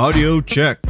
Audio check.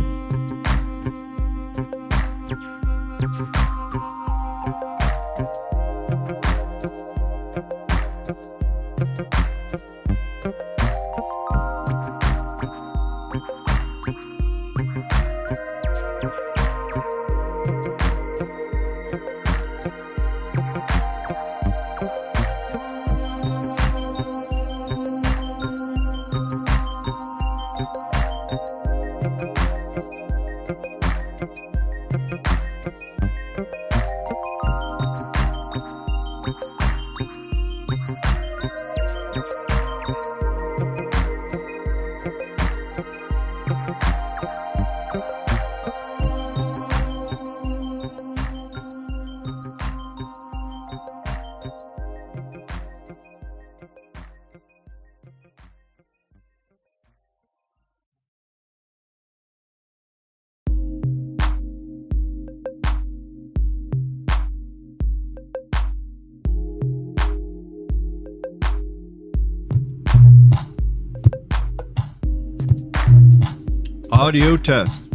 Audio test.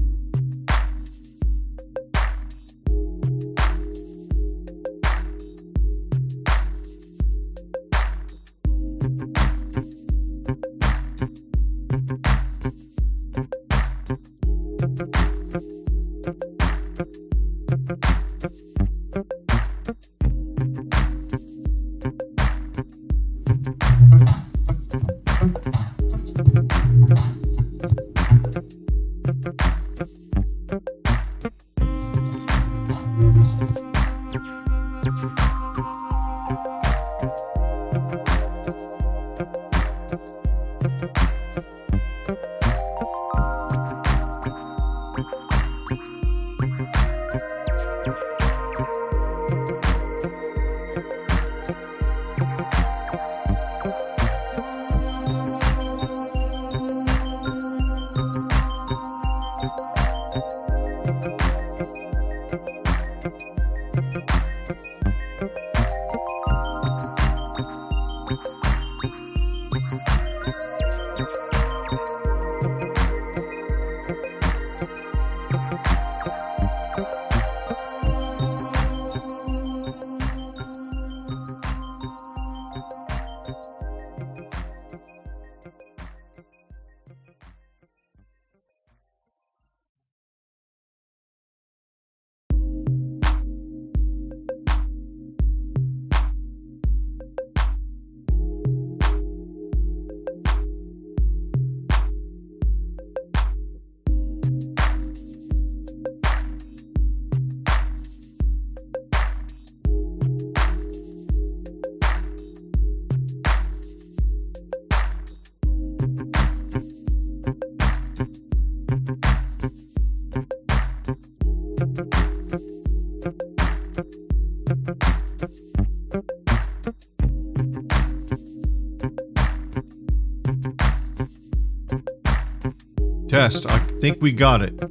Test. I think we got it.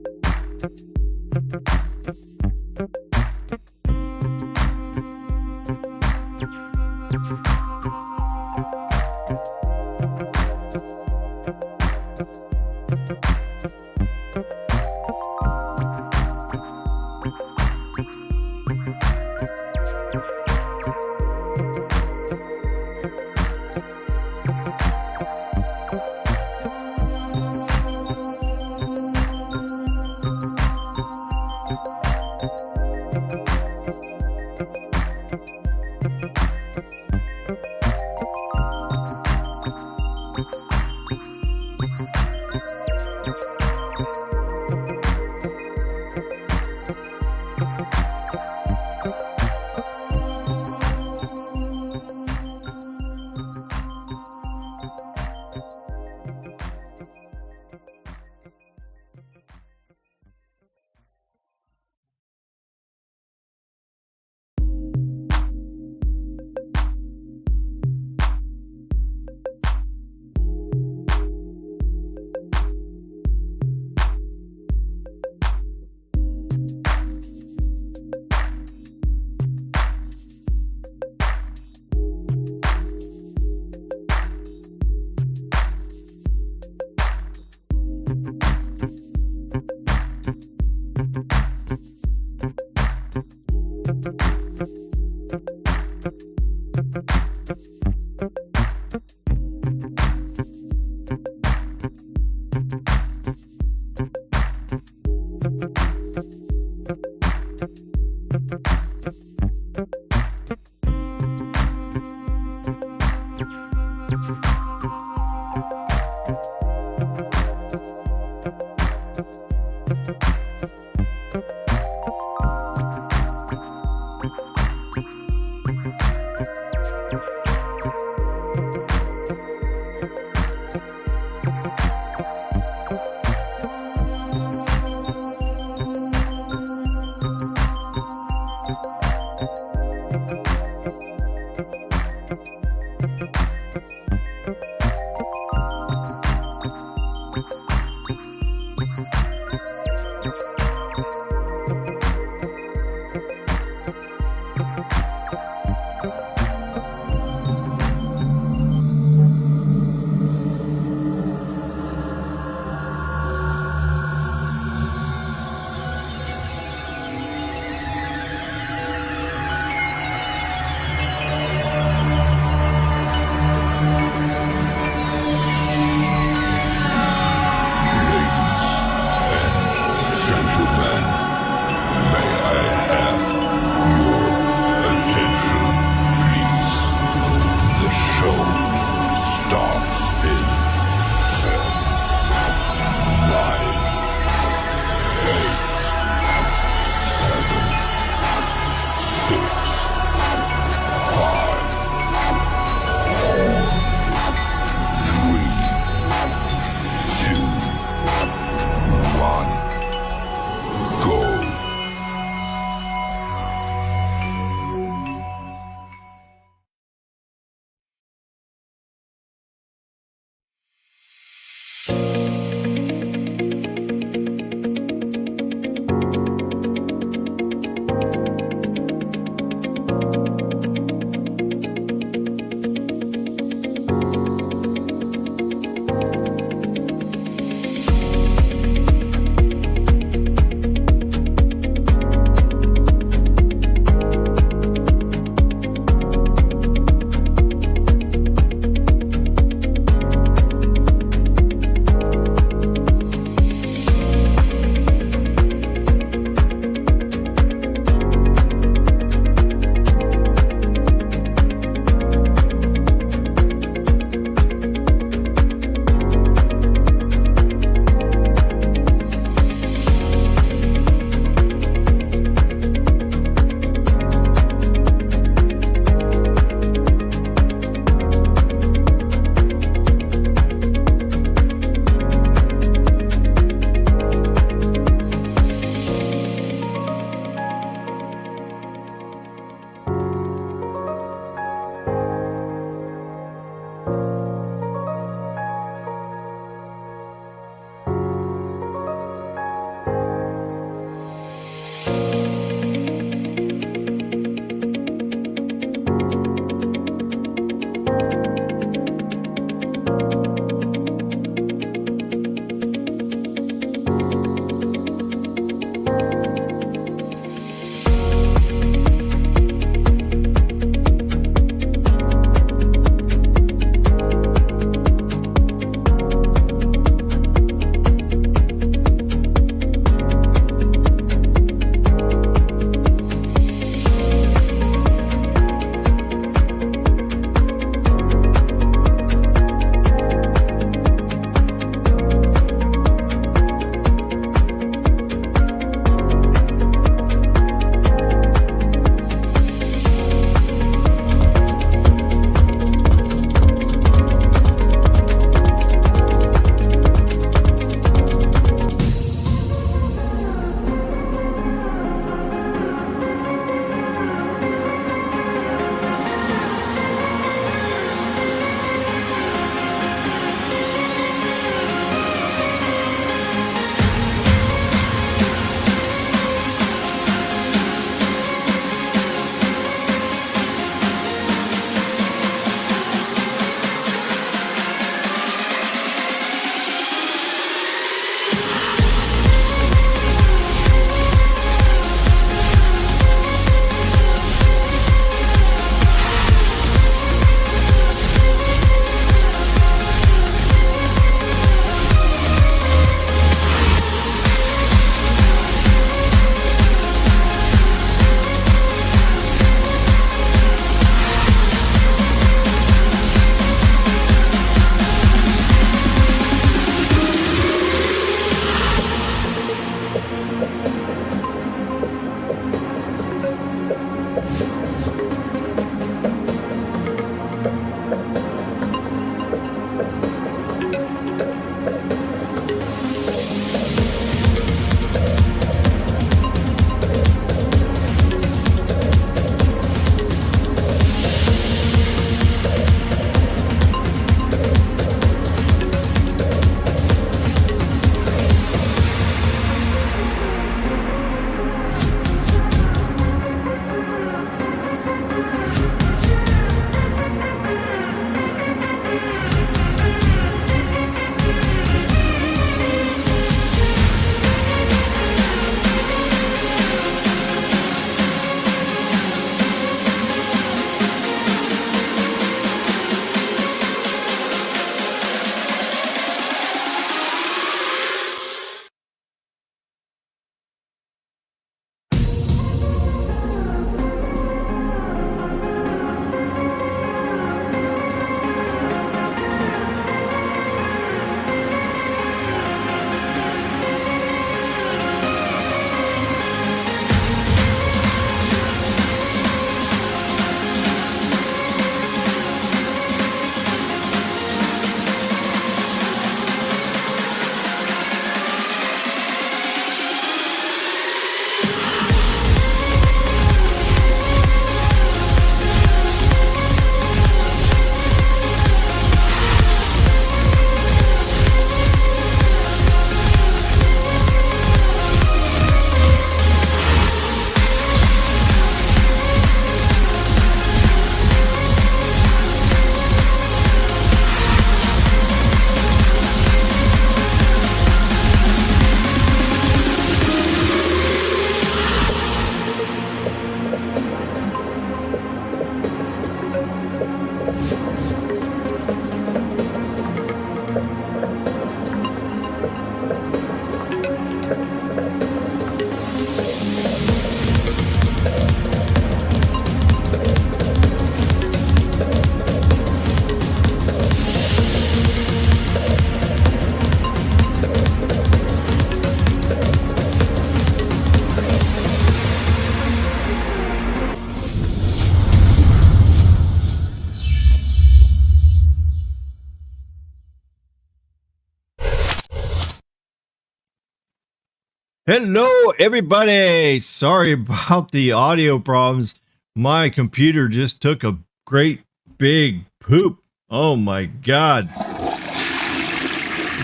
Hello, everybody. Sorry about the audio problems. My computer just took a great big poop. Oh my God.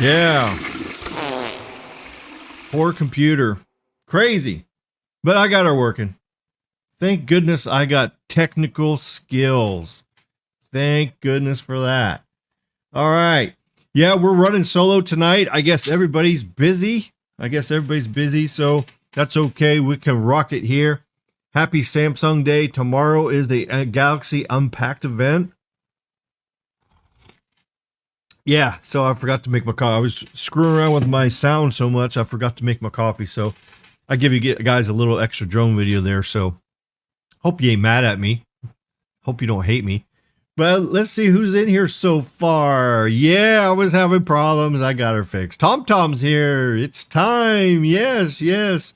Yeah. Poor computer. Crazy. But I got her working. Thank goodness I got technical skills. Thank goodness for that. All right. Yeah, we're running solo tonight. I guess everybody's busy. So that's okay. We can rock it here. Happy Samsung Day. Tomorrow is the Galaxy Unpacked event. Yeah, so I forgot to make my coffee. I was screwing around with my sound so much, I forgot to make my coffee. So I give you guys a little extra drone video there. So hope you ain't mad at me. Hope you don't hate me. But let's see who's in here so far. Yeah, I was having problems. I got her fixed. TomTom's here. It's time. Yes, yes.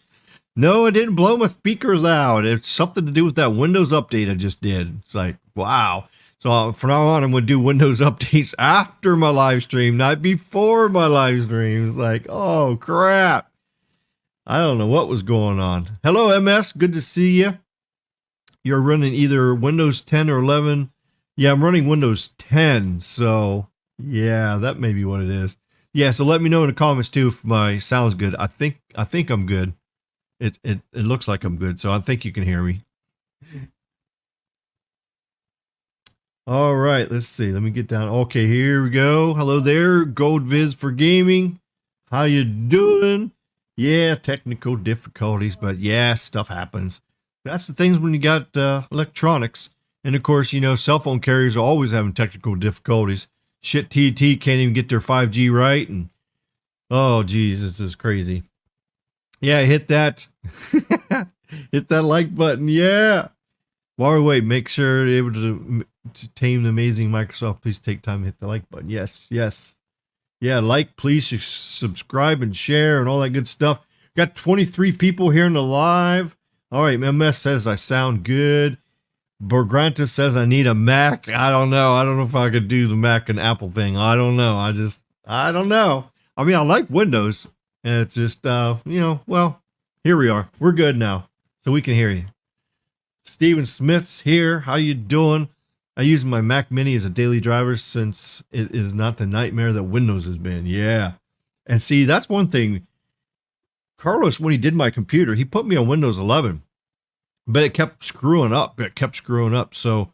No, I didn't blow my speakers out. It's something to do with that Windows update I just did. It's like, wow. So from now on, I'm going to do Windows updates after my live stream, not before my live stream. It's like, oh, crap. I don't know what was going on. Hello, MS. Good to see you. You're running either Windows 10 or 11. Yeah, I'm running Windows 10. So, yeah, that may be what it is. Yeah, so let me know in the comments, too, if my sound's good. I think I'm good. It looks like I'm good, so I think you can hear me. All right, let's see. Let me get down. Okay, here we go. Hello there, Goldviz for Gaming. How you doing? Yeah, technical difficulties, but yeah, stuff happens. That's the things when you got electronics. And of course, you know, cell phone carriers are always having technical difficulties. Shit, TT can't even get their 5G right. And oh, geez, this is crazy. Yeah, hit that. Hit that like button. Yeah. While we wait, make sure you're able to tame the amazing Microsoft. Please take time to hit the like button. Yes, yes. Yeah, like, please subscribe and share and all that good stuff. Got 23 people here in the live. All right, MS says I sound good. Borgranta says I need a Mac. I don't know. I don't know if I could do the Mac and Apple thing. I don't know. I don't know. I mean, I like Windows. And it's just, you know, well, here we are. We're good now. So we can hear you. Steven Smith's here. How you doing? I use my Mac Mini as a daily driver since it is not the nightmare that Windows has been. Yeah. And see, that's one thing. Carlos, when he did my computer, he put me on Windows 11. But it kept screwing up. So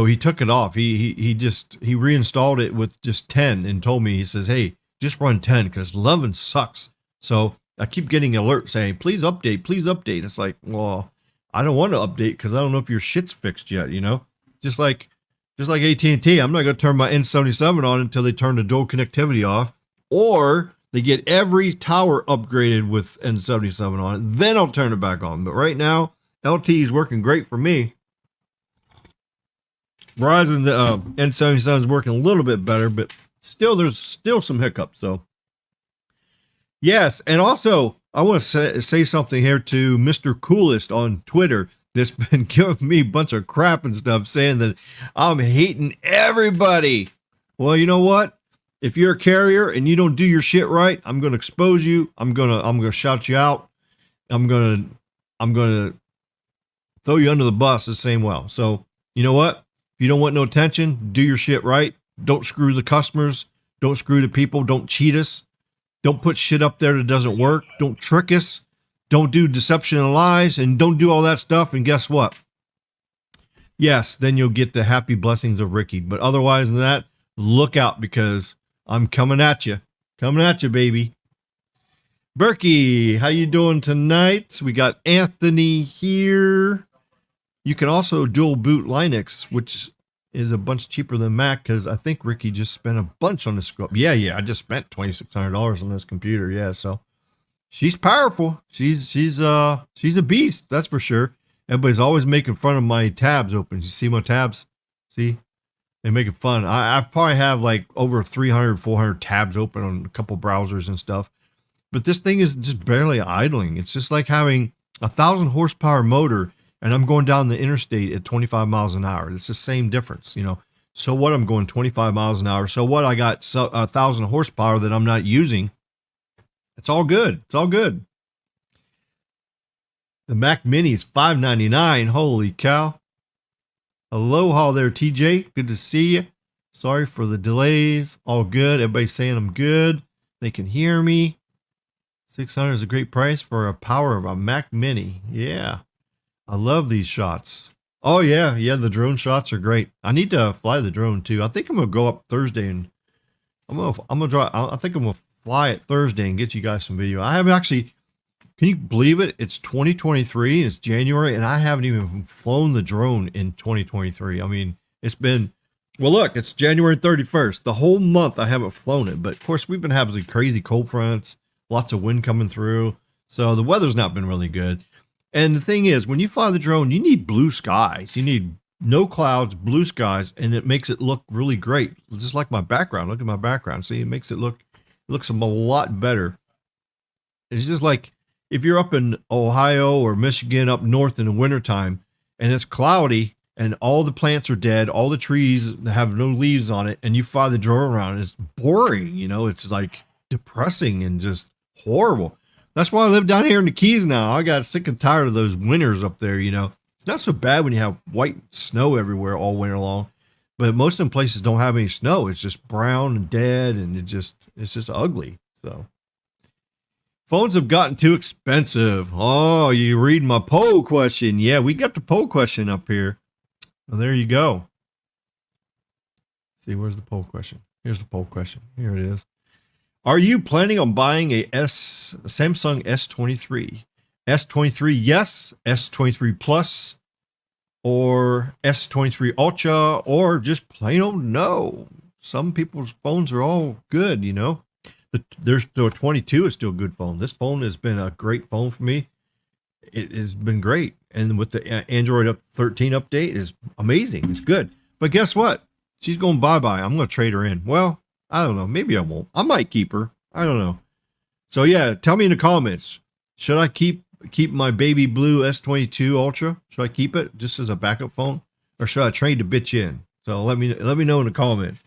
he took it off. He reinstalled it with just 10 and told me, he says, hey, just run 10 because 11 sucks. So I keep getting alerts saying, please update, please update. It's like, well, I don't want to update because I don't know if your shit's fixed yet, you know? Just like AT&T, I'm not going to turn my N77 on until they turn the dual connectivity off, or they get every tower upgraded with N77 on it. Then I'll turn it back on. But right now, LTE is working great for me. Verizon, the N77 is working a little bit better, but still, there's still some hiccups. So, yes, and also I want to say something here to Mr. Coolest on Twitter that's been giving me a bunch of crap and stuff, saying that I'm hating everybody. Well, you know what? If you're a carrier and you don't do your shit right, I'm going to expose you. I'm going to shout you out. I'm going to throw you under the bus the same way. So, you know what? If you don't want no attention, do your shit right. Don't screw the customers. Don't screw the people. Don't cheat us. Don't put shit up there that doesn't work. Don't trick us. Don't do deception and lies, and don't do all that stuff. And guess what? Yes, then you'll get the happy blessings of Ricky. But otherwise than that, look out, because I'm coming at you. Coming at you, baby. Berkey, how you doing tonight? We got Anthony here. You can also dual boot Linux, which is a bunch cheaper than Mac, because I think Ricky just spent a bunch on this. Yeah, I just spent $2,600 on this computer. Yeah, so she's powerful. She's a beast, that's for sure. Everybody's always making fun of my tabs open. You see my tabs? See? They're making fun. I probably have like over 300, 400 tabs open on a couple browsers and stuff. But this thing is just barely idling. It's just like having a 1,000 horsepower motor and I'm going down the interstate at 25 miles an hour. It's the same difference, you know. So what? I'm going 25 miles an hour. So what? I got 1,000 horsepower that I'm not using. It's all good. It's all good. The Mac Mini is $599. Holy cow. Aloha there, TJ. Good to see you. Sorry for the delays. All good. Everybody's saying I'm good. They can hear me. $600 is a great price for a power of a Mac Mini. Yeah. I love these shots. Oh, yeah. Yeah, the drone shots are great. I need to fly the drone, too. I think I'm going to go up Thursday, and I'm going to drive. I think I'm going to fly it Thursday and get you guys some video. I haven't actually, can you believe it? It's 2023, it's January, and I haven't even flown the drone in 2023. I mean, it's been, well, look, it's January 31st. The whole month I haven't flown it, but of course we've been having crazy cold fronts, lots of wind coming through. So the weather's not been really good. And the thing is, when you fly the drone, you need blue skies. You need no clouds, blue skies, and it makes it look really great. Just like my background. Look at my background. See, it makes it looks a lot better. It's just like if you're up in Ohio or Michigan up north in the wintertime and it's cloudy and all the plants are dead, all the trees have no leaves on it, and you fly the drone around, it's boring, you know, it's like depressing and just horrible. That's why I live down here in the Keys now. I got sick and tired of those winters up there, you know. It's not so bad when you have white snow everywhere all winter long, but most of them places don't have any snow. It's just brown and dead, and it's just ugly. So phones have gotten too expensive. Oh, you read my poll question. Yeah, we got the poll question up here. Well, there you go. See, where's the poll question? Here's the poll question. Here it is. Are you planning on buying a Samsung S23? S23, yes. S23 Plus or S23 Ultra, or just plain old no. Some people's phones are all good, you know. There's still 22 is still a good phone. This phone has been a great phone for me. It has been great. And with the Android 13 update, is amazing. It's good. But guess what? She's going bye-bye. I'm going to trade her in. Well, I don't know. Maybe I won't. I might keep her. I don't know. So yeah, tell me in the comments. Should I keep my baby blue S22 Ultra? Should I keep it just as a backup phone, or should I trade the bitch in? So let me know in the comments.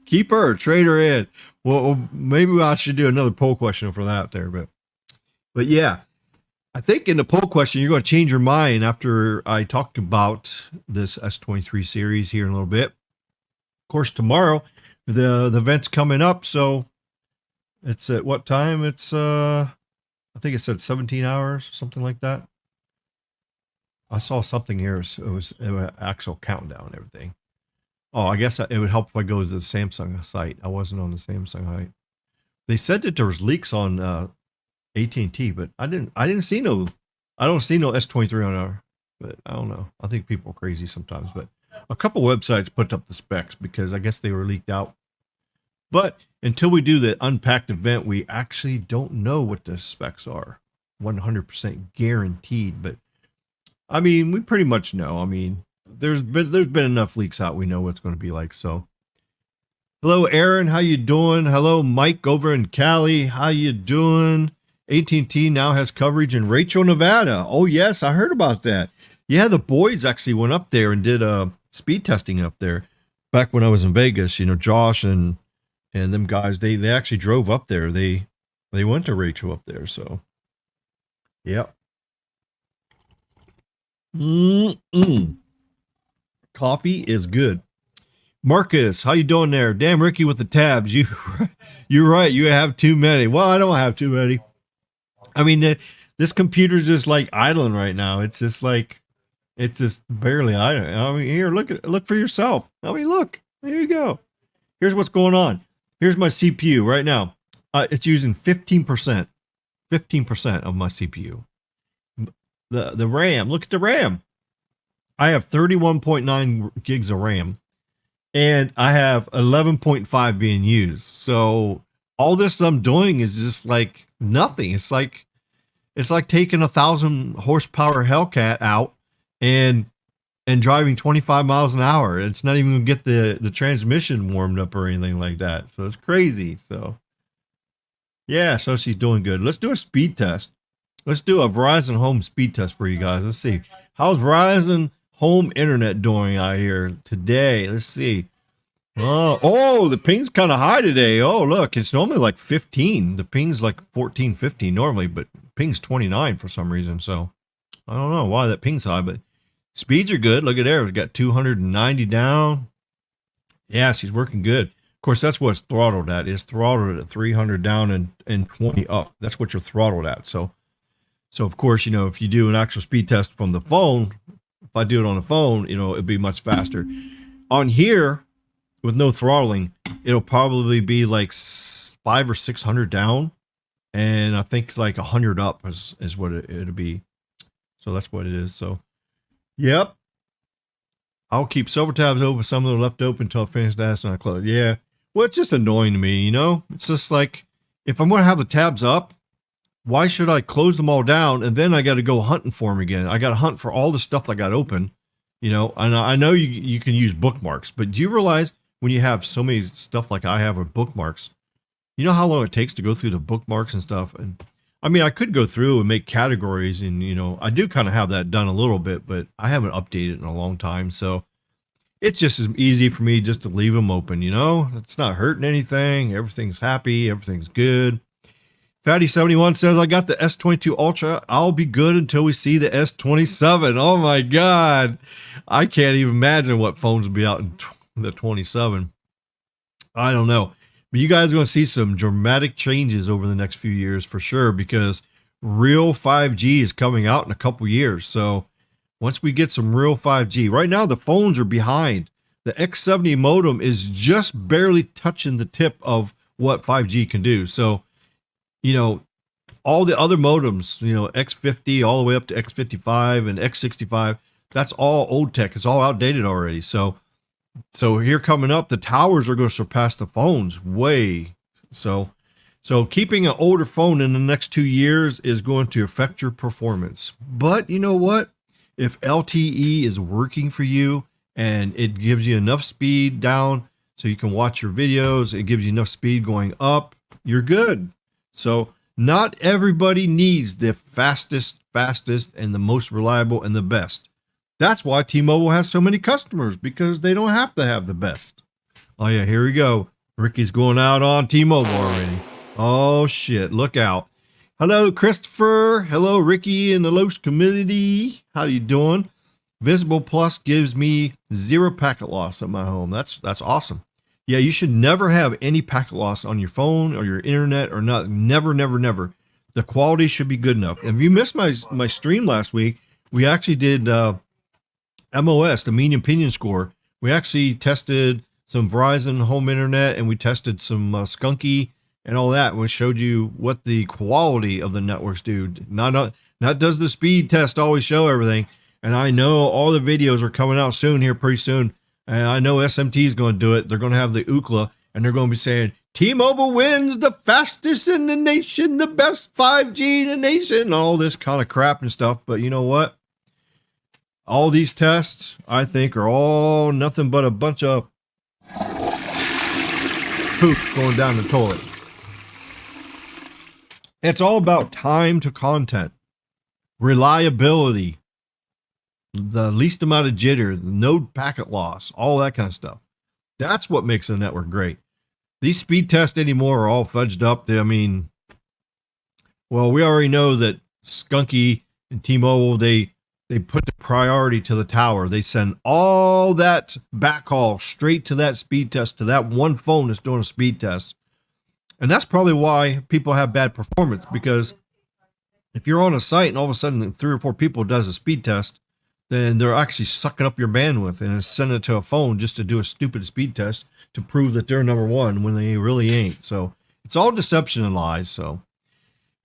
Keep her or trade her in. Well, maybe I should do another poll question for that there, but yeah, I think in the poll question you're going to change your mind after I talk about this S23 series here in a little bit. Of course, tomorrow the event's coming up, so it's at what time? It's I think it said 17 hours, something like that. I saw something here. It was an actual countdown and everything. Oh, I guess it would help if I go to the Samsung site. I wasn't on the Samsung site. They said that there was leaks on AT&T, but I didn't see no. I don't see no S23 on there. But I don't know. I think people are crazy sometimes. But a couple websites put up the specs because I guess they were leaked out. But until we do the unpacked event, we actually don't know what the specs are. 100% guaranteed. But I mean, we pretty much know. I mean, there's been enough leaks out. We know what it's going to be like. So, hello, Aaron. How you doing? Hello, Mike over in Cali. How you doing? AT&T now has coverage in Rachel, Nevada. Oh yes, I heard about that. Yeah, the boys actually went up there and did speed testing up there back when I was in Vegas. You know, Josh and them guys, they actually drove up there. They went to Rachel up there. So, yep. Coffee is good. Marcus, how you doing there? Damn, Ricky with the tabs. You're right. You have too many. Well, I don't have too many. I mean, this computer's just like idling right now. It's just barely idling. I mean, here, look for yourself. I mean, look, there you go. Here's what's going on. Here's my CPU right now. It's using 15% of my CPU. The RAM, look at the RAM. I have 31.9 gigs of RAM and I have 11.5 being used. So all this I'm doing is just like nothing. It's like taking 1,000 horsepower Hellcat out and driving 25 miles an hour. It's not even gonna get the transmission warmed up or anything like that. So it's crazy. So yeah, so she's doing good. Let's do a speed test. Let's do a Verizon home speed test for you guys. Let's see. How's Verizon home internet doing out here today? Let's see. Oh, the ping's kind of high today. Oh, look, it's normally like 15. The ping's like 14, 15 normally, but ping's 29 for some reason. So I don't know why that ping's high, but speeds are good. Look at there. We've got 290 down. Yeah, she's working good. Of course, that's what it's throttled at. It's throttled at 300 down and 20 up. That's what you're throttled at. So of course, you know, if you do an actual speed test from the phone, if I do it on the phone, you know, it'd be much faster. On here, with no throttling, it'll probably be like 500 or 600 down. And I think like 100 up is what it'll be. So that's what it is. So, yep. I'll keep several tabs open. Some of them are left open until I finish that and I close. Yeah. Well, it's just annoying to me, you know? It's just like, if I'm going to have the tabs up, why should I close them all down and then I got to go hunting for them again? I got to hunt for all the stuff I got open, you know? And I know you can use bookmarks, but do you realize when you have so many stuff like I have with bookmarks, you know how long it takes to go through the bookmarks and stuff? And I mean, I could go through and make categories and, you know, I do kind of have that done a little bit, but I haven't updated in a long time. So it's just as easy for me just to leave them open, you know? It's not hurting anything. Everything's happy. Everything's good. Fatty71 says, I got the S22 Ultra. I'll be good until we see the S27. Oh my God. I can't even imagine what phones will be out in the 27. I don't know. But you guys are going to see some dramatic changes over the next few years for sure, because real 5G is coming out in a couple years. So once we get some real 5G, right now the phones are behind. The X70 modem is just barely touching the tip of what 5G can do. So, you know, all the other modems, you know, X50 all the way up to X55 and X65, that's all old tech. It's all outdated already. So here coming up, the towers are going to surpass the phones way. So keeping an older phone in the next 2 years is going to affect your performance. But you know what? If LTE is working for you and it gives you enough speed down so you can watch your videos, it gives you enough speed going up, you're good. So not everybody needs the fastest, and the most reliable and the best. That's why T-Mobile has so many customers, because they don't have to have the best. Oh yeah, here we go. Ricky's going out on T-Mobile already. Oh shit, look out. Hello, Christopher. Hello, Ricky in the Los community. How you doing? Visible Plus gives me 0 packet loss at my home. That's awesome. Yeah, you should never have any packet loss on your phone or your internet or not. Never. The quality should be good enough. And if you missed my stream last week, we actually did MOS, the median opinion score. We actually tested some Verizon home internet and we tested some Skunky and all that. We showed you what the quality of the networks do. Not does the speed test always show everything. And I know all the videos are coming out soon here, pretty soon. And I know SMT is going to do it. They're going to have the Ookla and they're going to be saying, T-Mobile wins the fastest in the nation, the best 5G in the nation, all this kind of crap and stuff. But you know what? All these tests, I think, are all nothing but a bunch of poop going down the toilet. It's all about time to content, reliability, the least amount of jitter, no packet loss, all that kind of stuff. That's what makes a network great. These speed tests anymore are all fudged up. We already know that Skunky and T-Mobile, they put the priority to the tower. They send all that backhaul straight to that speed test, to that one phone that's doing a speed test. And that's probably why people have bad performance, because if you're on a site and all of a sudden 3 or 4 people does a speed test, then they're actually sucking up your bandwidth and sending it to a phone just to do a stupid speed test to prove that they're number one when they really ain't. So it's all deception and lies. So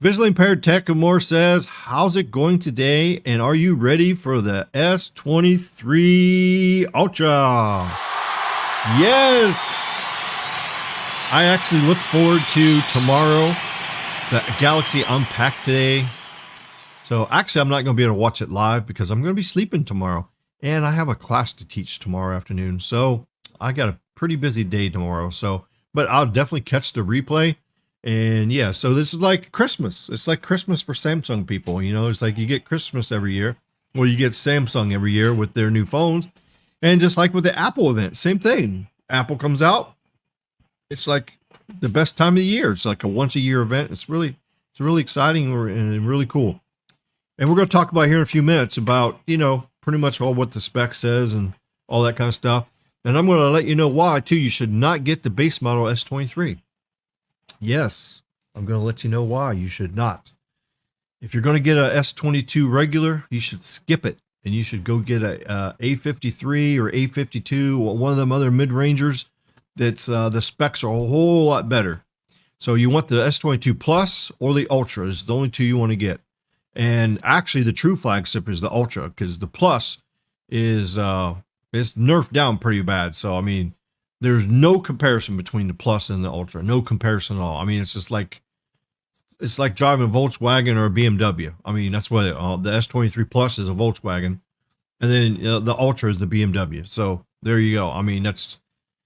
visually impaired tech and more says, how's it going today? And are you ready for the S23 Ultra? Yes. I actually look forward to tomorrow, the Galaxy Unpacked today. So actually, I'm not going to be able to watch it live because I'm going to be sleeping tomorrow. And I have a class to teach tomorrow afternoon. So I got a pretty busy day tomorrow. But I'll definitely catch the replay. And yeah, so this is like Christmas. It's like Christmas for Samsung people. You know, it's like you get Christmas every year. Or you get Samsung every year with their new phones. And just like with the Apple event, same thing. Apple comes out. It's like the best time of the year. It's like a once a year event. It's It's really exciting and really cool. And we're going to talk about here in a few minutes about, pretty much all what the spec says and all that kind of stuff. And I'm going to let you know why, too. You should not get the base model S23. Yes, I'm going to let you know why you should not. If you're going to get a S22 regular, you should skip it. And you should go get a A53 or A52 or one of them other mid-rangers that's the specs are a whole lot better. So you want the S22 Plus or the Ultra is the only two you want to get. And actually the true flagship is the Ultra, because the Plus is it's nerfed down pretty bad. So I mean, there's no comparison between the Plus and the Ultra. No comparison at all. I mean, it's just like driving a Volkswagen or a BMW. I mean, that's what the S23 Plus is, a Volkswagen, and then the Ultra is the BMW. So there you go. I mean, and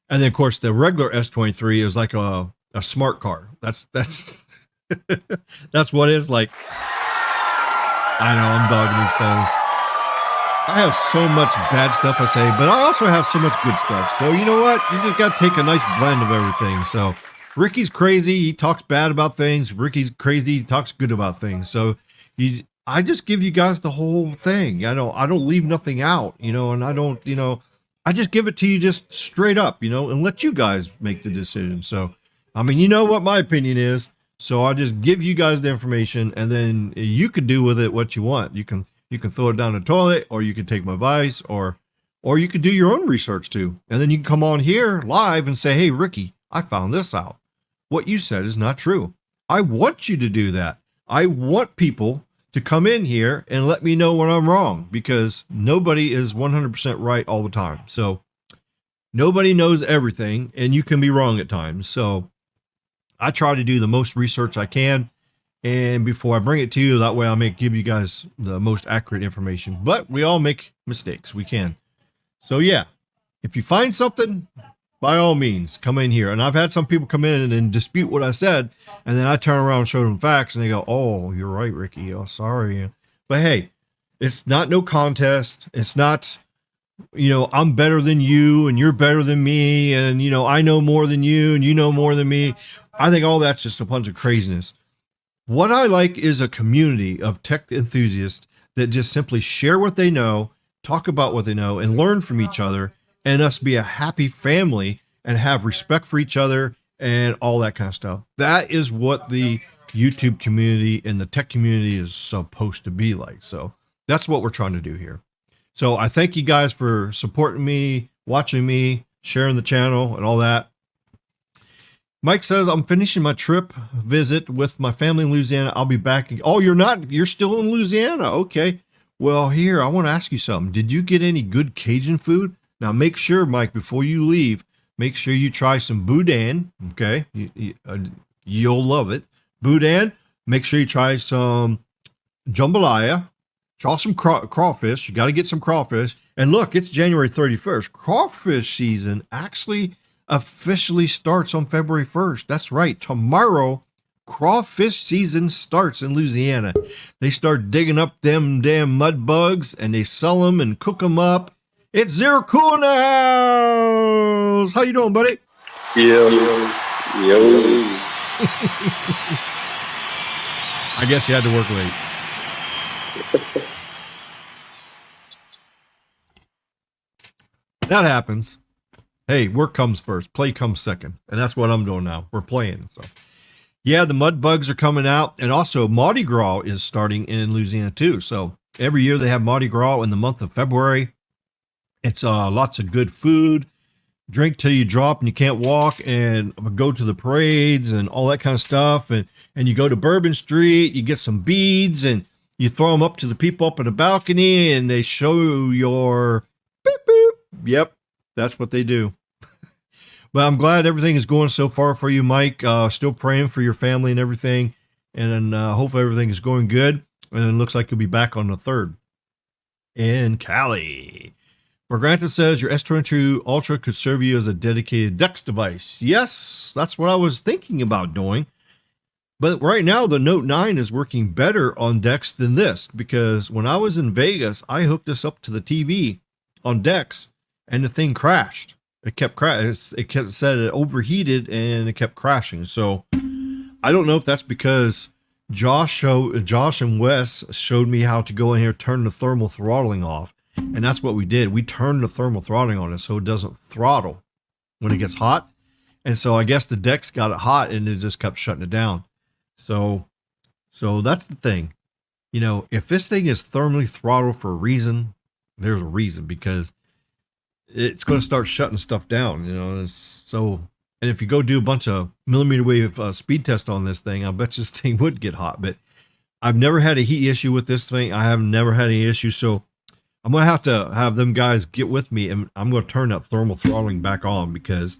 then of course the regular S23 is like a smart car. That's that's what it's like. I know I'm dogging these phones. I have so much bad stuff I say, but I also have so much good stuff. So you know what? You just got to take a nice blend of everything. So Ricky's crazy. He talks bad about things. Ricky's crazy. He talks good about things. So I just give you guys the whole thing. I don't leave nothing out, and I don't, I just give it to you just straight up, and let you guys make the decision. So, I mean, you know what my opinion is. So I just give you guys the information, and then you can do with it what you want. You can throw it down the toilet, or you can take my advice, or you could do your own research too. And then you can come on here live and say, hey, Ricky, I found this out. What you said is not true. I want you to do that. I want people to come in here and let me know when I'm wrong, because nobody is 100% right all the time. So nobody knows everything, and you can be wrong at times. So I try to do the most research I can, and before I bring it to you, that way I may give you guys the most accurate information. But we all make mistakes. We can. So yeah, if you find something, by all means, come in here. And I've had some people come in and dispute what I said, and then I turn around and show them facts, and they go, oh, you're right, Ricky. Oh, sorry. But hey, it's not no contest. It's not, I'm better than you, and you're better than me, and, I know more than you, and you know more than me. I think all that's just a bunch of craziness. What I like is a community of tech enthusiasts that just simply share what they know, talk about what they know, and learn from each other, and us be a happy family and have respect for each other and all that kind of stuff. That is what the YouTube community and the tech community is supposed to be like. So that's what we're trying to do here. So I thank you guys for supporting me, watching me, sharing the channel and all that. Mike says, I'm finishing my trip visit with my family in Louisiana. I'll be back. Oh, you're not? You're still in Louisiana. Okay. Well, here, I want to ask you something. Did you get any good Cajun food? Now, make sure, Mike, before you leave, make sure you try some boudin. Okay. You'll love it. Boudin. Make sure you try some jambalaya. Try some crawfish. You got to get some crawfish. And look, it's January 31st. Crawfish season actually officially starts on February 1st. That's right. Tomorrow, crawfish season starts in Louisiana. They start digging up them damn mud bugs, and they sell them and cook them up. It's Zero Cool in the house. How you doing, buddy? Yo. I guess you had to work late. That happens. Hey, work comes first, play comes second. And that's what I'm doing now. We're playing. So yeah, the mud bugs are coming out. And also Mardi Gras is starting in Louisiana too. So every year they have Mardi Gras in the month of February. It's lots of good food, drink till you drop and you can't walk, and go to the parades and all that kind of stuff. And you go to Bourbon Street, you get some beads, and you throw them up to the people up at the balcony, and they show your beep, beep. Yep, that's what they do. But I'm glad everything is going so far for you, Mike. Still praying for your family and everything. And hopefully everything is going good. And it looks like you'll be back on the 3rd. In Cali. Margranta says your S22 Ultra could serve you as a dedicated DeX device. Yes, that's what I was thinking about doing. But right now, the Note 9 is working better on DeX than this, because when I was in Vegas, I hooked this up to the TV on DeX, and the thing crashed. It kept crashing. It said it overheated, and it kept crashing. So I don't know if that's because Josh and Wes showed me how to go in here, turn the thermal throttling off. And that's what we did. We turned the thermal throttling on it so it doesn't throttle when it gets hot. And so I guess the decks got it hot and it just kept shutting it down. So that's the thing. You know, if this thing is thermally throttled for a reason, there's a reason, because it's going to start shutting stuff down, you know. And if you go do a bunch of millimeter wave speed test on this thing, I bet this thing would get hot. But I've never had a heat issue with this thing. I have never had any issue. So I'm going to have them guys get with me, and I'm going to turn that thermal throttling back on, because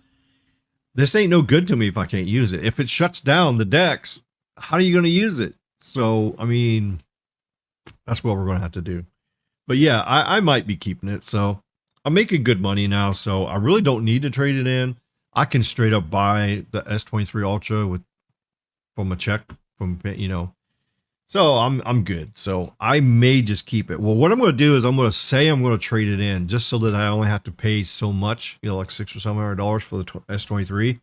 this ain't no good to me if I can't use it. If it shuts down the decks, how are you going to use it? So, I mean, that's what we're going to have to do. But yeah, I might be keeping it. So I'm making good money now. So I really don't need to trade it in. I can straight up buy the S23 Ultra from a check from, you know. So I'm good. So I may just keep it. Well, what I'm going to do is I'm going to say I'm going to trade it in just so that I only have to pay so much, you know, like $600 or $700 for the S23.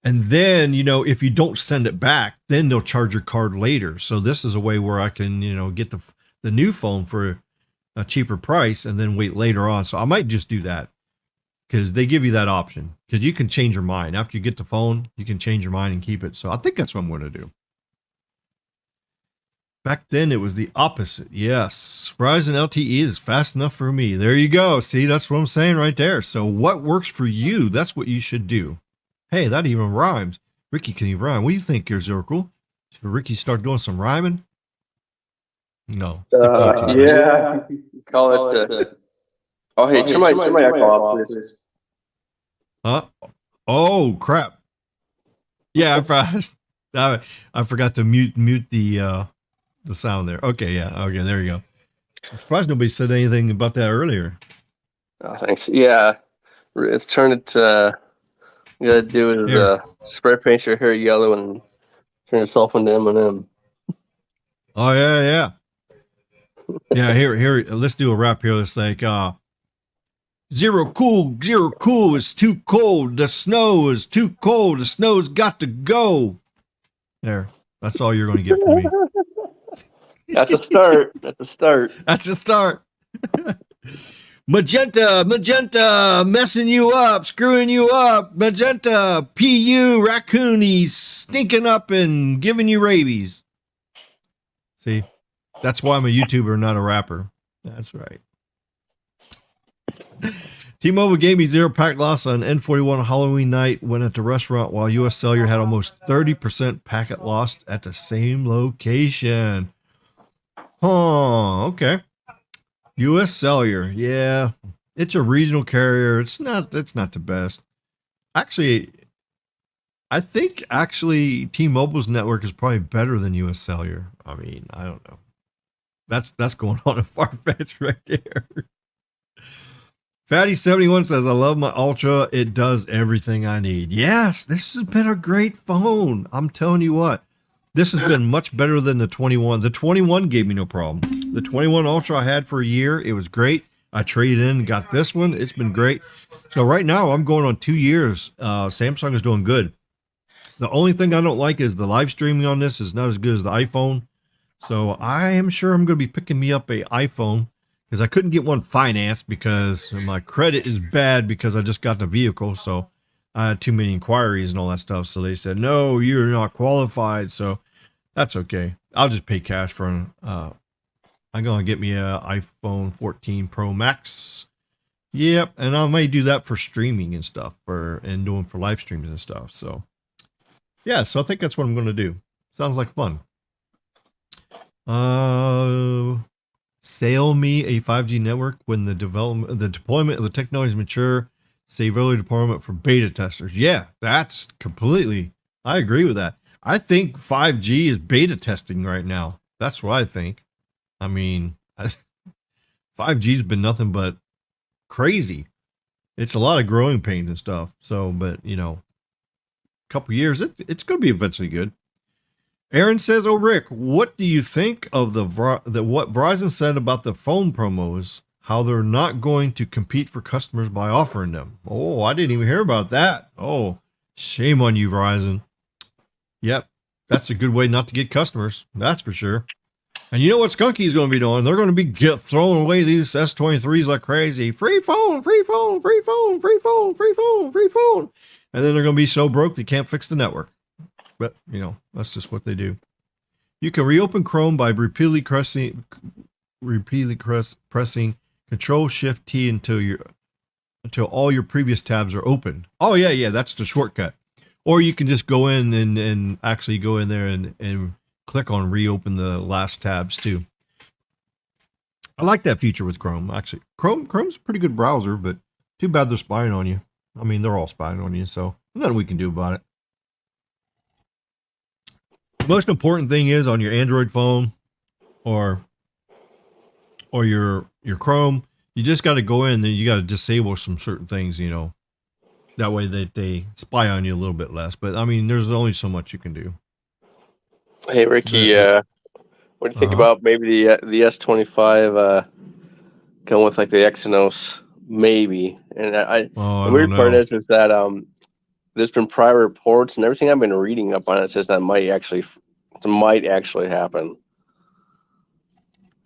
And then, you know, if you don't send it back, then they'll charge your card later. So this is a way where I can, you know, get the new phone for a cheaper price and then wait later on. So I might just do that, because they give you that option, because you can change your mind. After you get the phone, you can change your mind and keep it. So I think that's what I'm going to do. Back then, it was the opposite. Yes, Verizon LTE is fast enough for me. There you go. See, that's what I'm saying right there. So what works for you, that's what you should do. Hey, that even rhymes. Ricky can even rhyme. What do you think, Zirkle? Should Ricky start doing some rhyming? No. Yeah. Call it. Oh, hey, turn my echo off, please. Oh, crap. Yeah, I forgot to mute the sound there. Okay, yeah. Okay, there you go. I'm surprised nobody said anything about that earlier. Oh, thanks. Yeah. It's turned it to, you gotta do is spray paint your hair yellow and turn yourself into M&M. Oh, yeah. Yeah, here, let's do a rap here. Let's like, zero cool, it's too cold. The snow is too cold. The snow's got to go. There. That's all you're going to get from me. That's a start. That's a start. Magenta, messing you up, screwing you up. Magenta, PU, raccoonies, stinking up and giving you rabies. See, that's why I'm a YouTuber, not a rapper. That's right. T-Mobile gave me 0 packet loss on N41 Halloween night when at the restaurant, while US Cellular had almost 30% packet lost at the same location. Oh, okay. US Cellular, yeah, it's a regional carrier. It's not the best. Actually, I think T-Mobile's network is probably better than US Cellular. I mean, I don't know. That's going on a far-fetched right there. Fatty71 says, I love my Ultra. It does everything I need. Yes, this has been a great phone. I'm telling you what. This has been much better than the 21. The 21 gave me no problem. The 21 Ultra I had for a year. It was great. I traded in and got this one. It's been great. So right now I'm going on 2 years. Samsung is doing good. The only thing I don't like is the live streaming on this is not as good as the iPhone. So I am sure I'm going to be picking me up a iPhone, because I couldn't get one financed because my credit is bad because I just got the vehicle. So I had too many inquiries and all that stuff. So they said, no, you're not qualified. So that's okay. I'll just pay cash for an, I'm going to get me an iPhone 14 Pro Max. Yep. And I might do that for streaming and stuff and doing for live streams and stuff. So yeah, so I think that's what I'm going to do. Sounds like fun. Sell me a 5G network when the deployment of the technology is mature. Save early deployment for beta testers. Yeah, that's completely, I agree with that. I think 5G is beta testing right now. That's what I think. I mean, 5G's been nothing but crazy. It's a lot of growing pains and stuff. So, but you know, a couple years, it's going to be eventually good. Aaron says, oh, Rick, what do you think of what Verizon said about the phone promos, how they're not going to compete for customers by offering them? Oh, I didn't even hear about that. Oh, shame on you, Verizon. Yep. That's a good way not to get customers. That's for sure. And you know what Skunky's going to be doing? They're going to be throwing away these S23s like crazy. Free phone, free phone, free phone, free phone, free phone, free phone. And then they're going to be so broke they can't fix the network. But, you know, that's just what they do. You can reopen Chrome by repeatedly pressing Control-Shift-T until all your previous tabs are open. Oh, yeah, that's the shortcut. Or you can just go in and actually go in there and click on reopen the last tabs too. I like that feature with Chrome. Actually, Chrome's a pretty good browser, but too bad they're spying on you. I mean, they're all spying on you, so nothing we can do about it. The most important thing is on your Android phone or your Chrome, you just got to go in and you got to disable some certain things, you know. That way they spy on you a little bit less. But I mean, there's only so much you can do. Hey Ricky, what do you think about maybe the S25 going with like the Exynos? Maybe. And the weird part is that there's been prior reports and everything I've been reading up on it says that might actually happen.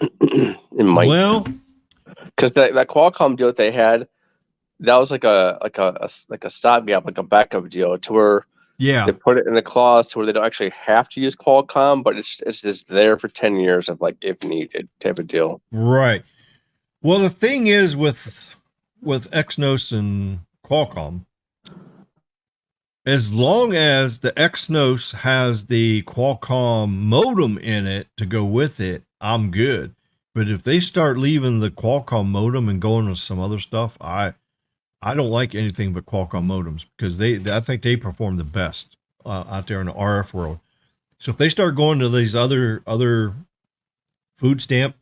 It might. Well, because that Qualcomm deal that they had, that was like a stopgap, like a backup deal, to where they put it in the clause to where they don't actually have to use Qualcomm, but it's just there for 10 years of like if needed type of deal. Right. Well, the thing is with Exynos and Qualcomm, as long as the Exynos has the Qualcomm modem in it to go with it, I'm good. But if they start leaving the Qualcomm modem and going with some other stuff, I don't like anything but Qualcomm modems because I think they perform the best out there in the RF world. So if they start going to these other food stamp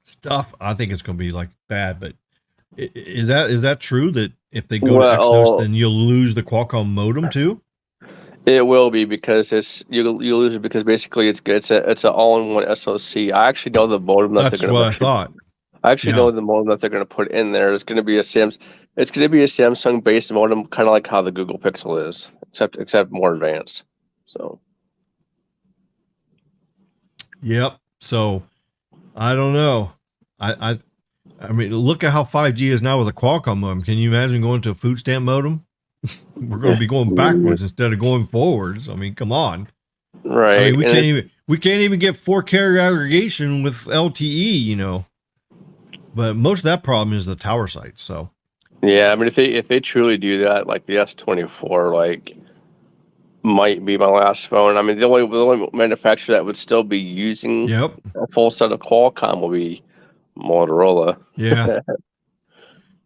stuff, I think it's going to be like bad. But is that true that if they go to Exynos, then you'll lose the Qualcomm modem too? It will be because you'll lose it because basically it's an all-in-one SoC. I actually know the modem that they're going to. That's what I thought. I actually know the modem that they're going to put in there. It's going to be a Samsung-based modem, kind of like how the Google Pixel is, except more advanced. So. Yep. So, I don't know. I mean, look at how 5G is now with a Qualcomm modem. Can you imagine going to a food stamp modem? We're going to be going backwards instead of going forwards. I mean, come on. Right. I mean, we can't even get 4 carrier aggregation with LTE, you know. But most of that problem is the tower sites. So. Yeah, I mean, if they truly do that, like the S24, like might be my last phone. I mean, the only manufacturer that would still be using a full set of Qualcomm will be Motorola. Yeah.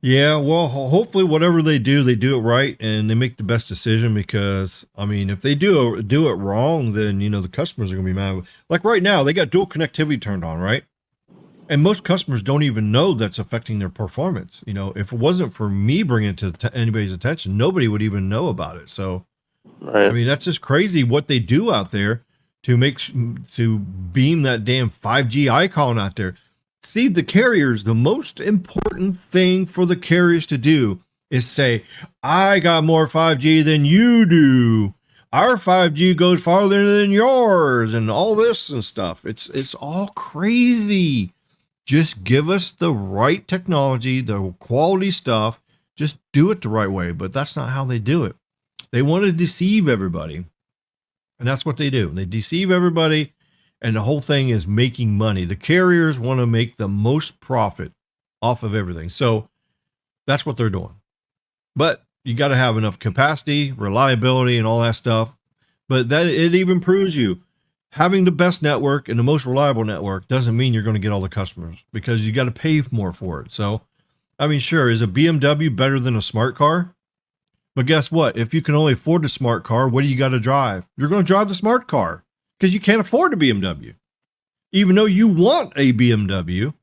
Yeah, well, hopefully whatever they do it right and they make the best decision because, I mean, if they do it wrong, then, you know, the customers are going to be mad. Like right now, they got dual connectivity turned on, right? And most customers don't even know that's affecting their performance. You know, if it wasn't for me bringing it to anybody's attention, nobody would even know about it. So, I mean, that's just crazy what they do out there to beam that damn 5G icon out there. See, the carriers, the most important thing for the carriers to do is say, I got more 5G than you do. Our 5G goes farther than yours and all this and stuff. It's all crazy. Just give us the right technology, the quality stuff. Just do it the right way. But that's not how they do it. They want to deceive everybody. And that's what they do. They deceive everybody. And the whole thing is making money. The carriers want to make the most profit off of everything. So that's what they're doing. But you got to have enough capacity, reliability, and all that stuff. But that it even proves you having the best network and the most reliable network doesn't mean you're going to get all the customers because you got to pay more for it. So, I mean, sure, is a BMW better than a smart car? But guess what? If you can only afford the smart car, what do you got to drive? You're going to drive the smart car. Because you can't afford a BMW, even though you want a BMW,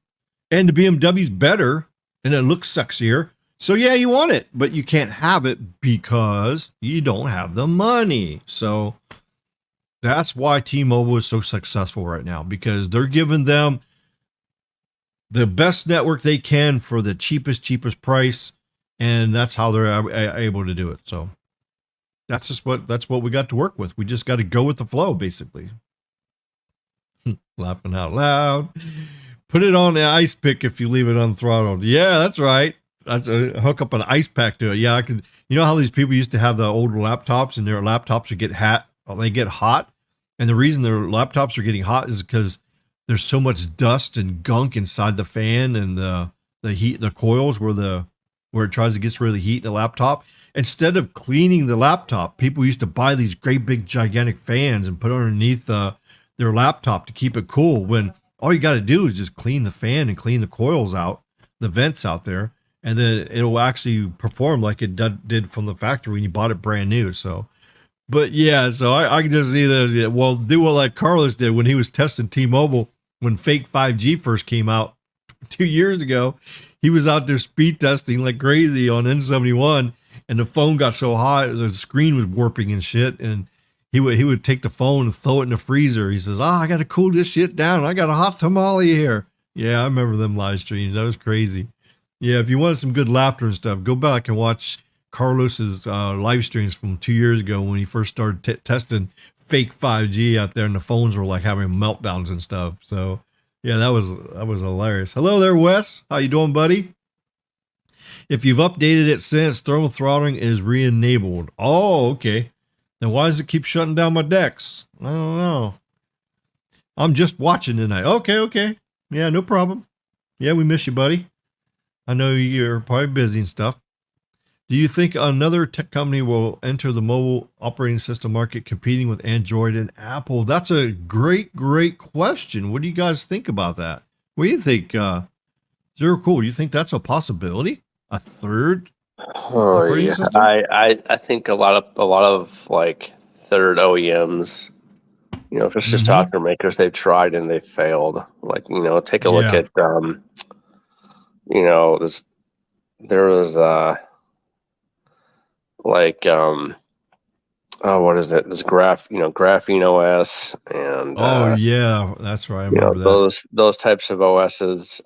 and the BMW's better and it looks sexier. So yeah, you want it, but you can't have it because you don't have the money. So that's why T-Mobile is so successful right now because they're giving them the best network they can for the cheapest price, and that's how they're able to do it. So that's what we got to work with. We just got to go with the flow, basically. Laughing out loud. Put it on the ice pick if you leave it unthrottled. Yeah, that's right. That's hook up an ice pack to it. Yeah, I could. You know how these people used to have the older laptops and their laptops would get hot, and the reason their laptops are getting hot is because there's so much dust and gunk inside the fan and the coils where it tries to get rid of the heat in the laptop. Instead of cleaning the laptop, people used to buy these great big gigantic fans and put underneath their laptop to keep it cool, when all you got to do is just clean the fan and clean the coils out, the vents out there, and then it'll actually perform like it did from the factory when you bought it brand new. So, but yeah, so I can just see that. Well, do what like Carlos did when he was testing T-Mobile when fake 5G first came out 2 years ago. He was out there speed testing like crazy on N71, and the phone got so hot, the screen was warping and shit, and he would take the phone and throw it in the freezer. He says, I got to cool this shit down. I got a hot tamale here. Yeah, I remember them live streams. That was crazy. Yeah, if you wanted some good laughter and stuff, go back and watch Carlos's live streams from 2 years ago when he first started testing fake 5G out there, and the phones were like having meltdowns and stuff. So, yeah, that was hilarious. Hello there, Wes. How you doing, buddy? If you've updated it since, thermal throttling is re-enabled. Oh, okay. Then why does it keep shutting down my decks? I don't know. I'm just watching tonight. Okay. Yeah, no problem. Yeah, we miss you, buddy. I know you're probably busy and stuff. Do you think another tech company will enter the mobile operating system market competing with Android and Apple? That's a great question. What do you guys think about that? What do you think, Zero Cool? You think that's a possibility? A third operating system? I think a lot of like third OEMs, just software makers, they've tried and they failed. Like, take a look at there was what is it? This Graphene OS and yeah, that's right. I remember that. Those types of OSs.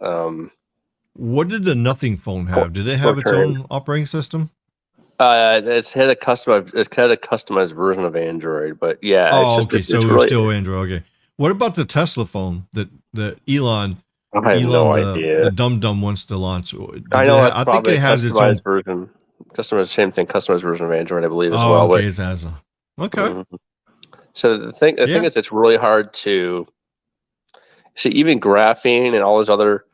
What did the Nothing phone have? Did it have its own operating system? It's had a customized version of Android, but yeah. Oh, okay. So it was still Android. Okay. What about the Tesla phone that Elon? I have no idea. The dumb wants to launch. I know. I think it has its own version. Same thing. Customized version of Android, I believe, as well. Okay, it has a. Okay. Mm-hmm. So the thing is, it's really hard to see. Even Graphene and all those other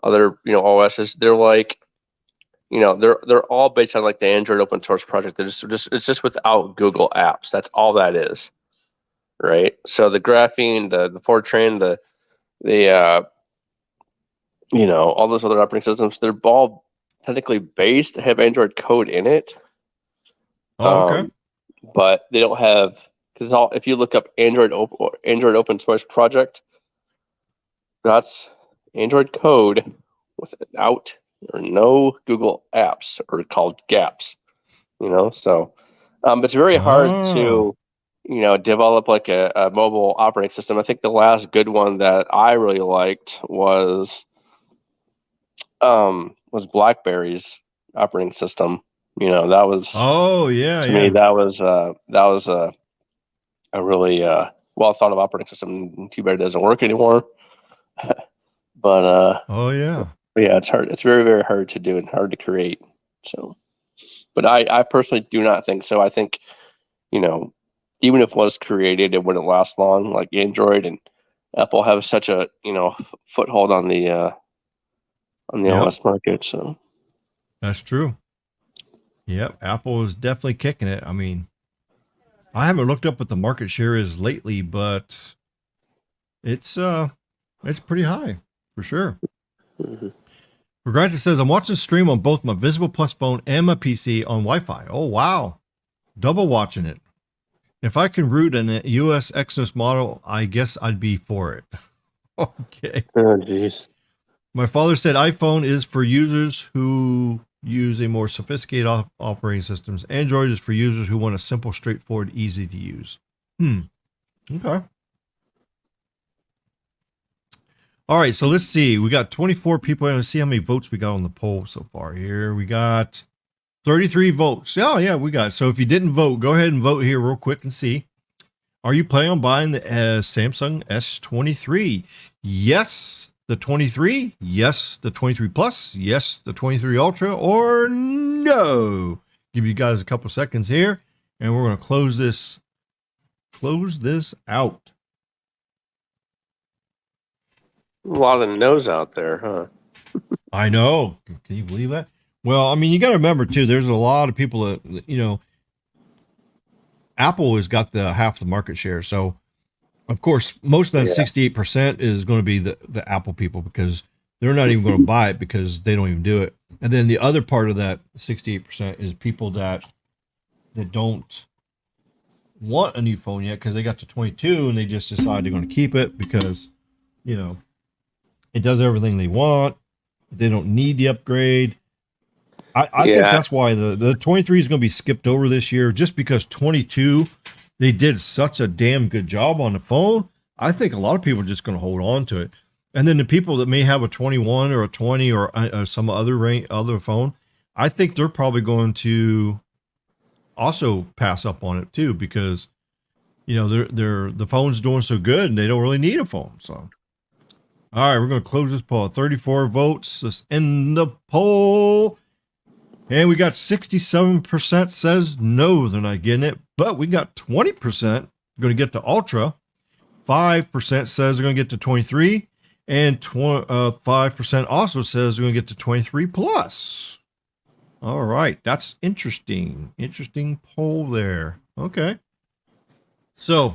OSs, they're like, they're all based on like the Android open source project. It's just without Google Apps. That's all that is, right? So the Graphene, the Fortran, the all those other operating systems, they're all technically based, have Android code in it. Oh, okay. But they don't have, because if you look up Android open source project, that's Android code without or no Google apps, or called gaps. So it's very hard to develop like a mobile operating system. I think the last good one that I really liked was BlackBerry's operating system. That was to me that was a really well thought of operating system. Too bad it doesn't work anymore. But yeah, it's hard. It's very, very hard to do and hard to create. So, but I personally do not think so. I think even if it was created, it wouldn't last long. Like Android and Apple have such a foothold on the OS market. So that's true. Yep, Apple is definitely kicking it. I mean, I haven't looked up what the market share is lately, but it's pretty high for sure. Mm-hmm. Regardless, says I'm watching stream on both my Visible Plus phone and my PC on Wi-Fi. Oh wow, double watching it. If I can root an US Exynos model, I guess I'd be for it. Okay. Oh jeez. My father said iPhone is for users who use a more sophisticated operating systems. Android is for users who want a simple, straightforward, easy to use. Okay. All right, so let's see. We got 24 people. Let's see how many votes we got on the poll so far here. We got 33 votes. Oh, yeah, we got it. So if you didn't vote, go ahead and vote here real quick and see. Are you planning on buying the Samsung S23? Yes, the 23. Yes, the 23 Plus. Yes, the 23 Ultra. Or no. Give you guys a couple seconds here, and we're going to close this out. A lot of no's out there, huh? I know. Can you believe that? Well, I mean, you got to remember too, there's a lot of people that, you know, Apple has got the half the market share. So of course, most of that 68% is going to be the Apple people, because they're not even going to buy it because they don't even do it. And then the other part of that 68% is people that don't want a new phone yet because they got to 22 and they just decide they're going to keep it because, you know, it does everything they want. They don't need the upgrade. I think that's why the 23 is going to be skipped over this year, just because 22, they did such a damn good job on the phone. I think a lot of people are just going to hold on to it. And then the people that may have a 21 or a 20 or some other phone, I think they're probably going to also pass up on it too, because, you know, the phone's doing so good and they don't really need a phone. So, all right, we're going to close this poll. 34 votes. Let's end the poll. And we got 67% says no, they're not getting it. But we got 20% going to get to Ultra. 5% says they're going to get to 23. And 5% also says they're going to get to 23 Plus. All right. That's interesting. Interesting poll there. Okay. So,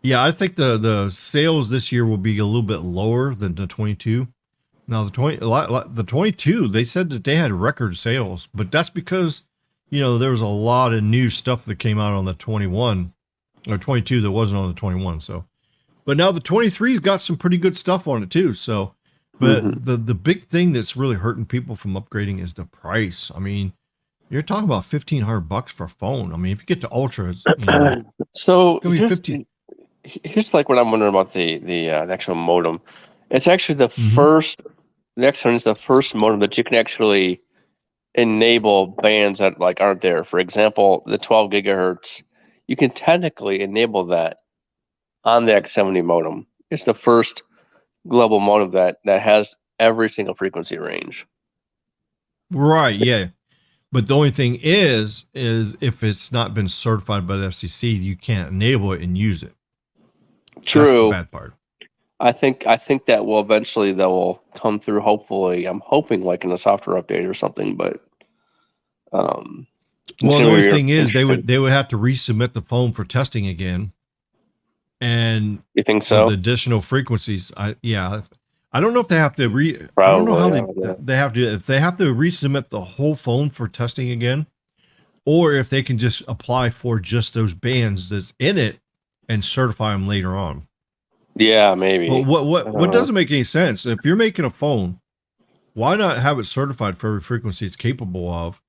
yeah, I think the sales this year will be a little bit lower than the 22. Now, the 22, they said that they had record sales, but that's because, you know, there was a lot of new stuff that came out on the 21 or 22 that wasn't on the 21. So, but now the 23's got some pretty good stuff on it too. So, but the big thing that's really hurting people from upgrading is the price. I mean, you're talking about $1,500 for a phone. I mean, if you get to Ultra, it's, you know, so it's gonna be 15. Here's like what I'm wondering about the actual modem. It's actually the first. The next one is the first modem that you can actually enable bands that like aren't there. For example, the 12 gigahertz, you can technically enable that on the X70 modem. It's the first global modem that has every single frequency range. Right. Yeah. But the only thing is if it's not been certified by the FCC, you can't enable it and use it. True. That's the bad part. I think that will eventually that will come through. Hopefully, I'm hoping like in a software update or something. But well, the only thing is they would have to resubmit the phone for testing again. And you think so? The additional frequencies, I don't know if they have to Probably, I don't know how they have to, if they have to resubmit the whole phone for testing again, or if they can just apply for just those bands that's in it and certify them later on. Yeah, maybe. Well, what doesn't make any sense? If you're making a phone, why not have it certified for every frequency it's capable of?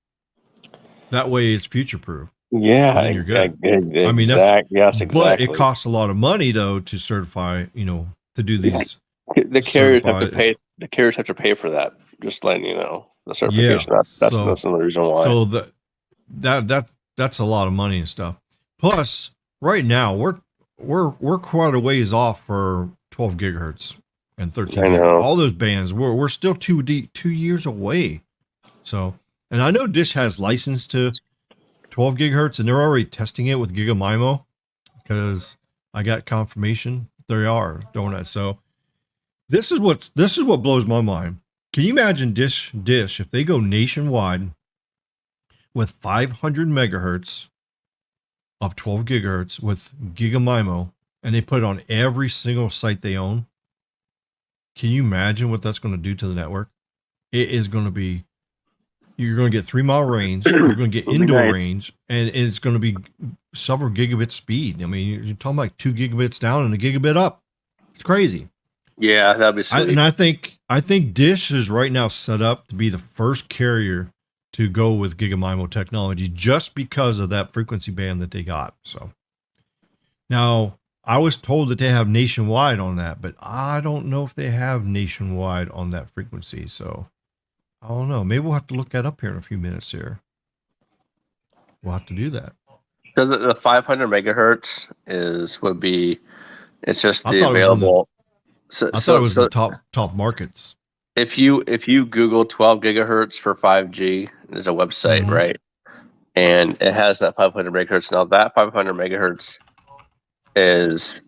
That way it's future proof. Yeah, then you're good. Exactly. I mean, exactly. But it costs a lot of money though to certify, you know, to do these. The carriers have to pay. The carriers have to pay for that. Just letting you know, the certification. Yeah, that's another reason why. So that's a lot of money and stuff. Plus, right now we're quite a ways off for 12 gigahertz and 13 gigahertz. All those bands, we're still 2 years away. So, and I know Dish has license to 12 gigahertz and they're already testing it with GigaMIMO, because I got confirmation they are doing that. So this is what blows my mind. Can you imagine Dish if they go nationwide with 500 megahertz of 12 gigahertz with GigaMIMO, and they put it on every single site they own? Can you imagine what that's going to do to the network? It is going to be, you're going to get 3-mile range, you're going to get indoor range, and it's going to be several gigabit speed. I mean, you're talking like 2 gigabits down and a gigabit up. It's crazy. Yeah, that'd be sweet. And I think Dish is right now set up to be the first carrier to go with GigaMIMO technology just because of that frequency band that they got. So now I was told that they have nationwide on that, but I don't know if they have nationwide on that frequency. So I don't know. Maybe we'll have to look that up here in a few minutes here. We'll have to do that. Because the 500 megahertz it's just the available. I thought it was the top markets. If you Google 12 gigahertz for 5G, there's a website, right? And it has that 500 megahertz. Now that 500 megahertz is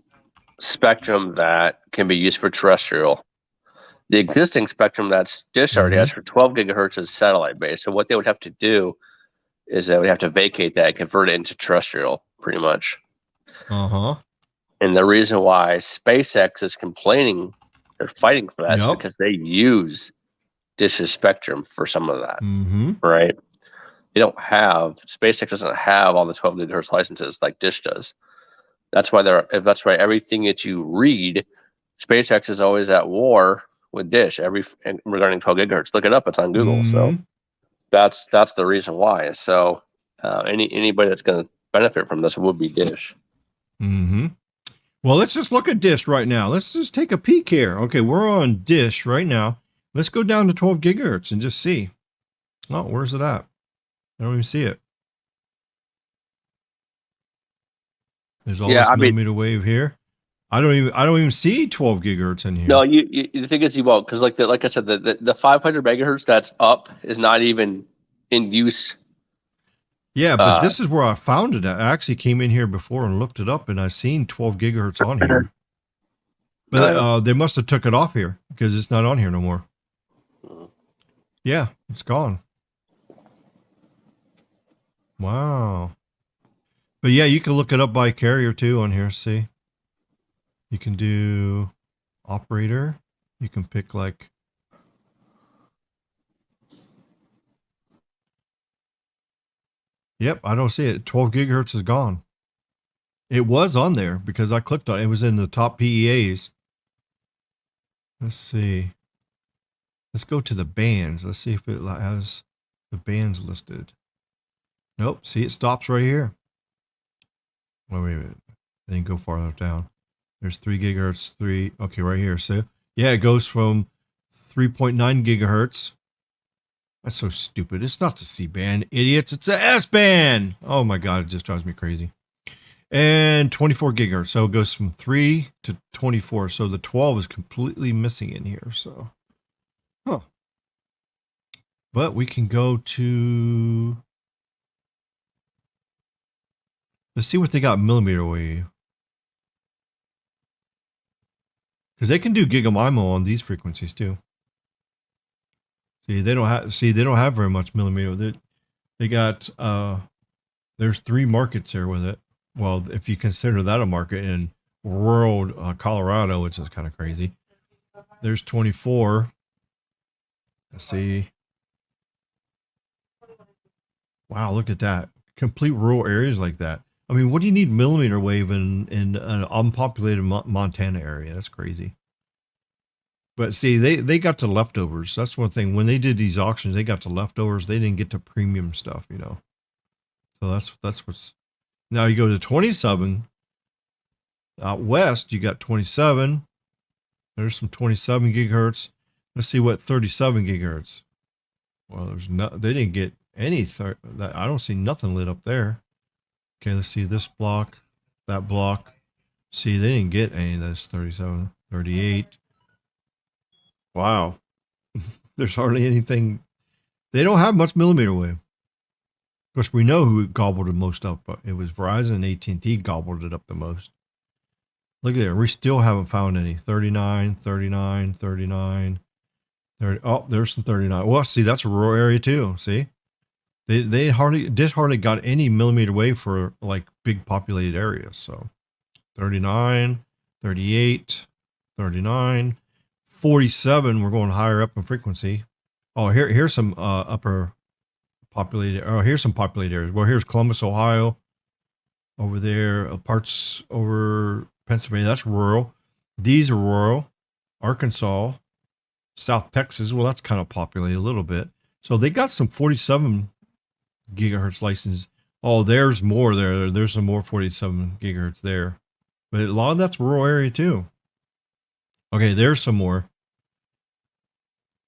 spectrum that can be used for terrestrial. The existing spectrum that's Dish already has for 12 gigahertz is satellite based. So what they would have to do is they would have to vacate that and convert it into terrestrial, pretty much. And the reason why SpaceX is complaining, they're fighting for that, is because they use Dish's spectrum for some of that, right? They don't have, SpaceX doesn't have all the 12 gigahertz licenses like Dish does. That's why everything that you read, SpaceX is always at war with Dish regarding 12 gigahertz. Look it up; it's on Google. So that's the reason why. So anybody that's going to benefit from this would be Dish. Well, let's just look at Dish right now. Let's just take a peek here. Okay, we're on Dish right now. Let's go down to 12 gigahertz and just see. Oh, where's it at? I don't even see it. There's all this millimeter wave here. I don't even see 12 gigahertz in here. No, the thing is you won't, because like I said, the 500 megahertz that's up is not even in use. Yeah, but this is where I found it. I actually came in here before and looked it up, and I seen 12 gigahertz on here. But they must have took it off here because it's not on here no more. Yeah, it's gone. Wow. But yeah, you can look it up by carrier too on here. See, you can do operator. You can pick like, yep, I don't see it. 12 gigahertz is gone. It was on there because I clicked on it. It was in the top PEAs. Let's see. Let's go to the bands. Let's see if it has the bands listed. Nope. See, it stops right here. Wait a minute. I didn't go far enough down. There's 3 gigahertz, 3. Okay, right here. So, yeah, it goes from 3.9 gigahertz. That's so stupid. It's not the C band, idiots. It's the S band. Oh my God, it just drives me crazy. And 24 gigahertz. So it goes from 3 to 24. So the 12 is completely missing in here. So, but we can go to, let's see what they got millimeter wave. Because they can do gigamimo on these frequencies too. See, they don't have very much millimeter. They got there's 3 markets there with it. Well, if you consider that a market in rural Colorado, which is kind of crazy. There's 24. Let's see. Wow, look at that. Complete rural areas like that. I mean, what do you need millimeter wave in an unpopulated Montana area? That's crazy. But see, they got to leftovers. That's one thing. When they did these auctions, they got to leftovers. They didn't get to premium stuff, you know. So that's what's. Now you go to 27. Out west, you got 27. There's some 27 gigahertz. Let's see what 37 gigahertz. Well, they didn't get any. I don't see nothing lit up there. Okay, let's see this block, that block. See, they didn't get any of this 37, 38. Wow. There's hardly anything. They don't have much millimeter wave. Of course, we know who gobbled the most up. But it was Verizon and AT&T gobbled it up the most. Look at it. We still haven't found any. 39, 39, 39, 30. Oh, there's some 39. Well, see, that's a rural area too. See? Dish hardly got any millimeter wave for like big populated areas. So 39, 38, 39, 47. We're going higher up in frequency. Oh, here's some upper populated. Oh, here's some populated areas. Well, here's Columbus, Ohio. Over there, parts over Pennsylvania. That's rural. These are rural. Arkansas, South Texas. Well, that's kind of populated a little bit. So they got some 47 gigahertz license. Oh, there's more there. There's some more 47 gigahertz there. But a lot of that's rural area too. Okay, there's some more.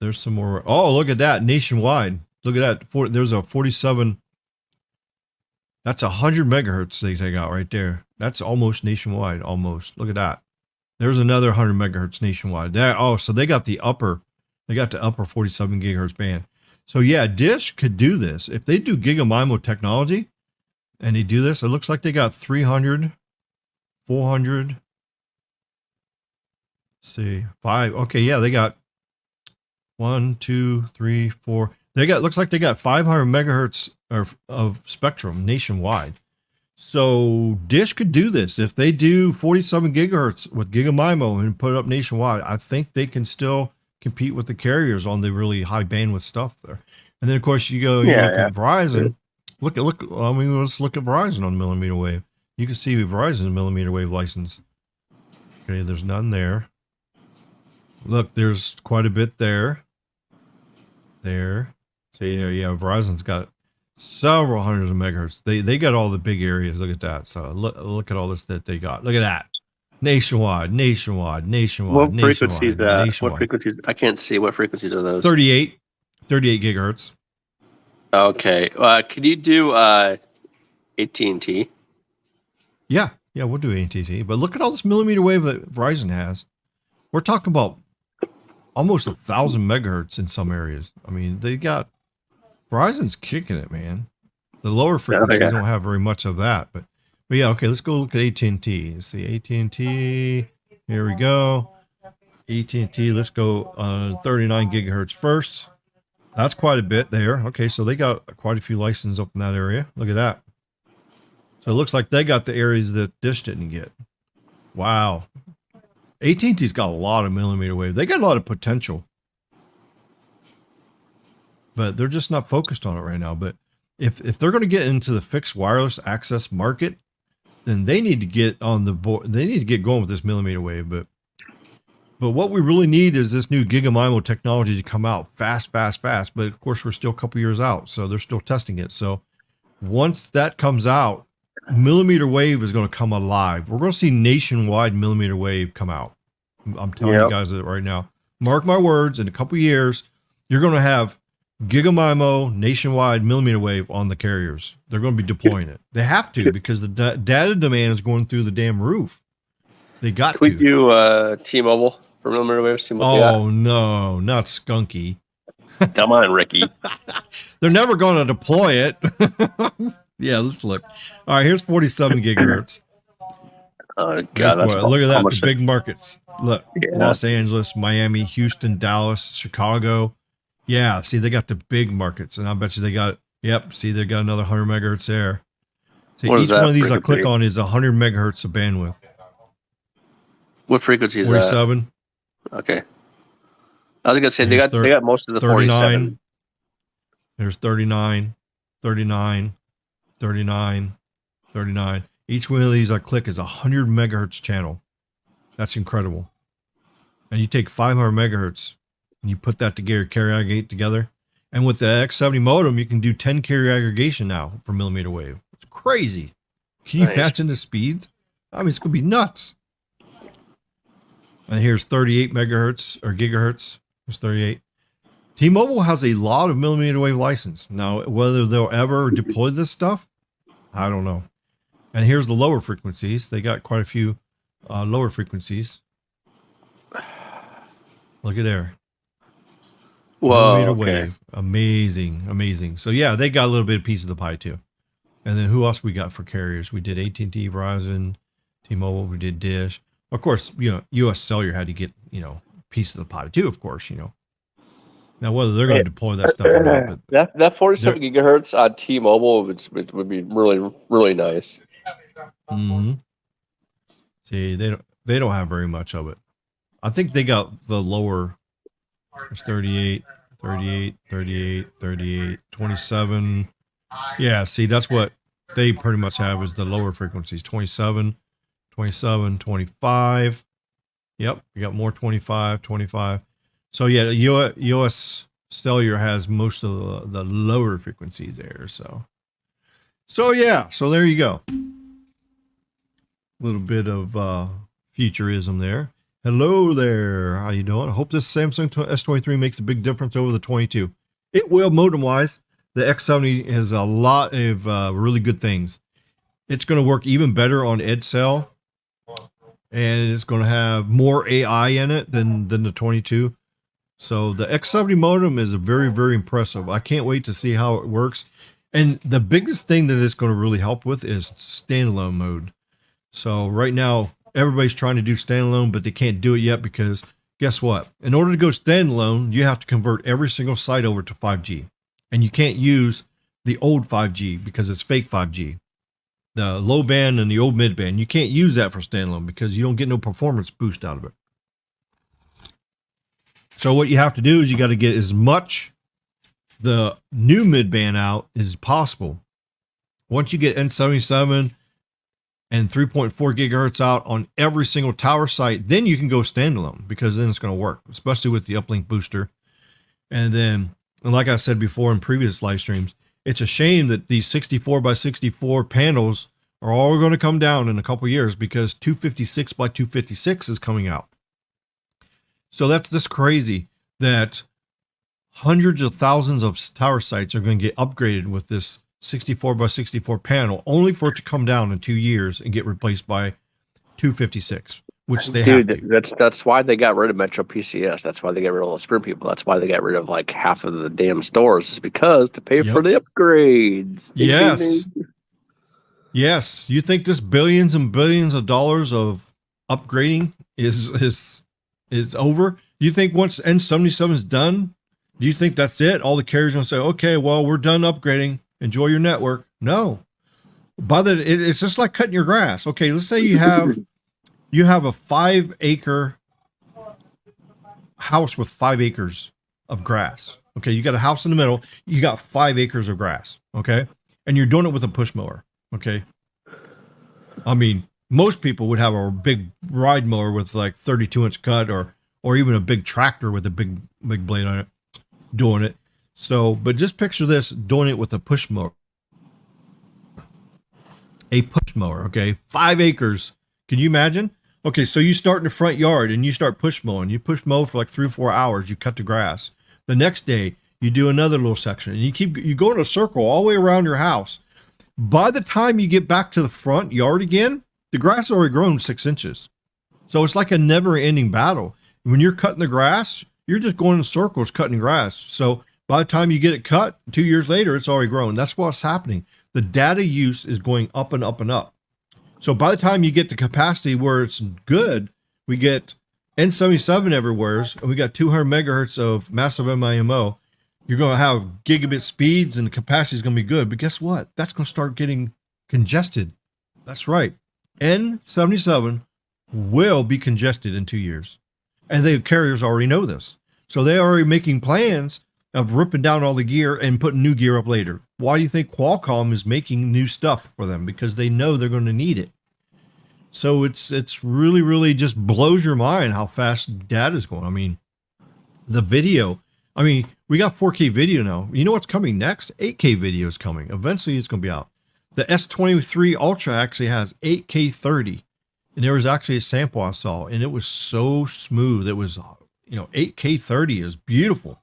There's some more. Oh, look at that. Nationwide. Look at that. There's a 47. That's 100 megahertz they take out right there. That's almost nationwide. Almost. Look at that. There's another 100 megahertz nationwide. There. Oh, so they got the upper 47 gigahertz band. So yeah, Dish could do this. If they do GigaMIMO technology and they do this, it looks like they got 300, 400, see, 5. Okay, yeah, they got 1, 2, 3, 4. Looks like they got 500 megahertz of spectrum nationwide. So Dish could do this. If they do 47 gigahertz with GigaMIMO and put it up nationwide, I think they can still compete with the carriers on the really high bandwidth stuff there. And then of course you look at Verizon. Let's look at Verizon on millimeter wave. You can see Verizon millimeter wave license. Okay, there's none there. Look, there's quite a bit there. There. See, yeah, Verizon's got several hundreds of megahertz. They got all the big areas. Look at that. So look at all this that they got. Look at that. Nationwide. What frequencies? What frequencies? I can't see. What frequencies are those? 38 gigahertz. Okay. Can you do AT&T? Yeah, we'll do AT&T. But look at all this millimeter wave that Verizon has. We're talking about almost 1,000 megahertz in some areas. I mean, Verizon's kicking it, man. The lower frequencies don't have very much of that, but yeah, okay, let's go look at AT&T. Let's see, AT&T, here we go. AT&T, let's go 39 gigahertz first. That's quite a bit there. Okay, so they got quite a few licenses up in that area. Look at that. So it looks like they got the areas that Dish didn't get. Wow. AT&T's got a lot of millimeter wave. They got a lot of potential. But they're just not focused on it right now. But if they're going to get into the fixed wireless access market, then they need to get on the board. They need to get going with this millimeter wave. But what we really need is this new GigaMIMO technology to come out fast. But of course, we're still a couple years out, so they're still testing it. So once that comes out, millimeter wave is going to come alive. We're going to see nationwide millimeter wave come out. I'm telling you guys that right now. Mark my words, in a couple years, you're going to have GigaMIMO nationwide millimeter wave on the carriers. They're going to be deploying it. They have to, because the data demand is going through the damn roof. They got to. We do T-Mobile for millimeter wave. Oh no, not Skunky. Come on, Ricky. They're never going to deploy it. Yeah, let's look. All right, here's 47 gigahertz. Oh God, look at that. The big markets. Look, Los Angeles, Miami, Houston, Dallas, Chicago. Yeah, see, they got the big markets, and I bet you they got, see, they got another 100 megahertz there. See, each one of these I click on is 100 megahertz of bandwidth. What frequency is 47. That? Okay. I was going to say, they got most of the 39. 47. There's 39, 39, 39, 39. Each one of these I click is 100 megahertz channel. That's incredible. And you take 500 megahertz, and you put that together, carrier aggregate together. And with the X70 modem, you can do 10 carrier aggregation now for millimeter wave. It's crazy. Can you imagine the speeds? I mean, it's going to be nuts. And here's 38 megahertz or gigahertz. There's 38. T-Mobile has a lot of millimeter wave license. Now, whether they'll ever deploy this stuff, I don't know. And here's the lower frequencies. They got quite a few lower frequencies. Look at there. Whoa, millimeter wave. Amazing. So yeah, they got a little bit of piece of the pie too. And then who else we got for carriers? We did AT&T, Verizon, T-Mobile, we did Dish. Of course, US Cellular had to get, piece of the pie too, of course, Now, whether they're going to deploy that stuff or not. But that 47 gigahertz on T-Mobile would be really, really nice. Mm-hmm. See, they don't have very much of it. I think they got the lower. There's 38, 27. Yeah, see, that's what they pretty much have is the lower frequencies. 27, 25. Yep, we got more 25. So yeah, US Cellular has most of the lower frequencies there. So yeah, so there you go. A little bit of futurism there. Hello there. How you doing? I hope this Samsung S23 makes a big difference over the 22. It will modem-wise. The X70 has a lot of really good things. It's going to work even better on EdCell, and it's going to have more AI in it than the 22. So the X70 modem is very, very impressive. I can't wait to see how it works. And the biggest thing that it's going to really help with is standalone mode. So right now, everybody's trying to do standalone, but they can't do it yet because guess what? In order to go standalone, you have to convert every single site over to 5G. And you can't use the old 5G because it's fake 5G. The low band and the old mid band, you can't use that for standalone because you don't get no performance boost out of it. So what you have to do is you got to get as much the new mid band out as possible. Once you get N77 and 3.4 gigahertz out on every single tower site, then you can go standalone because then it's going to work, especially with the uplink booster. And then, and like I said before in previous live streams, it's a shame that these 64 by 64 panels are all going to come down in a couple years because 256 by 256 is coming out. So that's this crazy that hundreds of thousands of tower sites are going to get upgraded with this 64 by 64 panel, only for it to come down in 2 years and get replaced by 256, which they have to. That's why they got rid of Metro PCS. That's why they got rid of all the Sprint people. That's why they got rid of like half of the damn stores, is because to pay for the upgrades. Yes. Yes. You think this billions and billions of dollars of upgrading is over? You think once N77 is done, do you think that's it? All the carriers are going to say, okay, well, we're done upgrading. Enjoy your network. No. It's just like cutting your grass. Okay, let's say you have a 5-acre house with 5 acres of grass. Okay, you got a house in the middle, you got 5 acres of grass, okay? And you're doing it with a push mower, okay? I mean, most people would have a big ride mower with like 32-inch cut or even a big tractor with a big blade on it doing it. So, but just picture this, doing it with a push mower. A push mower, okay? 5 acres. Can you imagine? Okay, so you start in the front yard and you start push mowing. You push mow for like 3 or 4 hours. You cut the grass. The next day, you do another little section. And you go in a circle all the way around your house. By the time you get back to the front yard again, the grass has already grown 6 inches. So it's like a never-ending battle. When you're cutting the grass, you're just going in circles cutting grass. So by the time you get it cut, 2 years later, it's already grown. That's what's happening. The data use is going up and up and up. So by the time you get the capacity where it's good, we get N77 everywhere, and we got 200 megahertz of massive MIMO. You're going to have gigabit speeds, and the capacity is going to be good. But guess what? That's going to start getting congested. That's right. N77 will be congested in 2 years. And the carriers already know this. So they're already making plans of ripping down all the gear and putting new gear up later. Why do you think Qualcomm is making new stuff for them? Because they know they're going to need it. So it's really, really just blows your mind how fast data is going. I mean, the video, I mean, we got 4K video now. You know what's coming next? 8K video is coming. Eventually it's going to be out. The S23 Ultra actually has 8K 30. And there was actually a sample I saw, and it was so smooth. It was, 8K 30 is beautiful.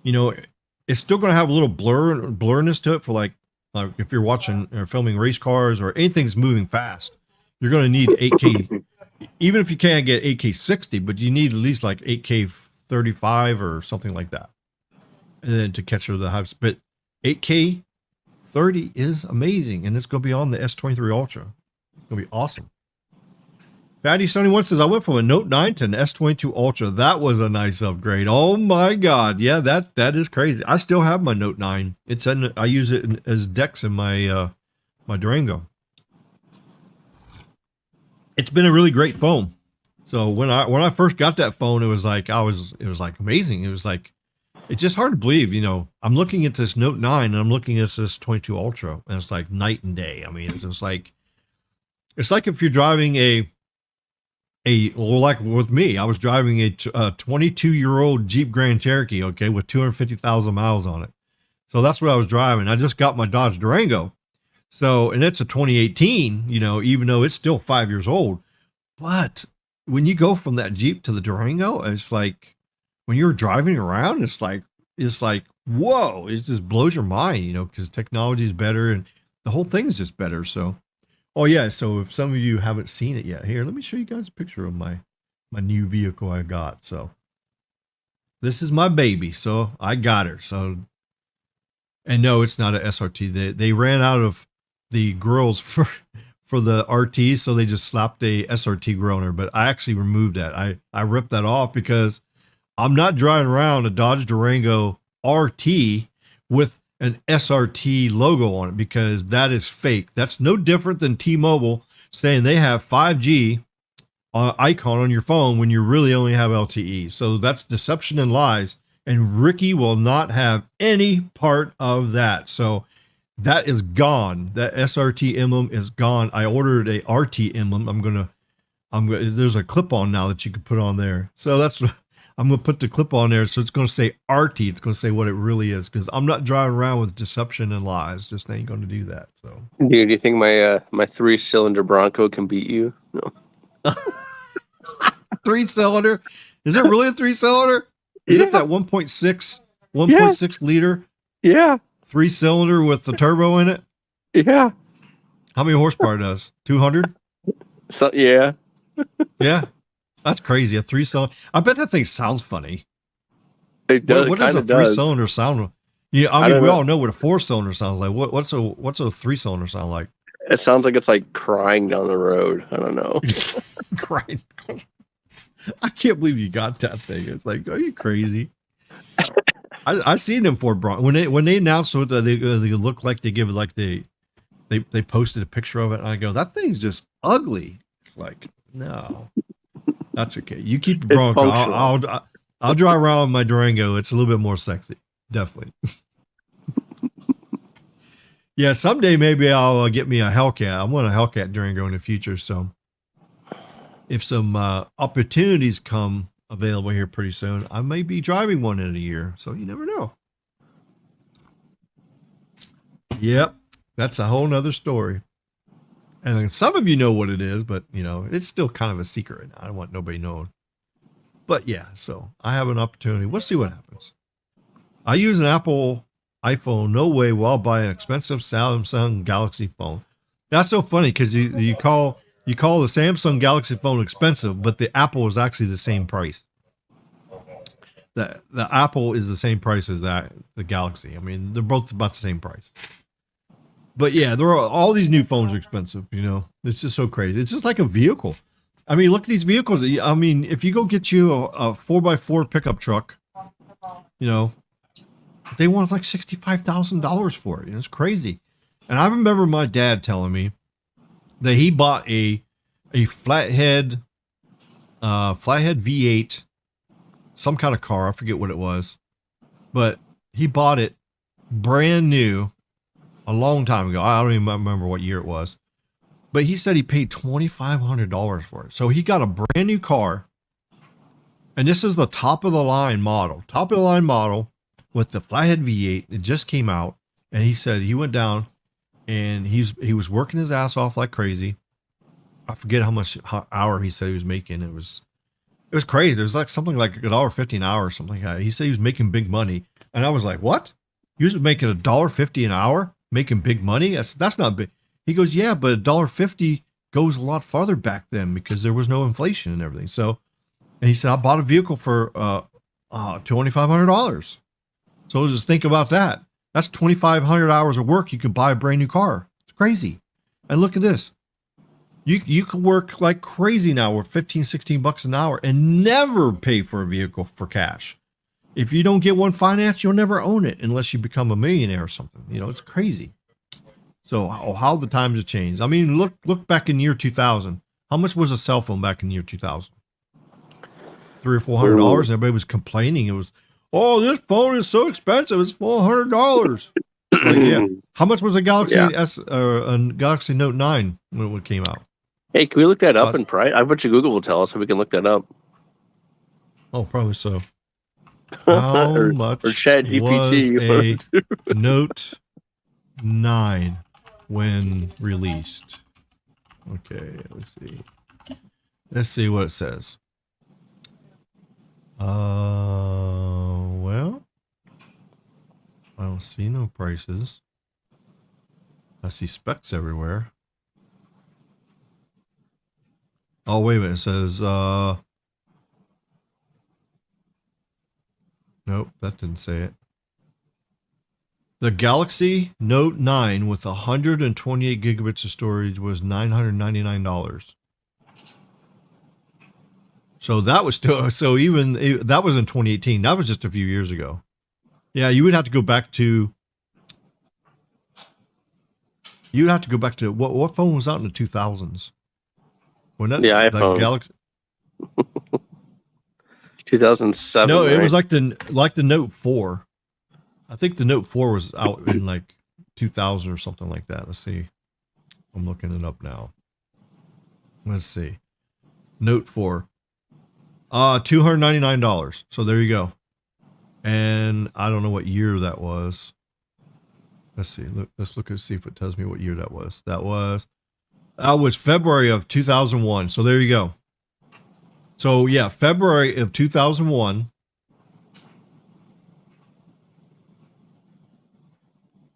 It's still going to have a little blurriness to it for like if you're watching or filming race cars or anything's moving fast, you're going to need 8K, even if you can't get 8K 60, but you need at least like 8K 35 or something like that. And then to capture the hypes, but 8K 30 is amazing. And it's going to be on the S23 Ultra. It's going to be awesome. Fatty Sony One says, I went from a Note 9 to an S22 Ultra. That was a nice upgrade. Oh my God. Yeah, that is crazy. I still have my Note 9. I use it as DeX in my my Durango. It's been a really great phone. So when I first got that phone, it was like amazing. It was like, it's just hard to believe, I'm looking at this Note 9 and I'm looking at this 22 Ultra, and it's like night and day. I mean, it's just like, it's like if you're driving like with me, I was driving a 22-year-old Jeep Grand Cherokee, okay, with 250,000 miles on it. So that's what I was driving. I just got my Dodge Durango. So, and it's a 2018, even though it's still 5 years old. But when you go from that Jeep to the Durango, it's like when you're driving around, it's like whoa, it just blows your mind, you know, because technology is better and the whole thing is just better. So, oh yeah, so if some of you haven't seen it yet, here, let me show you guys a picture of my new vehicle I got. So this is my baby. So I got her. So, and no, it's not an SRT. They ran out of the grills for the RT, so they just slapped a SRT grill on her. But I actually removed that. I ripped that off because I'm not driving around a Dodge Durango RT with an SRT logo on it, because that is fake. That's no different than T-Mobile saying they have 5G icon on your phone when you really only have LTE. So that's deception and lies. And Ricky will not have any part of that. So that is gone. That SRT emblem is gone. I ordered a RT emblem. I'm gonna. There's a clip on now that you can put on there. So that's. I'm gonna put the clip on there. So it's gonna say RT. It's gonna say what it really is, because I'm not driving around with deception and lies. Just ain't gonna do that. So. Do you think my my 3-cylinder Bronco can beat you? No. 3-cylinder? Is it really a 3-cylinder? Is it that 1.6 liter? Yeah. 3-cylinder with the turbo in it? Yeah. How many horsepower does? 200? So yeah. Yeah. That's crazy. A 3-cylinder. I bet that thing sounds funny. It does. What does a 3-cylinder sound? Yeah, I mean, we all know what a 4-cylinder sounds like. What's a 3-cylinder sound like? It sounds like it's like crying down the road. I don't know. Crying. I can't believe you got that thing. It's like, are you crazy? I seen them Ford Bronco when they announced what they look like. They give it like they posted a picture of it, and I go, that thing's just ugly. It's like, no, that's okay. You keep the Bronco. I'll drive around with my Durango. It's a little bit more sexy, definitely. Yeah, someday maybe I'll get me a Hellcat. I want a Hellcat Durango in the future. So if some opportunities come available here pretty soon, I may be driving one in a year. So you never know. Yep, that's a whole nother story. And some of you know what it is, but you know, it's still kind of a secret. I don't want nobody knowing. But yeah, so I have an opportunity. We'll see what happens. I use an Apple iPhone. No way will I buy an expensive Samsung Galaxy phone. That's so funny, because you call the Samsung Galaxy phone expensive, but the Apple is actually the same price. The Apple is the same price as the Galaxy. I mean, they're both about the same price. But yeah, all these new phones are expensive. You know, it's just so crazy. It's just like a vehicle. I mean, look at these vehicles. I mean, if you go get you a 4x4 pickup truck, you know, they want like $65,000 for it. It's crazy. And I remember my dad telling me that he bought a flathead V8, some kind of car. I forget what it was, but he bought it brand new a long time ago. I don't even remember what year it was, but he said he paid $2,500 for it. So he got a brand new car, and this is the top of the line model with the flathead V8. It just came out, and he said he went down and he was working his ass off like crazy. I forget how much hour he said he was making. It was crazy. It was like something like $1.50 an hour or something like that. He said he was making big money, and I was like, what? You was making $1.50 an hour, making big money? That's not big. He goes, yeah, but $1.50 goes a lot farther back then because there was no inflation and everything. So, and he said, I bought a vehicle for $2,500. So just think about that. That's 2,500 hours of work. You could buy a brand new car. It's crazy. And look at this. You can work like crazy now with $15-16 an hour and never pay for a vehicle for cash. If you don't get one financed, you'll never own it unless you become a millionaire or something. You know, it's crazy. So how the times have changed. I mean, look back in year 2000. How much was a cell phone back in year 2000? $300 or $400. And everybody was complaining. It was, oh, this phone is so expensive. It's $400. Like, yeah. How much was a Galaxy a Galaxy Note 9 when it came out? Hey, can we look that up in price? I bet you Google will tell us so we can look that up. Oh, probably so. How much or ChatGPT was a Note 9 when released? Okay, let's see. Let's see what it says. Well, I don't see no prices. I see specs everywhere. Oh, wait a minute. It says, nope, that didn't say it. The Galaxy Note 9 with 128 gigabits of storage was $999. So that was still, so even, that was in 2018. That was just a few years ago. Yeah, you would have to go back to, what phone was out in the 2000s? When that, the iPhone. The Galaxy. 2007. No, it right? was like the Note 4. I think the Note 4 was out in like 2000 or something like that. Let's see. I'm looking it up now. Let's see. Note 4. $299. So there you go. And I don't know what year that was. Let's see. Let's look and see if it tells me what year that was. That was February of 2001. So there you go. So yeah, February of 2001.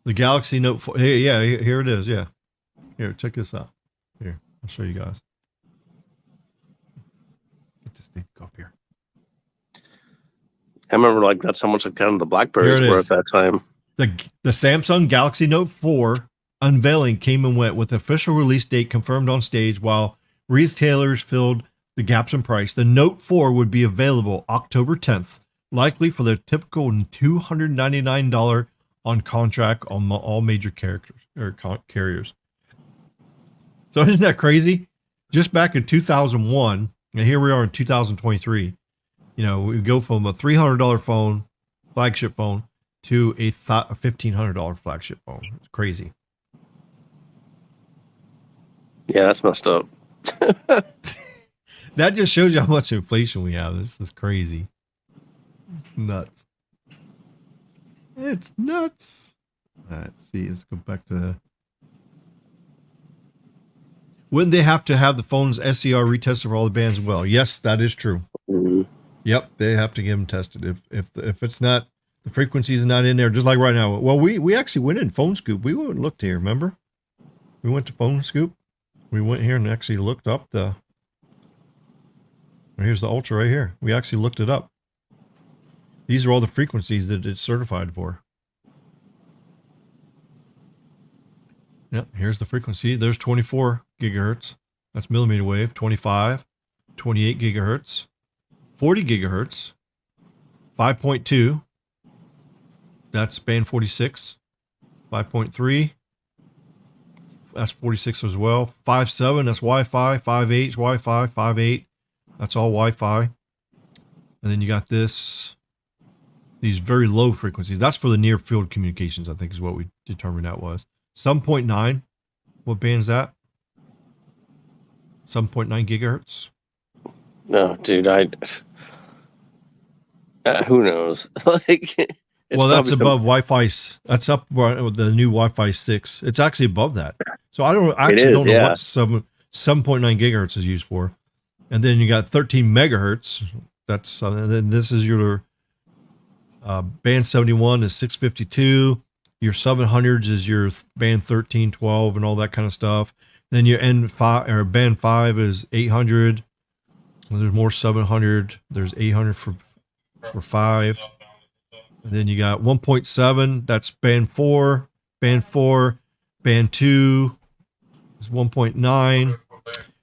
The Galaxy Note 4. Hey, yeah, here it is. Yeah. Here, check this out. Here, I'll show you guys. Get this thing up here. I remember like that's how much kind of the Blackberries were at that time. The Samsung Galaxy Note 4 unveiling came and went with the official release date confirmed on stage while retailers filled the gaps in price. The Note 4 would be available October 10th, likely for the typical $299 on contract on all major carriers. So isn't that crazy? Just back in 2001, and here we are in 2023. You know, we go from a $300 phone, flagship phone, to a $1,500 flagship phone. It's crazy. Yeah, that's messed up. That just shows you how much inflation we have. This is crazy. It's nuts. It's nuts. All right, see, let's go back to. Wouldn't they have to have the phone's SCR retested for all the bands as well? Yes, that is true. Mm-hmm. Yep, they have to get them tested. If it's not, the frequencies are not in there, just like right now. Well, we actually went in Phone Scoop. We went and looked here, remember? We went to Phone Scoop. We went here and actually looked up the. Here's the Ultra right here. We actually looked it up. These are all the frequencies that it's certified for. Yep, here's the frequency. There's 24 gigahertz. That's millimeter wave. 25, 28 gigahertz, 40 gigahertz, 5.2. That's band 46. 5.3. That's 46 as well. 5.7. That's Wi-Fi. 5.8 is Wi-Fi. 5.8. That's all Wi-Fi. And then you got these very low frequencies. That's for the near field communications, I think is what we determined that was. 7.9. What band is that? 7.9 gigahertz. No, dude, who knows? Like, well, that's above Wi-Fi. That's up with the new Wi-Fi 6. It's actually above that. So I don't know what 7.9 gigahertz is used for. And then you got 13 megahertz. That's then this is your band 71 is 652. Your 700s is your band 13, 12, and all that kind of stuff. Then your N5 or band 5 is 800. There's more 700. There's 800 for 5. And then you got 1.7. That's band 4. Band 4. Band 2 is 1.9.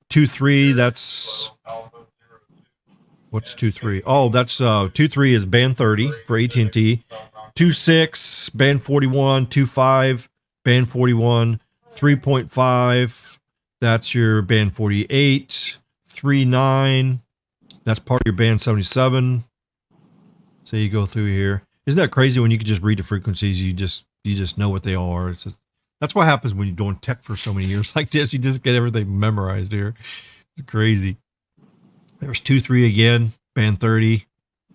2.3. That's what's 2.3? Oh, that's 2.3 is band 30 for AT&T. 2.6 band 41. 2.5 band 41. 3.5. That's your band 48. 3.9. That's part of your band 77. So you go through here. Isn't that crazy when you can just read the frequencies? You just know what they are. That's what happens when you're doing tech for so many years like this. You just get everything memorized here. It's crazy. There's 2.3 again, band 30,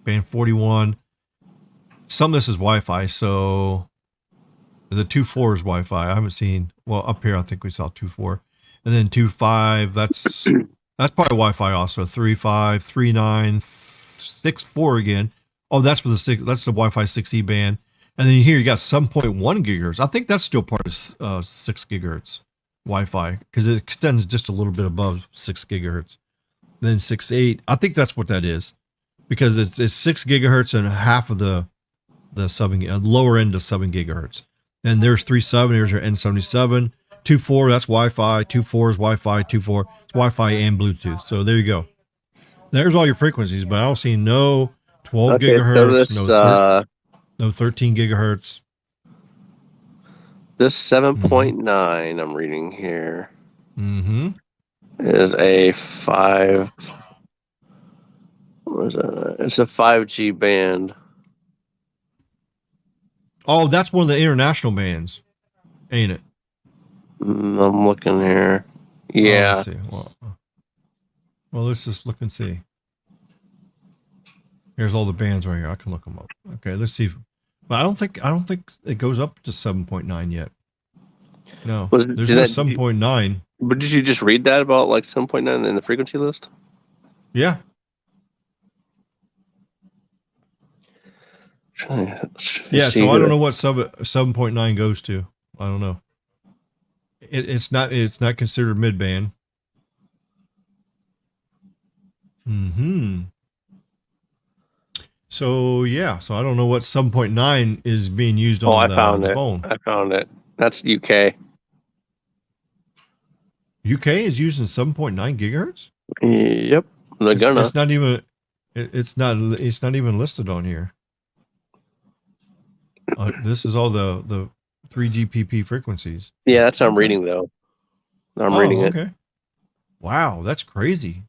band 41. Some of this is Wi-Fi, so the 2.4 is Wi-Fi. I haven't seen, well, up here I think we saw 2.4. And then 2.5, that's That's probably Wi-Fi also. 3.5, 3.9, 6.4 again. Oh, that's for the that's the Wi-Fi 6E band. And then here you got 7.1 gigahertz. I think that's still part of 6 gigahertz Wi-Fi because it extends just a little bit above 6 gigahertz. Then 6.8. I think that's what that is because it's 6 gigahertz and half of the lower end of 7 gigahertz. And there's 3.7. Here's your N77. 2.4, that's Wi-Fi. 2.4 is Wi-Fi. 2.4 is Wi-Fi and Bluetooth. So there you go. There's all your frequencies, but I don't see no 12 gigahertz, so no 13 gigahertz. This 7.9 I'm reading here is a 5. What is that? It's a 5G band. Oh, that's one of the international bands, ain't it? I'm looking here. Yeah. Oh, let's see. Well, let's just look and see. Here's all the bands right here. I can look them up. Okay, let's see. But I don't think it goes up to 7.9 yet. No, there's no 7.9. But did you just read that about like 7.9 in the frequency list? Yeah. Yeah, so I don't know what 7.9 goes to. I don't know. It's not considered mid-band. So yeah, so I don't know what 7.9 is being used on the phone. I found it. That's UK. UK is using 7.9 gigahertz? Yep. It's not even listed on here. This is all the 3GPP frequencies. Yeah, that's what I'm reading though. I'm reading it. Okay. Wow, that's crazy.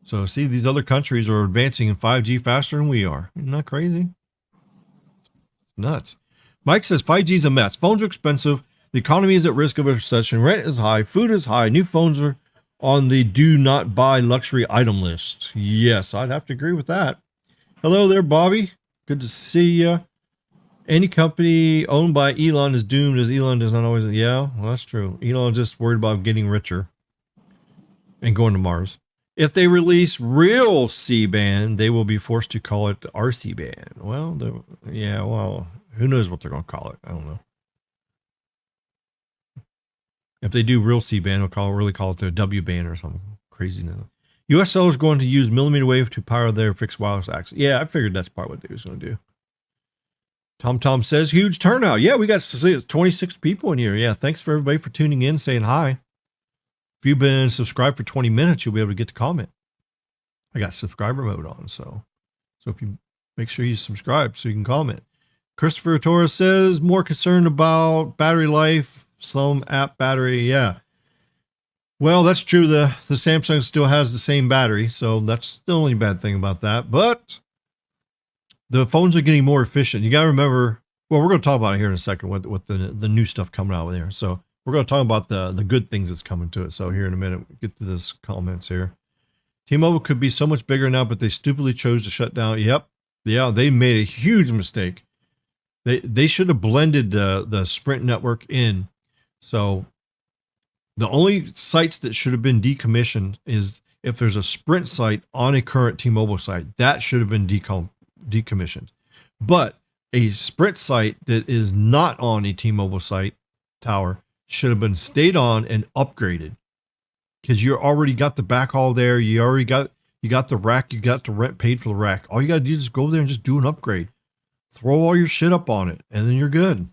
So see, these other countries are advancing in 5G faster than we are. Isn't that crazy? It's nuts. Mike says 5G is a mess. Phones are expensive. The economy is at risk of a recession. Rent is high. Food is high. New phones are on the do not buy luxury item list. Yes, I'd have to agree with that. Hello there, Bobby. Good to see you. Any company owned by Elon is doomed, as Elon does not always. Yeah, well, that's true. Elon's just worried about getting richer and going to Mars. If they release real C-band, they will be forced to call it the RC band. Well, who knows what they're going to call it? I don't know. If they do real C-band, they'll really call it the W-band or something crazy. U.S. sellers going to use millimeter wave to power their fixed wireless access. Yeah, I figured that's probably what they was going to do. Tom says, huge turnout. Yeah, we got to see it's 26 people in here. Yeah, thanks for everybody for tuning in, saying hi. If you've been subscribed for 20 minutes, you'll be able to get to comment. I got subscriber mode on, so if you make sure you subscribe so you can comment. Christopher Torres says, more concerned about battery life, some app battery. Yeah. Well, that's true. The Samsung still has the same battery, so that's the only bad thing about that. But the phones are getting more efficient. You got to remember, well, we're going to talk about it here in a second, what the new stuff coming out with there. So we're going to talk about the good things that's coming to it. So here in a minute, we'll get to this comments here. T-Mobile could be so much bigger now, but they stupidly chose to shut down. Yep. Yeah, they made a huge mistake. They should have blended the Sprint network in. So the only sites that should have been decommissioned is if there's a Sprint site on a current T-Mobile site, that should have been decommissioned. But a Sprint site that is not on a T-Mobile site tower should have been stayed on and upgraded, because you already got the backhaul there. You got the rack. You got the rent paid for the rack. All you got to do is go there and just do an upgrade. Throw all your shit up on it, and then you're good.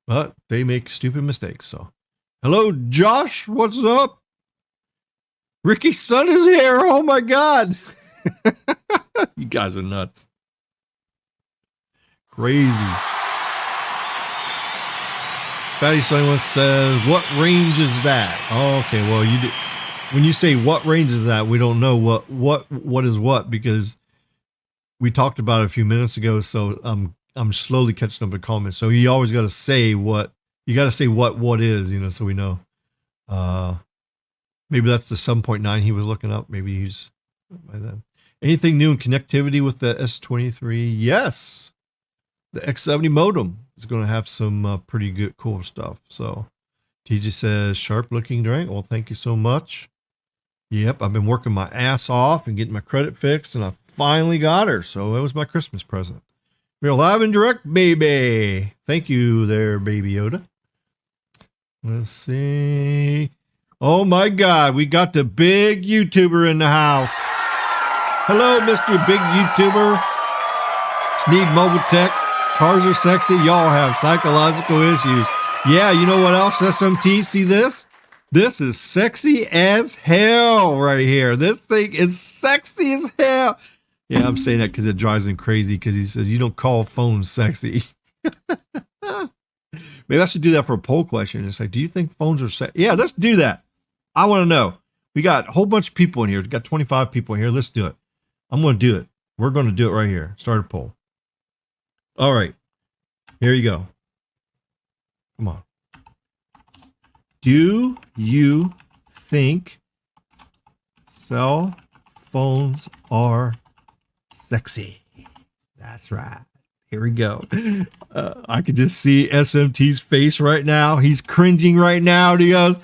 But they make stupid mistakes. So, hello, Josh. What's up? Ricky's son is here. Oh my God. You guys are nuts. Crazy. Fatty Silence says, what range is that? Oh, okay. Well, when you say what range is that, we don't know what is what, because we talked about it a few minutes ago. So I'm slowly catching up with comments. So you always got to say what is, so we know. Maybe that's the 7.9 he was looking up. Maybe he's by then. Anything new in connectivity with the S23? Yes. The X70 modem is going to have some pretty good, cool stuff. So TJ says, sharp looking drink. Well, thank you so much. Yep, I've been working my ass off and getting my credit fixed, and I finally got her. So that was my Christmas present. We're live and direct, baby. Thank you there, Baby Yoda. Let's see. Oh my God, we got the big YouTuber in the house. Hello, Mr. Big YouTuber. Sneed Mobile Tech. Cars are sexy. Y'all have psychological issues. Yeah, you know what else, SMT? See this? This is sexy as hell right here. This thing is sexy as hell. Yeah, I'm saying that because it drives him crazy because he says, you don't call phones sexy. Maybe I should do that for a poll question. It's like, do you think phones are sexy? Yeah, let's do that. I want to know. We got a whole bunch of people in here. We got 25 people in here. Let's do it. I'm going to do it. We're going to do it right here. Start a poll. All right. Here you go. Come on. Do you think cell phones are sexy? That's right. Here we go. I could just see SMT's face right now. He's cringing right now. And he goes,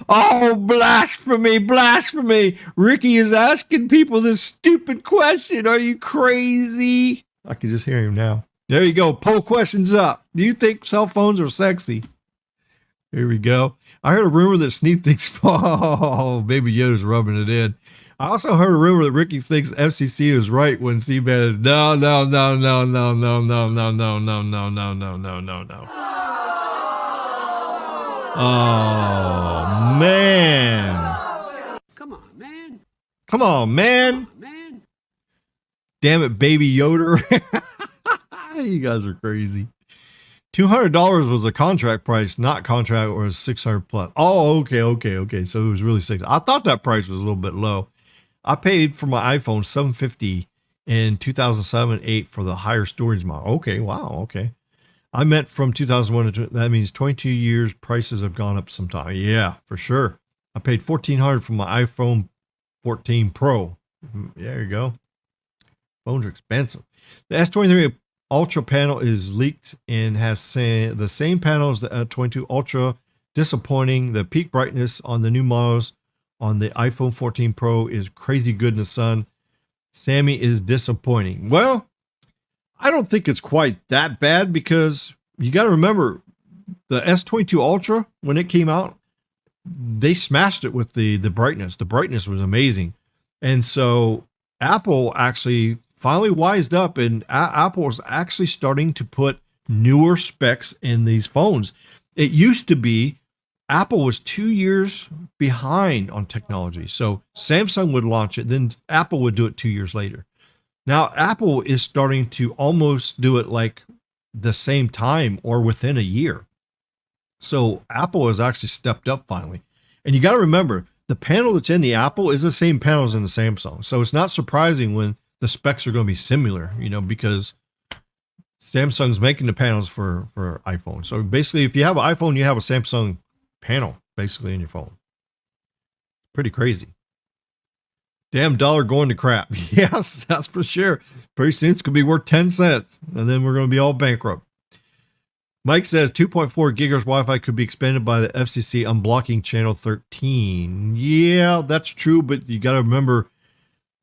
oh, blasphemy, blasphemy. Ricky is asking people this stupid question. Are you crazy? I can just hear him now. There you go. Poll questions up. Do you think cell phones are sexy? Here we go. I heard a rumor that Sneed thinks, oh, Baby Yoda's rubbing it in. I also heard a rumor that Ricky thinks FCC is right when C-Band is no. Oh, man. Come on, man. Come on, man. Damn it, Baby Yoda. You guys are crazy. $200 was a contract price, not contract, or was 600 plus. Oh, okay. So it was really $600. I thought that price was a little bit low. I paid for my iPhone $750 in 2007-8 for the higher storage model. Okay, wow, okay. I meant from 2001 to that means 22 years. Prices have gone up sometime. Yeah, for sure. I paid $1,400 for my iPhone 14 Pro. There you go. Phones are expensive. The S23 Ultra panel is leaked and has the same panel as the 22 Ultra. Disappointing. The peak brightness on the new models on the iPhone 14 Pro is crazy good in the sun. Sammy is disappointing. Well, I don't think it's quite that bad because you got to remember the S22 Ultra, when it came out, they smashed it with the brightness. The brightness was amazing. And so Apple actually finally wised up, and Apple is actually starting to put newer specs in these phones. It used to be Apple was 2 years behind on technology. So Samsung would launch it, then Apple would do it 2 years later. Now Apple is starting to almost do it like the same time or within a year. So Apple has actually stepped up finally. And you got to remember, the panel that's in the Apple is the same panel as in the Samsung. So it's not surprising when the specs are going to be similar, because Samsung's making the panels for iPhone. So basically, if you have an iPhone, you have a Samsung panel basically in your phone. Pretty crazy. Damn dollar going to crap. Yes, that's for sure. Pretty soon it's going to be worth 10 cents, and then we're going to be all bankrupt. Mike says 2.4 gigahertz Wi-Fi could be expanded by the FCC unblocking channel 13. Yeah, that's true, but you got to remember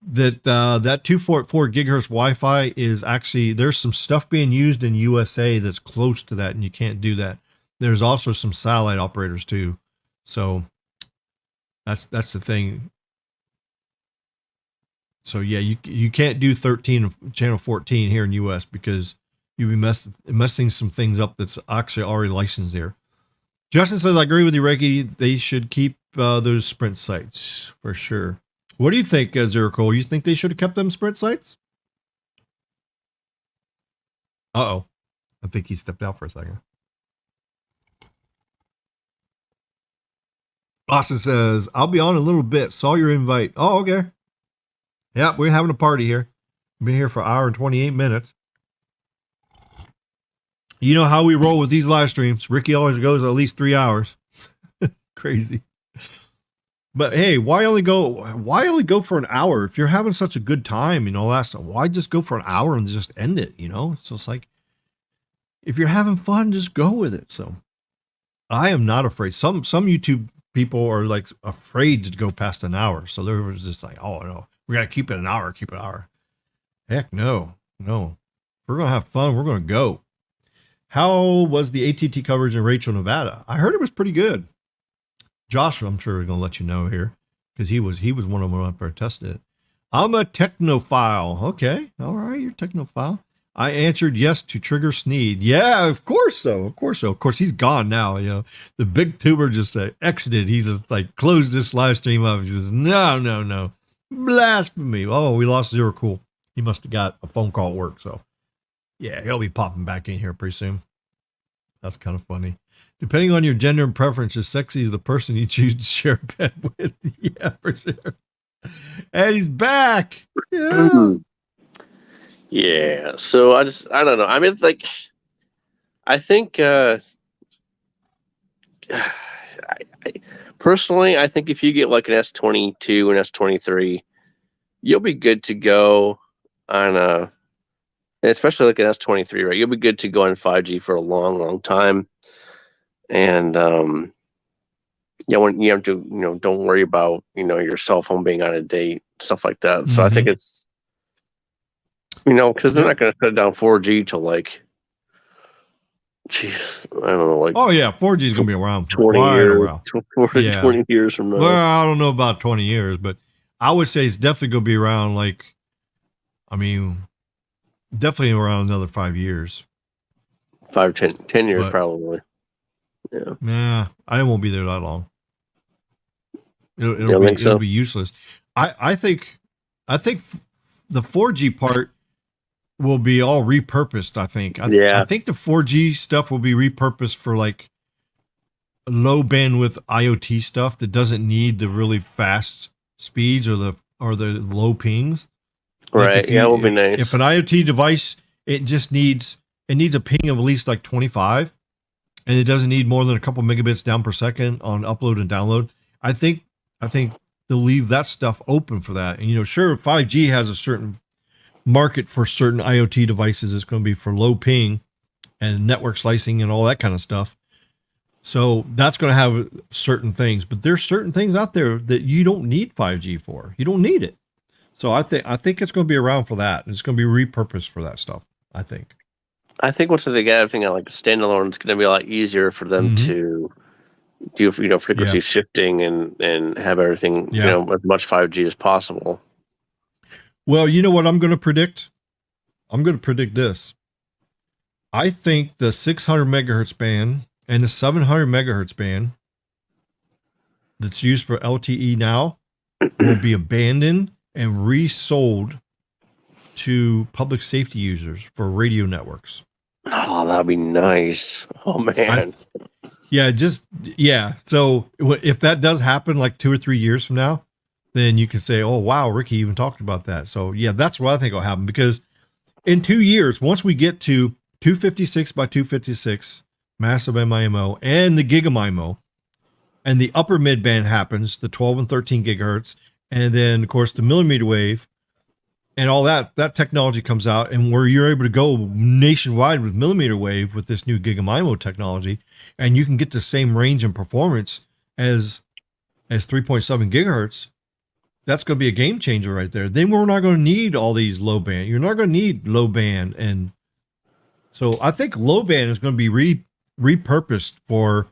that that 2.4 gigahertz Wi-Fi is actually, there's some stuff being used in USA that's close to that, and you can't do that. There's also some satellite operators too. So that's the thing. So yeah, you can't do 13 channel 14 here in US because you'll be messing some things up that's actually already licensed there. Justin says, I agree with you, Ricky. They should keep those Sprint sites for sure. What do you think, Zerico? You think they should have kept them Sprint sites? Uh-oh. I think he stepped out for a second. Austin says, I'll be on in a little bit. Saw your invite. Oh, okay. Yeah, we're having a party here. Been here for an hour and 28 minutes. You know how we roll with these live streams. Ricky always goes at least 3 hours. Crazy. But hey, why only go for an hour? If you're having such a good time and all that stuff, why just go for an hour and just end it, So it's like, if you're having fun, just go with it. So I am not afraid. Some YouTube people are like afraid to go past an hour. So they're just like, oh no, we got to keep it an hour, keep it an hour. Heck no. If we're going to have fun, we're going to go. How was the ATT coverage in Rachel, Nevada? I heard it was pretty good. Josh, I'm sure, is going to let you know here because he was one of them up there tested it. I'm a technophile. Okay. All right. You're a technophile. I answered yes to Trigger Sneed. Yeah, of course so. Of course, he's gone now. You know, the big tuber just exited. He just like closed this live stream up. He says, no. Blasphemy. Oh, we lost Zero Cool. He must have got a phone call at work. So yeah, he'll be popping back in here pretty soon. That's kind of funny. Depending on your gender and preferences, sexy is the person you choose to share a bed with. Yeah, for sure. And he's back. Yeah. Yeah. So I don't know. I mean, like, I think, personally, I think if you get like an S22 and S23, you'll be good to go on especially like an S23, right? You'll be good to go on 5G for a long, long time. And, when you have to, don't worry about, your cell phone being out of date, stuff like that. So I think it's, because they're not going to shut down 4G till like, geez, I don't know, like. Oh yeah, 4G is going to be around for 20 quite years, a while. 20 years from now. Well, I don't know about 20 years, but I would say it's definitely going to be around definitely around another 5 years. 10 years probably. Yeah. Nah, I won't be there that long. It'll be useless. I think the 4G part will be all repurposed. I think the 4G stuff will be repurposed for like low bandwidth IoT stuff that doesn't need the really fast speeds or the low pings. Right. Like it will be nice. If an IoT device, it needs a ping of at least like 25, and it doesn't need more than a couple megabits down per second on upload and download. I think they'll leave that stuff open for that. And sure, 5G has a certain market for certain IoT devices. It's going to be for low ping and network slicing and all that kind of stuff. So that's going to have certain things, but there's certain things out there that you don't need 5G for. You don't need it. So I think it's going to be around for that. And it's going to be repurposed for that stuff. I think once they get everything on like a standalone, it's going to be a lot easier for them to do frequency shifting and have everything as much 5G as possible. Well, you know what I'm going to predict? I'm going to predict this. I think the 600 megahertz band and the 700 megahertz band that's used for LTE now will be abandoned and resold to public safety users for radio networks. Oh, that'd be nice. Oh man. So if that does happen like 2 or 3 years from now, then you can say, oh, wow, Ricky even talked about that. So yeah, that's what I think will happen, because in 2 years, once we get to 256 by 256 massive MIMO and the GigaMIMO, and the upper mid band happens, the 12 and 13 gigahertz, and then of course the millimeter wave and all that technology comes out, and where you're able to go nationwide with millimeter wave with this new GigaMIMO technology, and you can get the same range and performance as 3.7 gigahertz. That's going to be a game changer right there. Then we're not going to need all these low band. You're not going to need low band. And so I think low band is going to be repurposed for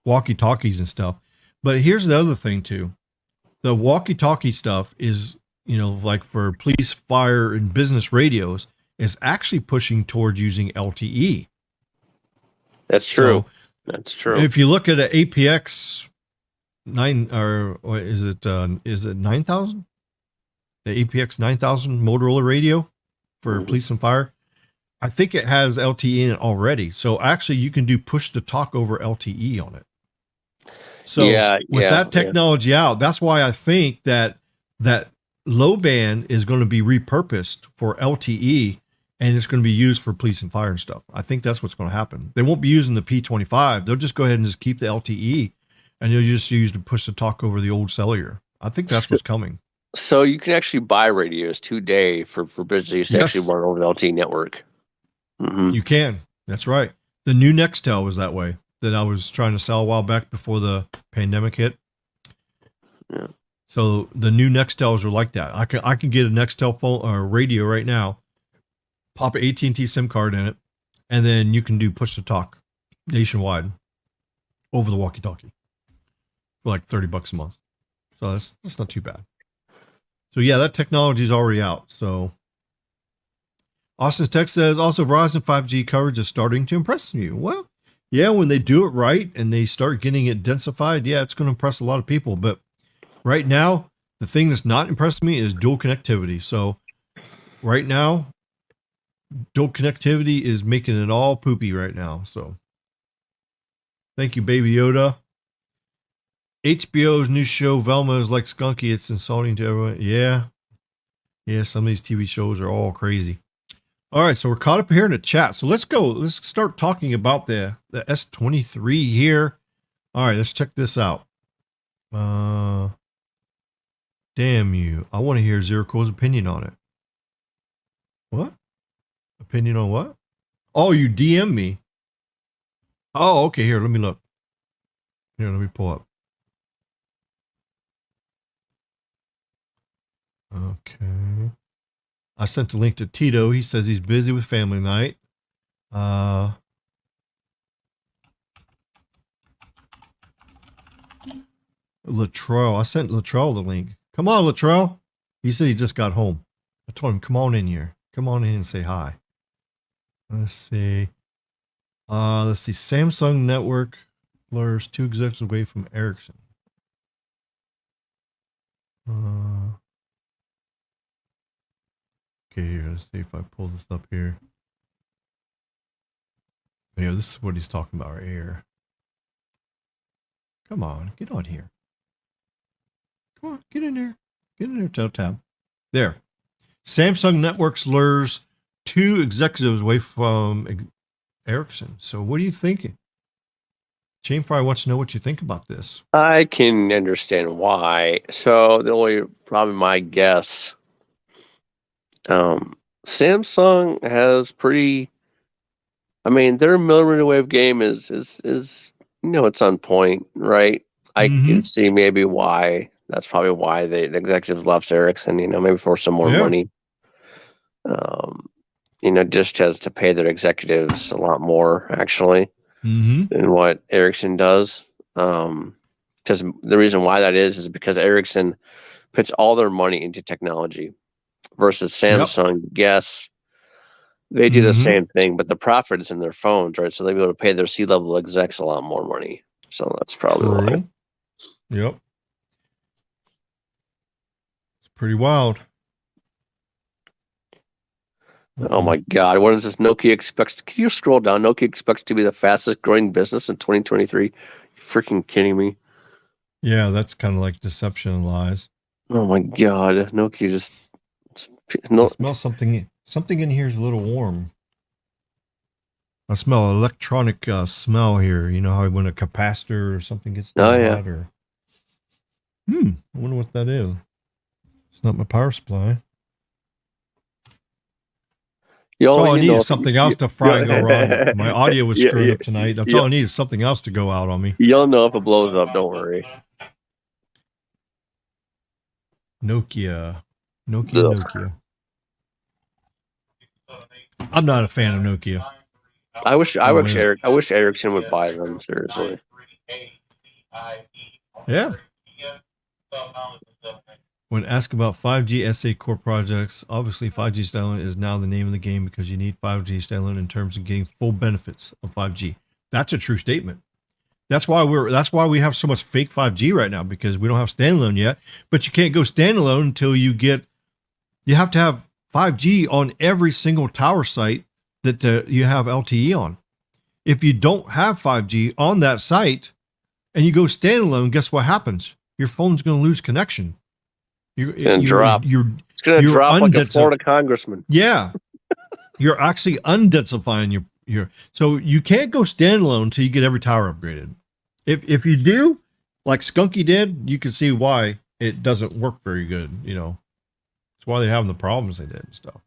walkie-talkies and stuff. But here's the other thing too. The walkie-talkie stuff is, like for police, fire, and business radios, is actually pushing towards using LTE. That's true. That's true. If you look at an APX 9, or is it 9000? The APX 9000 Motorola radio for police and fire, I think it has LTE in it already. So actually, you can do push to talk over LTE on it. So with that technology out, that's why I think that low band is going to be repurposed for LTE, and it's going to be used for police and fire and stuff. I think that's what's going to happen. They won't be using the P25. They'll just go ahead and just keep the LTE, and they'll just use to push to talk over the old cellular. I think that's what's coming. So you can actually buy radios today for business to actually run over the LTE network. Mm-hmm. You can. That's right. The new Nextel was that way. that I was trying to sell a while back before the pandemic hit. Yeah. So the new Nextels are like that. I can get a Nextel phone or radio right now, pop an AT&T SIM card in it, and then you can do push to talk nationwide over the walkie-talkie for like $30 a month. So that's not too bad. So yeah, that technology is already out. So Austin's text says also Verizon 5G coverage is starting to impress you. Well, yeah, when they do it right and they start getting it densified, yeah, it's going to impress a lot of people. But right now, the thing that's not impressing me is dual connectivity. So right now, dual connectivity is making it all poopy right now. So thank you, Baby Yoda. HBO's new show, Velma, is like skunky. It's insulting to everyone. Yeah. Yeah, some of these TV shows are all crazy. All right, so we're caught up here in the chat. So let's go. Let's start talking about the S23 here. All right, let's check this out. Damn you. I want to hear Zeroco's opinion on it. What? Opinion on what? Oh, you DM me. Oh, okay. Here, let me look. Here, let me pull up. Okay. I sent the link to Tito. He says he's busy with family night. Latrell. I sent Latrell the link. Come on, Latrell. He said he just got home. I told him, come on in here. Come on in and say hi. Let's see. Let's see. Samsung network lures 2 executives away from Ericsson. Okay, here. Let's see if I pull this up here. Yeah, this is what he's talking about right here. Come on, get on here. Come on, get in there. Get in there, tab. There. Samsung Networks lures 2 executives away from Ericsson. So what are you thinking? Chainfire wants to know what you think about this. I can understand why. So the only probably my guess. Samsung has pretty. I mean, their millimeter wave game is it's on point, right? I can see maybe why. That's probably why the executives left Ericsson. Maybe for some more money. Just has to pay their executives a lot more actually than what Ericsson does. Because the reason why that is because Ericsson puts all their money into technology versus Samsung. Yes, they do the same thing, but the profit is in their phones, right? So they'll be able to pay their C-level execs a lot more money. So that's probably why. Yep. It's pretty wild. Oh my God. What is this? Nokia expects, can you scroll down? Nokia expects to be the fastest growing business in 2023. You freaking kidding me? Yeah, that's kind of like deception and lies. Oh my God. Nokia just. I smell something. Something in here is a little warm. I smell electronic smell here. You know how when a capacitor or something gets hot? Or... I wonder what that is. It's not my power supply. That's all I need is something else to fry and go wrong. My audio was screwed up tonight. That's all I need is something else to go out on me. You'll know if it blows up. Don't worry. Nokia. I'm not a fan of Nokia. I wish Ericsson would buy them, seriously. Yeah. When asked about 5G SA core projects, obviously 5G standalone is now the name of the game because you need 5G standalone in terms of getting full benefits of 5G. That's a true statement. That's why we have so much fake 5G right now, because we don't have standalone yet. But you can't go standalone until you have to have 5G on every single tower site that you have LTE on. If you don't have 5G on that site and you go standalone, guess what happens? Your phone's going to lose connection. It's going to drop like a Florida congressman. Yeah. You're actually undensifying your so you can't go standalone until you get every tower upgraded. If you do, like Skunky did, you can see why it doesn't work very good. It's why they're having the problems they did and stuff.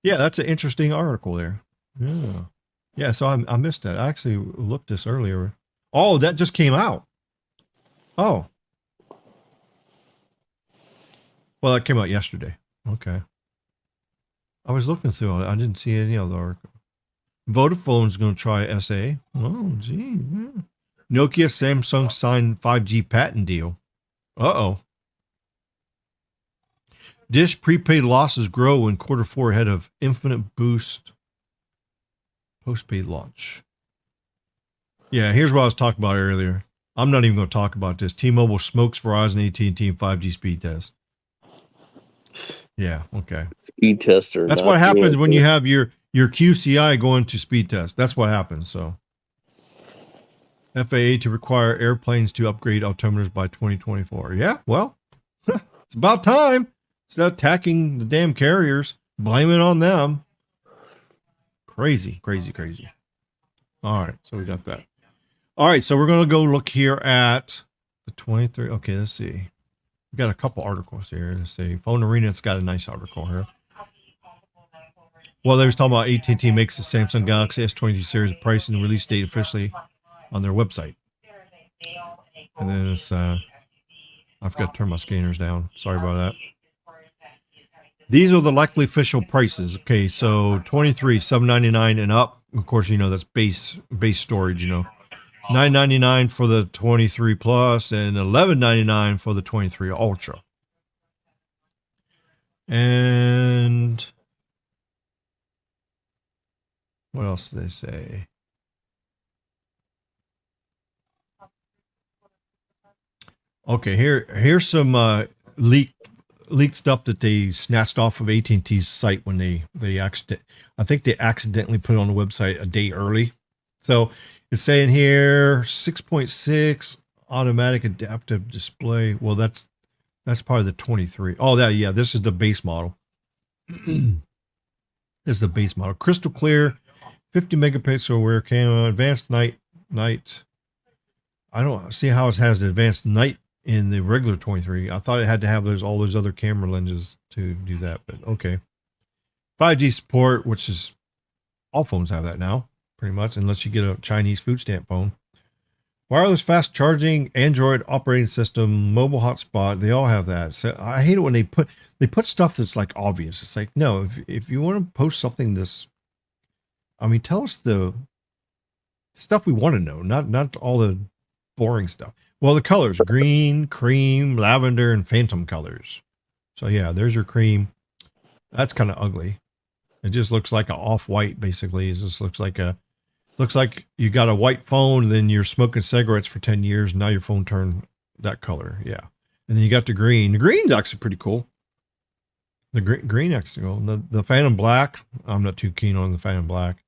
Yeah, that's an interesting article there. Yeah. Yeah, so I missed that. I actually looked this earlier. Oh, that just came out. Oh. Well, that came out yesterday. Okay. I was looking through it. I didn't see any other article. Vodafone's going to try SA. Oh, gee. Yeah. Nokia, Samsung signed 5G patent deal. Uh-oh. Dish prepaid losses grow in Q4 ahead of Infinite Boost postpaid launch. Yeah, here's what I was talking about earlier. I'm not even going to talk about this. T-Mobile smokes Verizon, AT&T, and 5G speed test. Yeah, okay. Speed tester. That's what happens when you have your QCI going to speed test. That's what happens. So, FAA to require airplanes to upgrade altimeters by 2024. Yeah, well, it's about time. Instead of attacking the damn carriers, blame it on them. Crazy, crazy, crazy. All right, so we got that. All right, so we're going to go look here at the 23. Okay, let's see. We got a couple articles here. Let's see. Phone Arena, it's got a nice article here. Well, they was talking about AT&T makes the Samsung Galaxy S23 series price and release date officially on their website. And then it's, I forgot to turn my scanners down. Sorry about that. These are the likely official prices. Okay, so 23, $799 and up. Of course, you know, that's base storage, you know. $999 for the 23 Plus and $1199 for the 23 Ultra. And what else do they say? Okay, here's some leaked stuff that they snatched off of AT&T's site when I think they accidentally put it on the website a day early. So it's saying here 6.6 automatic adaptive display. Well, that's part of the 23. Oh, this is the base model. This is the base model. Crystal clear, 50 megapixel rear camera, advanced night. I don't see how it has the advanced night in the regular 23. I thought it had to have all those other camera lenses to do that, but okay. 5G support, which is all phones have that now, pretty much, unless you get a Chinese food stamp phone. Wireless fast charging, Android operating system, mobile hotspot, they all have that. So I hate it when they put stuff that's like obvious. It's like, no, if you want to post something this, I mean, tell us the stuff we want to know, not all the boring stuff. Well, the colors, green, cream, lavender, and phantom colors. So yeah, there's your cream. That's kind of ugly. It just looks like an off-white, basically. It just looks like you got a white phone, then you're smoking cigarettes for 10 years, and now your phone turned that color. Yeah. And then you got the green. The green's actually pretty cool. The green actually cool. The phantom black, I'm not too keen on the phantom black.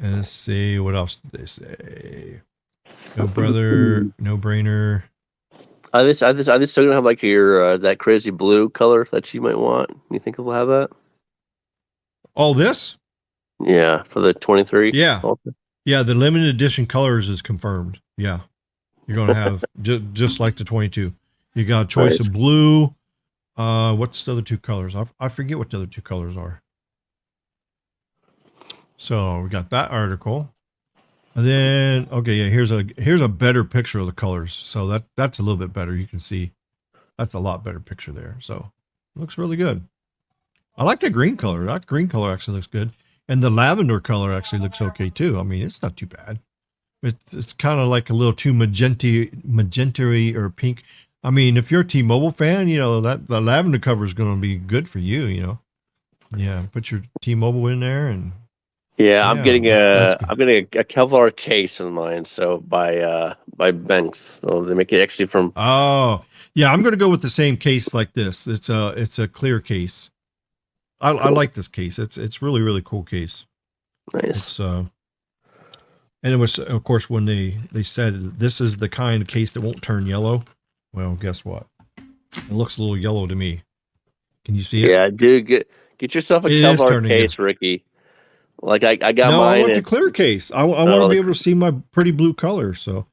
And let's see, what else did they say? No brother, no brainer. Are they still gonna have like your that crazy blue color that you might want? You think they'll have that? Oh, this? Yeah, for the 23. Yeah, yeah. The limited edition colors is confirmed. Yeah, you're gonna have just like the 22. You got a choice of blue. What's the other two colors? I forget what the other two colors are. So we got that article. And then, okay, yeah, here's a better picture of the colors. So that's a little bit better. You can see that's a lot better picture there. So it looks really good. I like the green color. That green color actually looks good. And the lavender color actually looks okay too. I mean, it's not too bad. It's kind of like a little too magenta-y or pink. I mean, if you're a T-Mobile fan, you know, the lavender cover is going to be good for you, you know. Yeah, put your T-Mobile in there and yeah, I'm getting a Kevlar case in mine, so by Banks. So they make it actually from. Oh, yeah, I'm going to go with the same case like this. It's a clear case. I like this case. It's really, really cool case. Nice. And it was, of course, when they said this is the kind of case that won't turn yellow. Well, guess what? It looks a little yellow to me. Can you see it? Yeah, dude, get yourself a Kevlar case, Ricky. Like I got no, mine. I want the clear case. I want to be able to see my pretty blue color. So,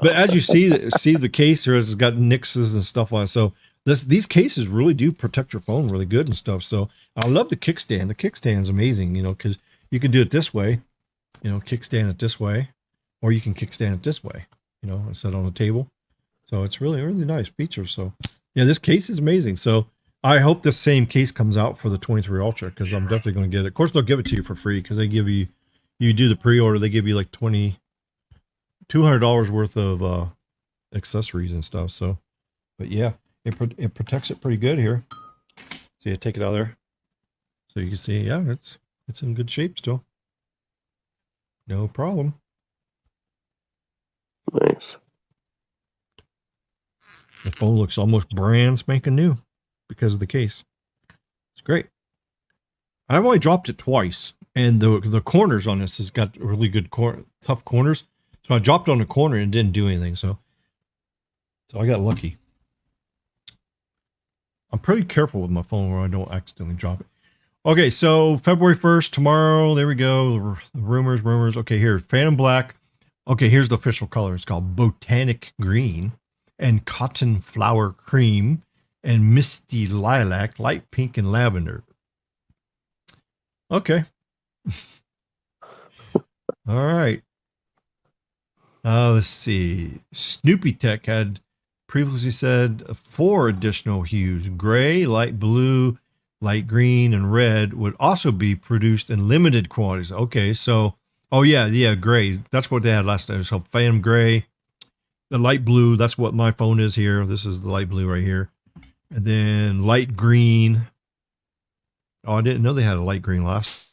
but as you see the case here, it's got nixes and stuff like that. So these cases really do protect your phone really good and stuff. So I love the kickstand. The kickstand is amazing, you know, because you can do it this way, kickstand it this way, or you can kickstand it this way, and set on the table. So it's really, really nice feature. So yeah, this case is amazing. So I hope the same case comes out for the 23 Ultra, because I'm definitely going to get it. Of course, they'll give it to you for free, because they give you do the pre-order, they give you like $200 worth of accessories and stuff. So, but yeah, it protects it pretty good here. So you take it out of there, so you can see, yeah, it's in good shape still. No problem. Nice. The phone looks almost brand spanking new because of the case. It's great. I've only dropped it twice, and the corners on this has got really good tough corners. So I dropped on the corner and didn't do anything. So I got lucky. I'm pretty careful with my phone where I don't accidentally drop it. Okay, so February 1st, tomorrow. There we go. The rumors. Okay, here, Phantom Black. Okay, here's the official color. It's called Botanic Green and Cotton Flower Cream and Misty Lilac, Light Pink and Lavender. Okay. All right. Let's see. Snoopy Tech had previously said 4 additional hues: gray, light blue, light green, and red would also be produced in limited quantities. Okay, so, oh yeah, gray. That's what they had last time. So Phantom Gray, the light blue, that's what my phone is here. This is the light blue right here. And then light green. Oh, I didn't know they had a light green last.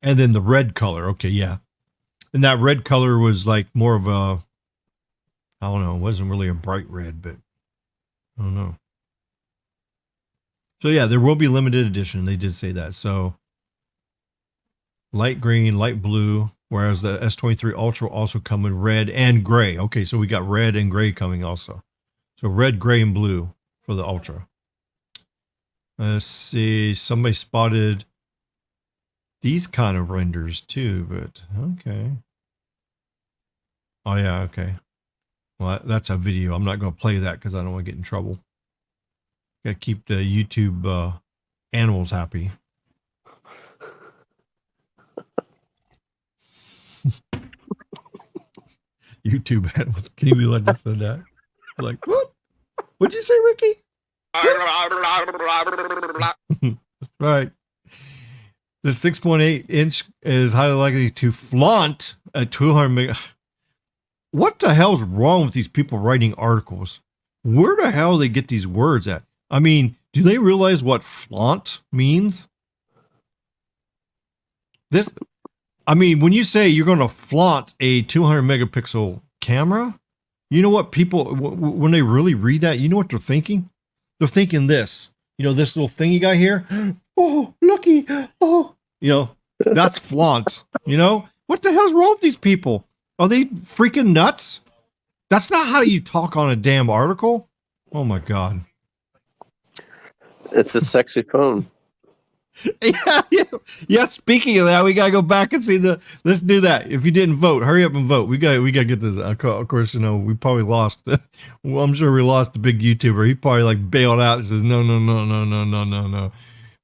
And then the red color. Okay, yeah. And that red color was like more of a, I don't know, it wasn't really a bright red, but I don't know. So yeah, there will be limited edition. They did say that. So light green, light blue, whereas the S23 Ultra also come in red and gray. Okay, so we got red and gray coming also. So red, gray, and blue for the Ultra. Let's see, somebody spotted these kind of renders too, but okay. Oh yeah, okay. Well, that's a video. I'm not going to play that because I don't want to get in trouble. Got to keep the YouTube animals happy. YouTube animals. Can you believe I just said that? Like, what? What'd you say, Ricky? That's right. The 6.8 inch is highly likely to flaunt a 200 meg. What the hell's wrong with these people writing articles? Where the hell do they get these words at? I mean, do they realize what flaunt means? When you say you're going to flaunt a 200 megapixel camera, you know what people, when they really read that, you know what they're thinking? They're thinking this, this little thing you got here. Oh, lucky. Oh, that's flaunt. What the hell's wrong with these people? Are they freaking nuts? That's not how you talk on a damn article. Oh my God. It's a sexy phone. Yeah. Speaking of that, we gotta go back and see let's do that. If you didn't vote, hurry up and vote. We gotta get this. Of course, we probably lost. Well, I'm sure we lost the big YouTuber. He probably like bailed out and says, no.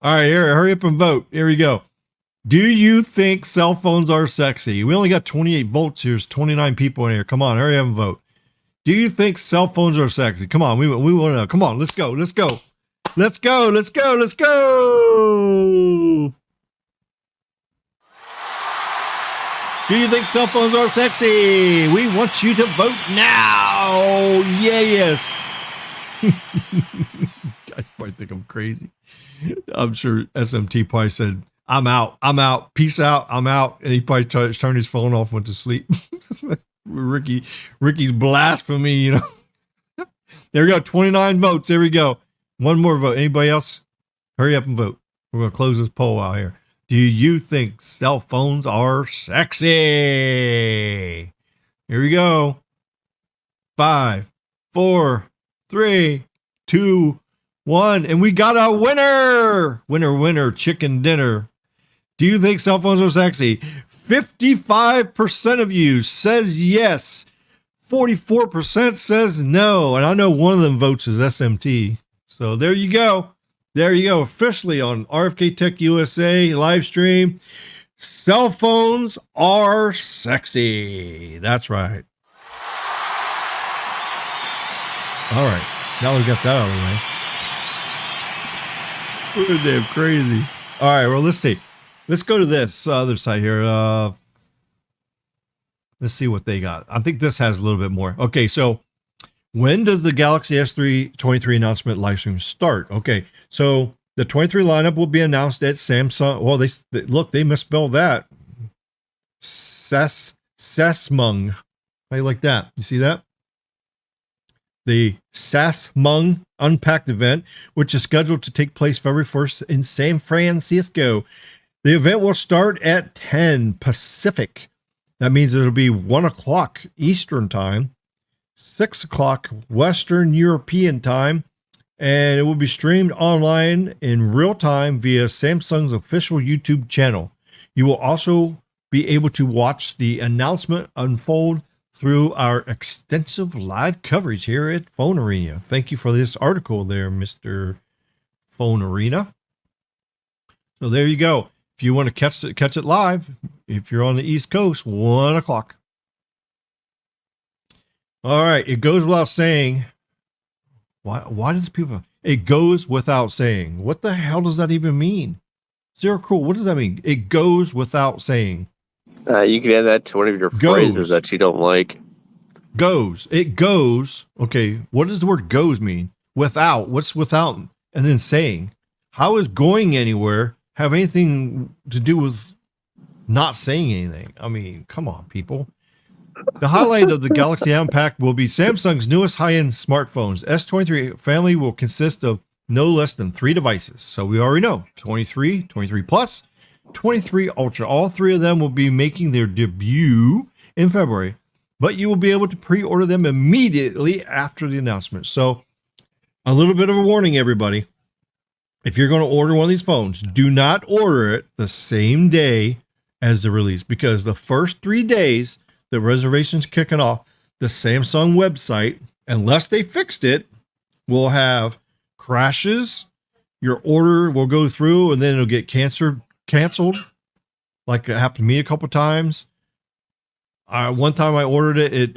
All right, hurry up and vote. Here we go. Do you think cell phones are sexy? We only got 28 votes here. There's 29 people in here. Come on, hurry up and vote. Do you think cell phones are sexy? Come on, we want to know. Come on, let's go. Do you think cell phones are sexy? We want you to vote now. Yes. Guys probably think I'm crazy. I'm sure SMT probably said, I'm out. Peace out. I'm out. And he probably turned his phone off, went to sleep. Ricky's blasphemy, There we go. 29 votes. There we go. One more vote. Anybody else? Hurry up and vote. We're going to close this poll out here. Do you think cell phones are sexy? Here we go. 5, 4, 3, 2, 1. And we got a winner. Winner, chicken dinner. Do you think cell phones are sexy? 55% of you says yes. 44% says no. And I know one of them votes is SMT. So there you go. There you go. Officially on RFK Tech USA live stream. Cell phones are sexy. That's right. All right. Now we got that out of the way. We're damn crazy. All right. Well, let's see. Let's go to this other side here. Let's see what they got. I think this has a little bit more. Okay. So when does the Galaxy S23 announcement live stream start? Okay. So the 23 lineup will be announced at Samsung. Well, they misspelled that. Samsung. How do you like that? You see that? The Samsung Unpacked event, which is scheduled to take place February 1st in San Francisco. The event will start at 10 Pacific. That means it'll be 1 o'clock Eastern time, 6 o'clock Western European time, and it will be streamed online in real time via Samsung's official YouTube channel. You will also be able to watch the announcement unfold through our extensive live coverage here at Phone Arena. Thank you for this article there, Mr. Phone Arena. So there you go. If you want to catch it live, if you're on the East Coast, 1 o'clock. All right, it goes without saying. Why does people? It goes without saying. What the hell does that even mean? Zero cool. What does that mean? It goes without saying. You can add that to one of your phrases that you don't like. Goes. It goes. Okay. What does the word goes mean? Without. What's without? And then saying. How is going anywhere have anything to do with not saying anything? I mean, come on, people. The highlight of the Galaxy Unpacked will be Samsung's newest high-end smartphones. S23 family will consist of no less than 3 devices. So we already know 23, 23 Plus, 23 Ultra. All 3 of them will be making their debut in February, but you will be able to pre-order them immediately after the announcement. So a little bit of a warning, everybody. If you're going to order one of these phones, do not order it the same day as the release, because the first 3 days the reservation's kicking off, the Samsung website, unless they fixed it, will have crashes. Your order will go through and then it'll get canceled, like it happened to me a couple times. One time I ordered it,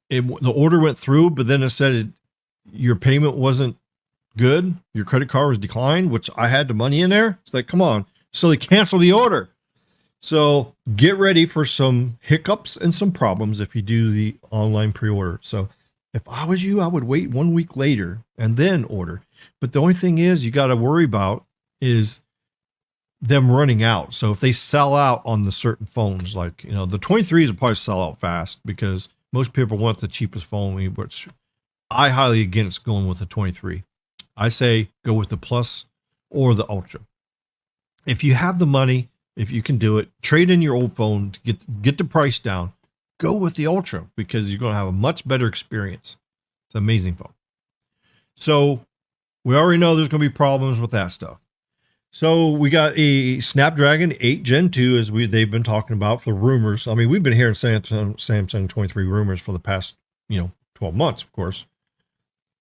the order went through, but then it said your payment wasn't good. Your credit card was declined, which I had the money in there. It's like, come on. So they canceled the order. So get ready for some hiccups and some problems if you do the online pre-order. So if I was you, I would wait 1 week later and then order. But the only thing is you got to worry about is them running out. So if they sell out on the certain phones, like, you know, the 23s will probably sell out fast because most people want the cheapest phone, which I highly against going with the 23. I say go with the Plus or the Ultra. If you have the money, if you can do it, trade in your old phone to get the price down. Go with the Ultra because you're going to have a much better experience. It's an amazing phone. So we already know there's going to be problems with that stuff. So we got a Snapdragon 8 Gen 2, as they've been talking about for rumors. I mean, we've been hearing Samsung 23 rumors for the past 12 months, of course.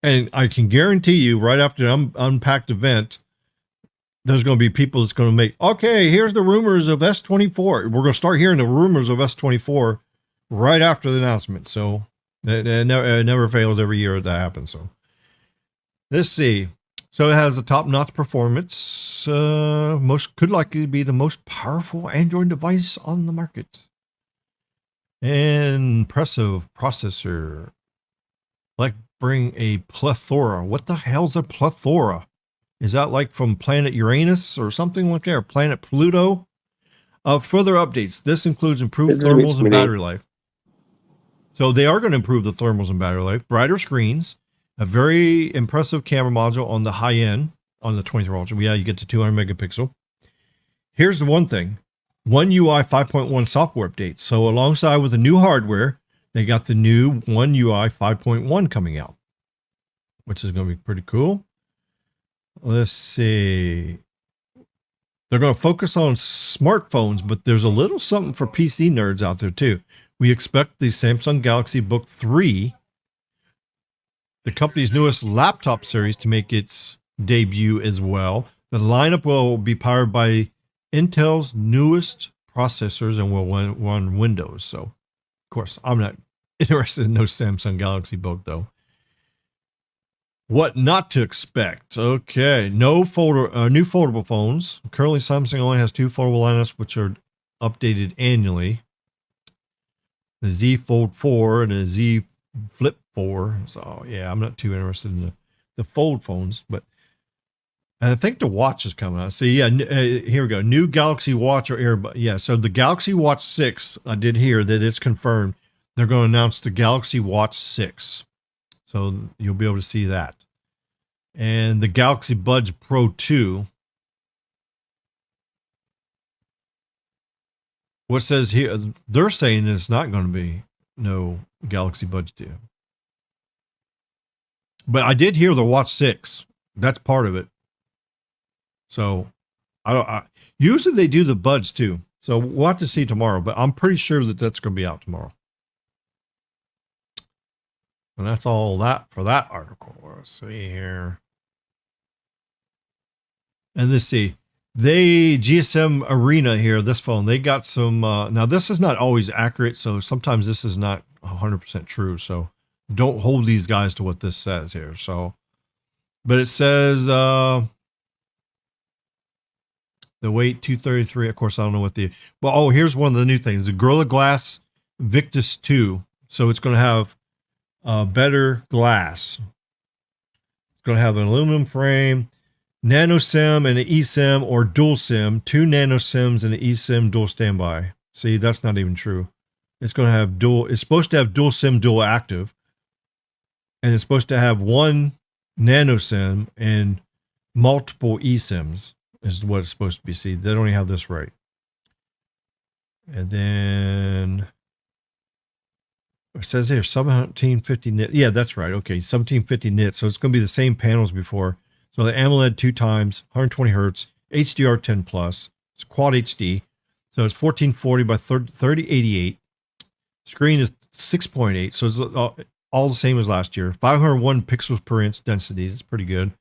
And I can guarantee you, right after the Unpacked event, there's going to be people that's going to make, okay, here's the rumors of S24. We're going to start hearing the rumors of S24 right after the announcement. So it never fails every year that happens. So let's see. So it has a top-notch performance. Could likely be the most powerful Android device on the market. And impressive processor. Like bring a plethora. What the hell's a plethora? Is that like from planet Uranus or something like that? Or planet Pluto? Further updates. This includes improved thermals and battery life. So they are going to improve the thermals and battery life. Brighter screens. A very impressive camera module on the high end, on the 23 Ultra. Yeah, you get to 200 megapixel. Here's the one thing. One UI 5.1 software update. So alongside with the new hardware, they got the new One UI 5.1 coming out, which is going to be pretty cool. Let's see. They're going to focus on smartphones, but there's a little something for PC nerds out there too. We expect the Samsung Galaxy Book 3, the company's newest laptop series, to make its debut as well. The lineup will be powered by Intel's newest processors and will run Windows. So, of course, I'm not interested in no Samsung Galaxy Book, though. What not to expect. Okay, no new foldable phones. Currently, Samsung only has 2 foldable lineups, which are updated annually. The Z Fold 4 and the Z Flip 4. So, yeah, I'm not too interested in the fold phones, but I think the watch is coming out. See, yeah, here we go. New Galaxy Watch or Earbud. Yeah, so the Galaxy Watch 6, I did hear that it's confirmed. They're going to announce the Galaxy Watch 6. So you'll be able to see that. And the Galaxy Buds Pro 2. What says here, they're saying it's not going to be no Galaxy Buds 2. But I did hear the Watch 6. That's part of it. So usually they do the Buds too. So we'll have to see tomorrow, but I'm pretty sure that that's going to be out tomorrow. And that's all that for that article. Let's see here. And let's see. GSM Arena here, this phone, they got some, now this is not always accurate. So sometimes this is not 100% true. So don't hold these guys to what this says here. So, but it says, the weight 233. Of course, I don't know what well, here's one of the new things, the Gorilla Glass Victus 2. So it's going to have better glass. It's going to have an aluminum frame, nano SIM and an eSIM or dual SIM, 2 nano SIMs and an eSIM dual standby. See, that's not even true. It's going to have it's supposed to have dual SIM, dual active. And it's supposed to have 1 nano SIM and multiple eSIMs is what it's supposed to be. See, they don't even have this right. And then it says here 1750 nit. Yeah, that's right. Okay, 1750 nit. So it's going to be the same panels before. So the AMOLED 2 times, 120 hertz, HDR 10 plus. It's quad HD. So it's 1440 by 3088. Screen is 6.8. So it's all the same as last year. 501 pixels per inch density. It's pretty good.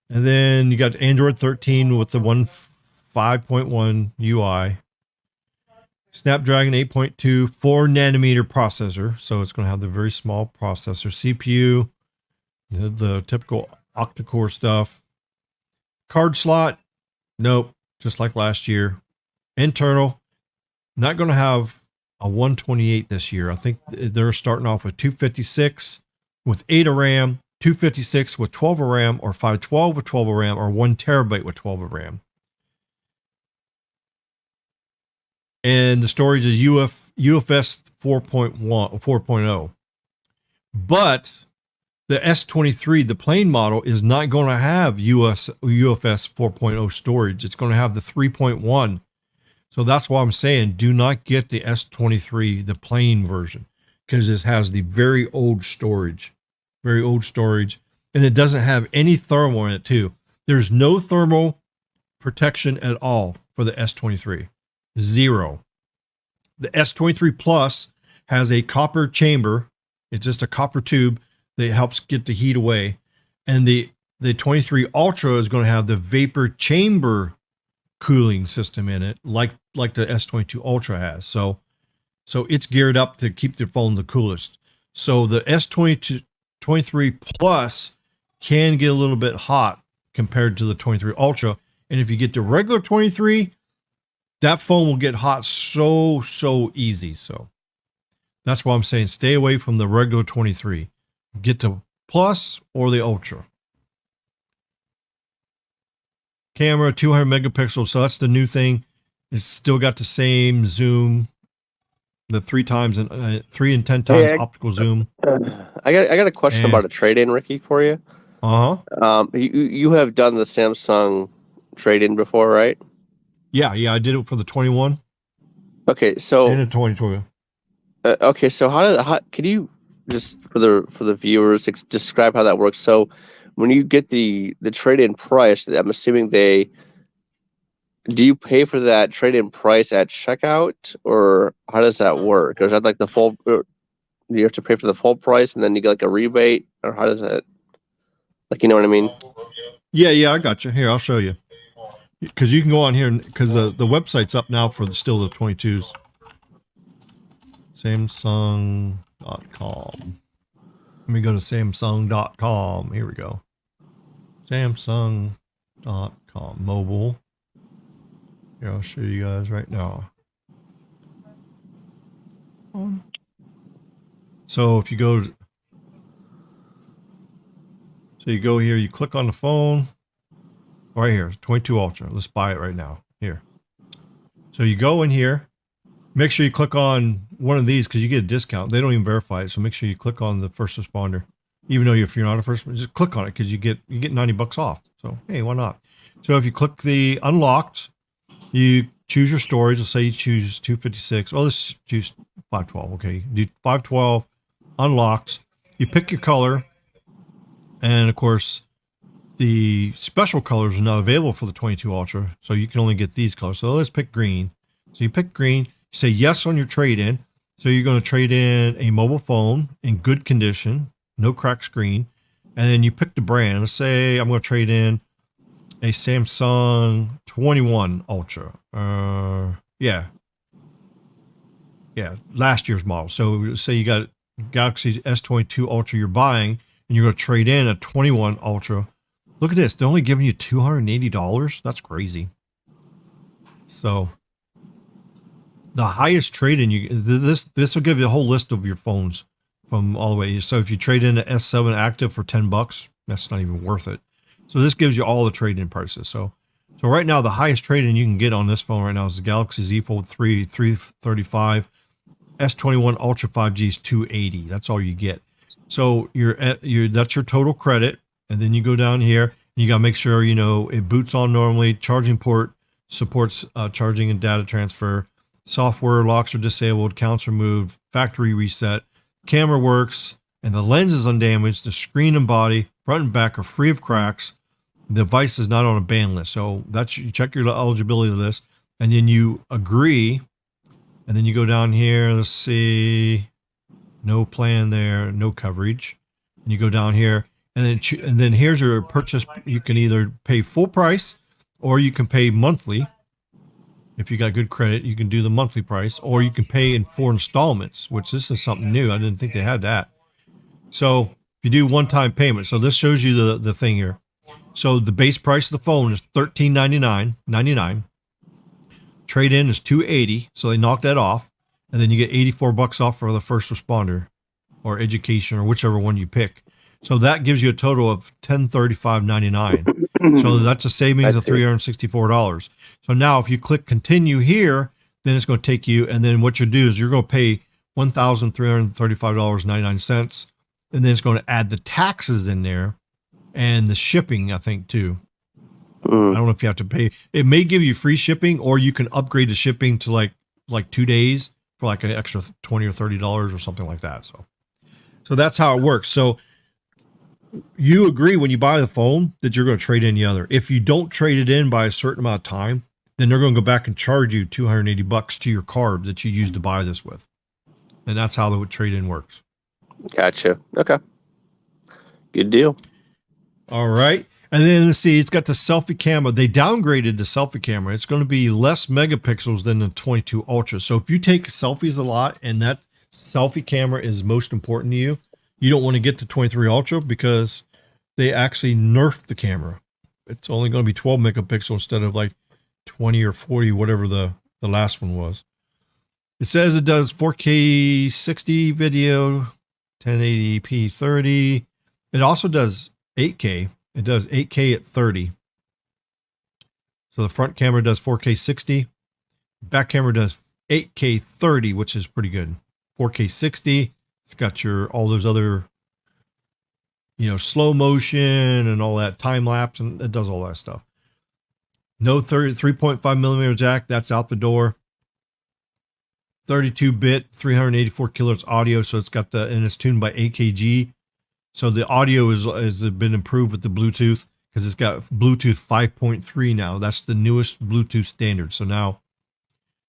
And then you got Android 13 with the 5.1 UI. Snapdragon 8.2, 4 nanometer processor. So it's going to have the very small processor. CPU, the typical octa-core stuff. Card slot, nope, just like last year. Internal, not going to have a 128 this year. I think they're starting off with 256 with 8 of RAM, 256 with 12 of RAM, or 512 with 12 of RAM, or 1 terabyte with 12 of RAM. And the storage is UFS 4.0. But the S23, the plain model, is not going to have UFS 4.0 storage. It's going to have the 3.1. So that's why I'm saying do not get the S23, the plain version, because it has the very old storage. And it doesn't have any thermal in it too. There's no thermal protection at all for the S23. 0. The S23 Plus has a copper chamber. It's just a copper tube that helps get the heat away. And the 23 Ultra is going to have the vapor chamber cooling system in it, like the S22 Ultra has. So it's geared up to keep the phone the coolest. So the S23 Plus can get a little bit hot compared to the 23 Ultra. And if you get the regular 23, that phone will get hot so easy. So that's why I'm saying stay away from the regular 23. Get the Plus or the Ultra. Camera, 200 megapixels. So that's the new thing. It's still got the same zoom, the 3 and 10 times optical zoom. I got a question about a trade-in, Ricky, for you. You have done the Samsung trade-in before, right? Yeah, I did it for the 21. Okay, so and the 2020. Okay, so how can you just for the viewers describe how that works? So when you get the trade-in price, I'm assuming do you pay for that trade-in price at checkout, or how does that work? Or is that like the full? You have to pay for the full price and then you get like a rebate, or how does that? Like, you know what I mean? Yeah, I got you. Here, I'll show you. Because you can go on here, because the website's up now for still the 22s. Samsung.com. Let me go to Samsung.com. Here we go. Samsung.com. Mobile. Here, I'll show you guys right now. So if you go, you go here, you click on the phone. Right here, 22 Ultra. Let's buy it right now. Here. So you go in here. Make sure you click on one of these because you get a discount. They don't even verify it, so make sure you click on the first responder. Even though if you're not a first, just click on it because you get $90 off. So hey, why not? So if you click the unlocked, you choose your storage. Let's say you choose 256. Oh, let's choose 512. Okay, do 512 unlocked. You pick your color, and of course, the special colors are not available for the 22 Ultra, so you can only get these colors. So let's pick green. So you pick green. Say yes on your trade-in. So you're going to trade in a mobile phone in good condition, no cracked screen, and then you pick the brand. Let's say I'm going to trade in a Samsung 21 Ultra. Yeah, last year's model. So say you got Galaxy S22 Ultra you're buying, and you're going to trade in a 21 Ultra. Look at this. They're only giving you $280. That's crazy. So the highest trade-in this will give you a whole list of your phones from all the way. So if you trade in an S7 Active for $10, that's not even worth it. So this gives you all the trade-in prices. So right now the highest trade-in you can get on this phone right now is the Galaxy Z Fold 3 335. S21 Ultra 5G is $280. That's all you get. So that's your total credit. And then you go down here and you got to make sure, it boots on normally. Charging port supports charging and data transfer. Software locks are disabled. Counts removed. Factory reset. Camera works. And the lens is undamaged. The screen and body, front and back, are free of cracks. The device is not on a ban list. So you check your eligibility list. And then you agree. And then you go down here. Let's see. No plan there. No coverage. And you go down here. And then here's your purchase. You can either pay full price or you can pay monthly. If you got good credit, you can do the monthly price, or you can pay in 4 installments, which this is something new. I didn't think they had that. So if you do one-time payment, so this shows you the thing here. So the base price of the phone is $1399.99. Trade-in is $280, so they knocked that off. And then you get $84 off for the first responder or education or whichever one you pick. So that gives you a total of $1035.99. So that's a savings of $364. So now if you click continue here, then it's going to take you, and then what you'll do is you're going to pay $1,335.99. And then it's going to add the taxes in there and the shipping, I think, too. I don't know if you have to pay. It may give you free shipping, or you can upgrade the shipping to like 2 days for like an extra $20 or $30 or something like that. So that's how it works. So you agree when you buy the phone that you're going to trade in the other. If you don't trade it in by a certain amount of time, then they're going to go back and charge you $280 to your card that you used to buy this with. And that's how the trade-in works. Gotcha. Okay. Good deal. All right. And then let's see, it's got the selfie camera. They downgraded the selfie camera. It's going to be less megapixels than the 22 Ultra. So if you take selfies a lot and that selfie camera is most important to you, you don't want to get to 23 Ultra because they actually nerfed the camera. It's only going to be 12 megapixels instead of like 20 or 40, whatever the last one was. It says it does 4K 60 video, 1080p 30. It also does 8K. It does 8K at 30. So the front camera does 4K 60. Back camera does 8K 30, which is pretty good. 4K 60. It's got all those other, slow motion and all that time lapse, and it does all that stuff. No 3.5 millimeter jack. That's out the door. 32-bit, 384 kilohertz audio. So it's got and it's tuned by AKG. So the audio has been improved with the Bluetooth because it's got Bluetooth 5.3 now. That's the newest Bluetooth standard. So now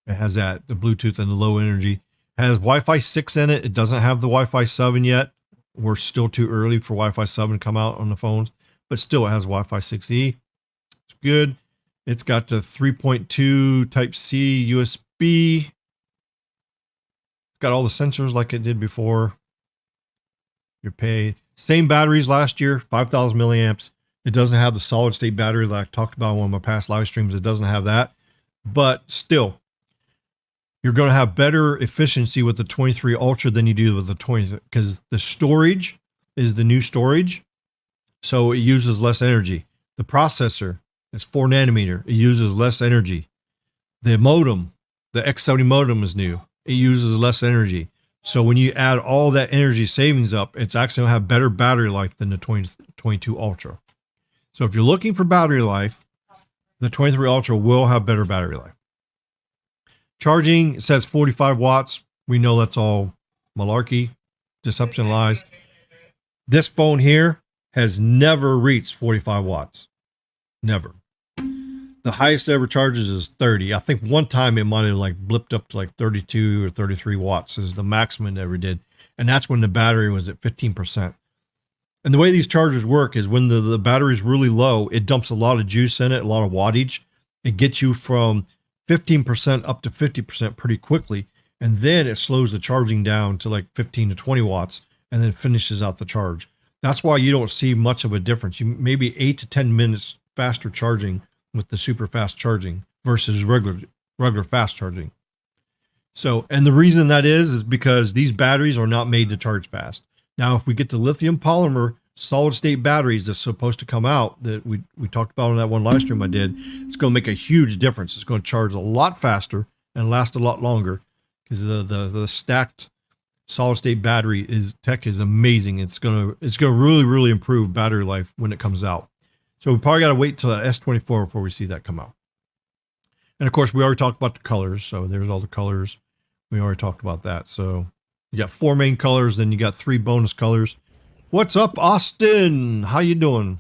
it has the Bluetooth and the low energy. It has Wi-Fi 6 in it. It doesn't have the Wi-Fi 7 yet. We're still too early for Wi-Fi 7 to come out on the phones, but still it has Wi-Fi 6E. It's good. It's got the 3.2 Type-C USB. It's got all the sensors like it did before. Your pay. Same batteries last year, 5,000 milliamps. It doesn't have the solid state battery that I talked about in one of my past live streams. It doesn't have that. But still, you're going to have better efficiency with the 23 Ultra than you do with the 20, because the storage is the new storage. So it uses less energy. The processor is 4 nanometer. It uses less energy. The modem, the X70 modem is new. It uses less energy. So when you add all that energy savings up, it's actually going to have better battery life than the 22 Ultra. So if you're looking for battery life, the 23 Ultra will have better battery life. Charging, it says 45 watts. We know that's all malarkey, deception, lies. This phone here has never reached 45 watts. Never. The highest it ever charges is 30. I think one time it might have like blipped up to like 32 or 33 watts is the maximum it ever did. And that's when the battery was at 15%. And the way these chargers work is when the battery is really low, it dumps a lot of juice in it, a lot of wattage. It gets you from 15% up to 50% pretty quickly. And then it slows the charging down to like 15 to 20 watts and then finishes out the charge. That's why you don't see much of a difference. You maybe 8 to 10 minutes faster charging with the super fast charging versus regular fast charging. So, and the reason that is because these batteries are not made to charge fast. Now, if we get the lithium polymer solid state batteries that's supposed to come out that we talked about on that one live stream I did, it's going to make a huge difference. It's going to charge a lot faster and last a lot longer because the stacked solid state battery tech is amazing. It's going to really improve battery life when it comes out. So we probably got to wait till the S24 before we see that come out. And of course, we already talked about the colors. So there's all the colors. We already talked about that. So you got 4 main colors, then you got 3 bonus colors. What's up, Austin? How you doing?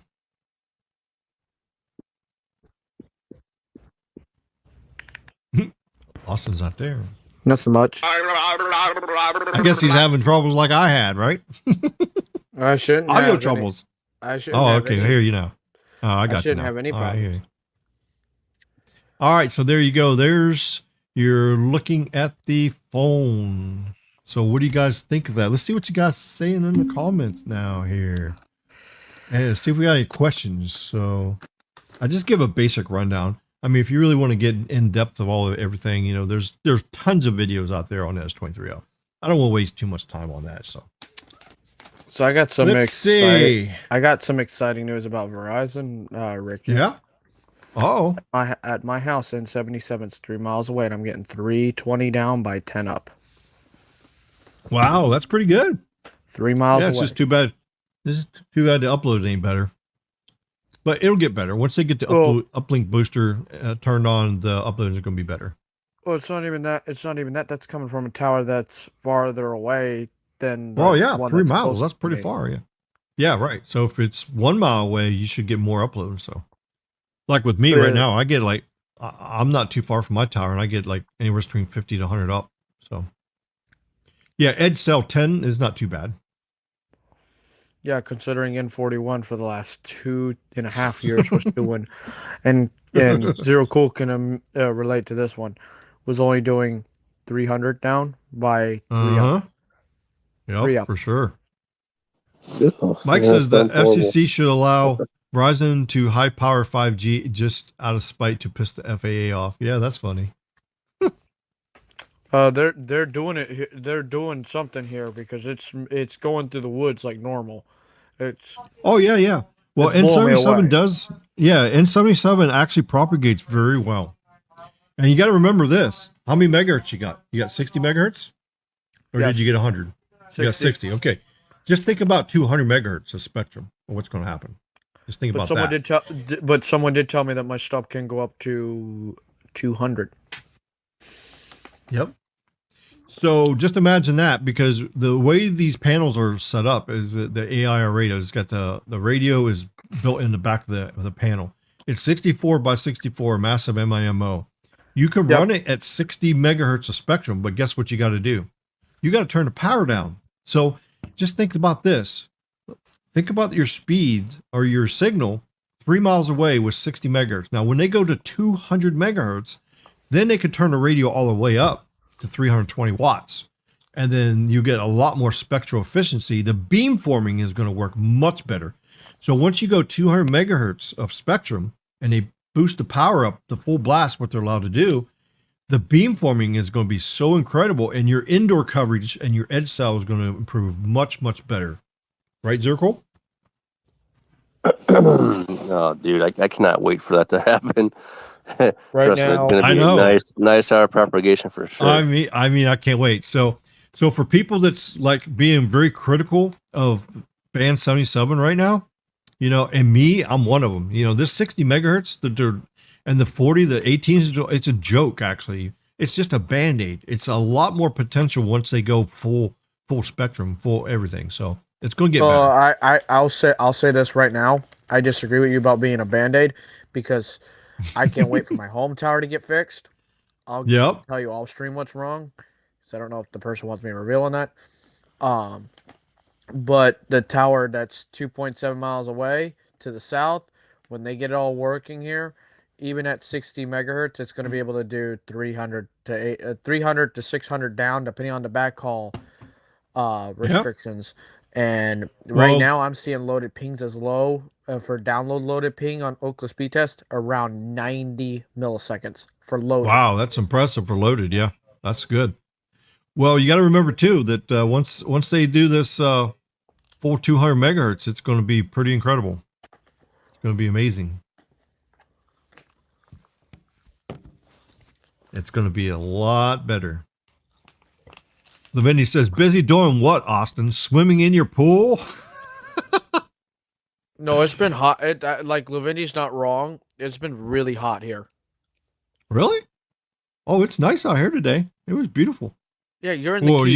Austin's not there. Nothing much. I guess he's having troubles like I had, right? I shouldn't. Audio troubles. I shouldn't. Oh, okay. I hear you now. Oh, I got you shouldn't now. have any problems. All right, so there you go. You're looking at the phone. So what do you guys think of that? Let's see what you guys are saying in the comments now here. And see if we got any questions. So I just give a basic rundown. I mean, if you really want to get in depth of everything, you know, there's tons of videos out there on the S23L. I don't want to waste too much time on that. So I got some exciting news about Verizon, Ricky. Yeah. Oh. At my house in 77, it's 3 miles away, and I'm getting 320 down by 10 up. Wow, that's pretty good. 3 miles away. It's just too bad. This is too bad to upload it ain't better. But it'll get better. Once they get the uplink booster turned on, the upload is going to be better. Well, it's not even that. That's coming from a tower that's farther away than. Oh, yeah, 3 miles. That's pretty far, yeah. Yeah, right. So if it's 1 mile away, you should get more upload. So, like with me right now, I get like, I'm not too far from my tower, and I get like anywhere between 50 to 100 up. So, yeah, Edcell 10 is not too bad. Yeah, considering N41 for the last 2.5 years was doing, and Zero Cool can relate to this one, was only doing 300 down by 3 up. Yep, for sure. Mike says the FCC should allow Verizon to high power 5G just out of spite to piss the FAA off. Yeah, that's funny. They're doing it. They're doing something here because it's going through the woods like normal. Oh yeah. Well, N77 does. Yeah, N77 actually propagates very well. And you got to remember this: how many megahertz you got? You got 60 megahertz, or did you get 100? 60. You got 60. Okay, just think about 200 megahertz of spectrum. What's going to happen? Just think about that. But someone did tell me that my stuff can go up to 200. Yep. So just imagine that, because the way these panels are set up is that the AI radio has got the radio is built in the back of the panel. It's 64 by 64, massive MIMO. You can run it at 60 megahertz of spectrum, but guess what you got to do? You got to turn the power down. So just think about this. think about your speed or your signal 3 miles away with 60 megahertz. Now, when they go to 200 megahertz, then they can turn the radio all the way up to 320 watts. And then you get a lot more spectral efficiency. The beamforming is going to work much better. So once you go 200 megahertz of spectrum and they boost the power up, the full blast, what they're allowed to do, the beamforming is going to be so incredible, and your indoor coverage and your edge cell is going to improve much, much better. Right, Zirkle? Oh, dude, I cannot wait for that to happen. Right now, it's going to be a nice hour propagation for sure. I mean, I can't wait. So for people that's like being very critical of band 77 right now, and me, I'm one of them. This 60 megahertz, and the 40, the 18s, it's a joke, actually. It's just a Band-Aid. It's a lot more potential once they go full spectrum, full everything. So it's going to get better. I'll say this right now. I disagree with you about being a Band-Aid, because I can't wait for my home tower to get fixed. I'll tell you, I'll stream what's wrong, because I don't know if the person wants me to reveal on that. But the tower that's 2.7 miles away to the south, when they get it all working here, even at 60 megahertz, it's going to be able to do 300 to 600 down, depending on the backhaul restrictions. And right now, I'm seeing loaded pings as low for download loaded ping on Ookla speed test around 90 milliseconds for loaded. Wow, that's impressive for loaded. Yeah, that's good. Well, you got to remember too that once they do this full 200 megahertz, it's going to be pretty incredible. It's going to be amazing. It's going to be a lot better. Lavendi says, busy doing what, Austin? Swimming in your pool? No, it's been hot. Like Lavendi's not wrong. It's been really hot here. Really? Oh, it's nice out here today. It was beautiful. Yeah, you're in the Keys.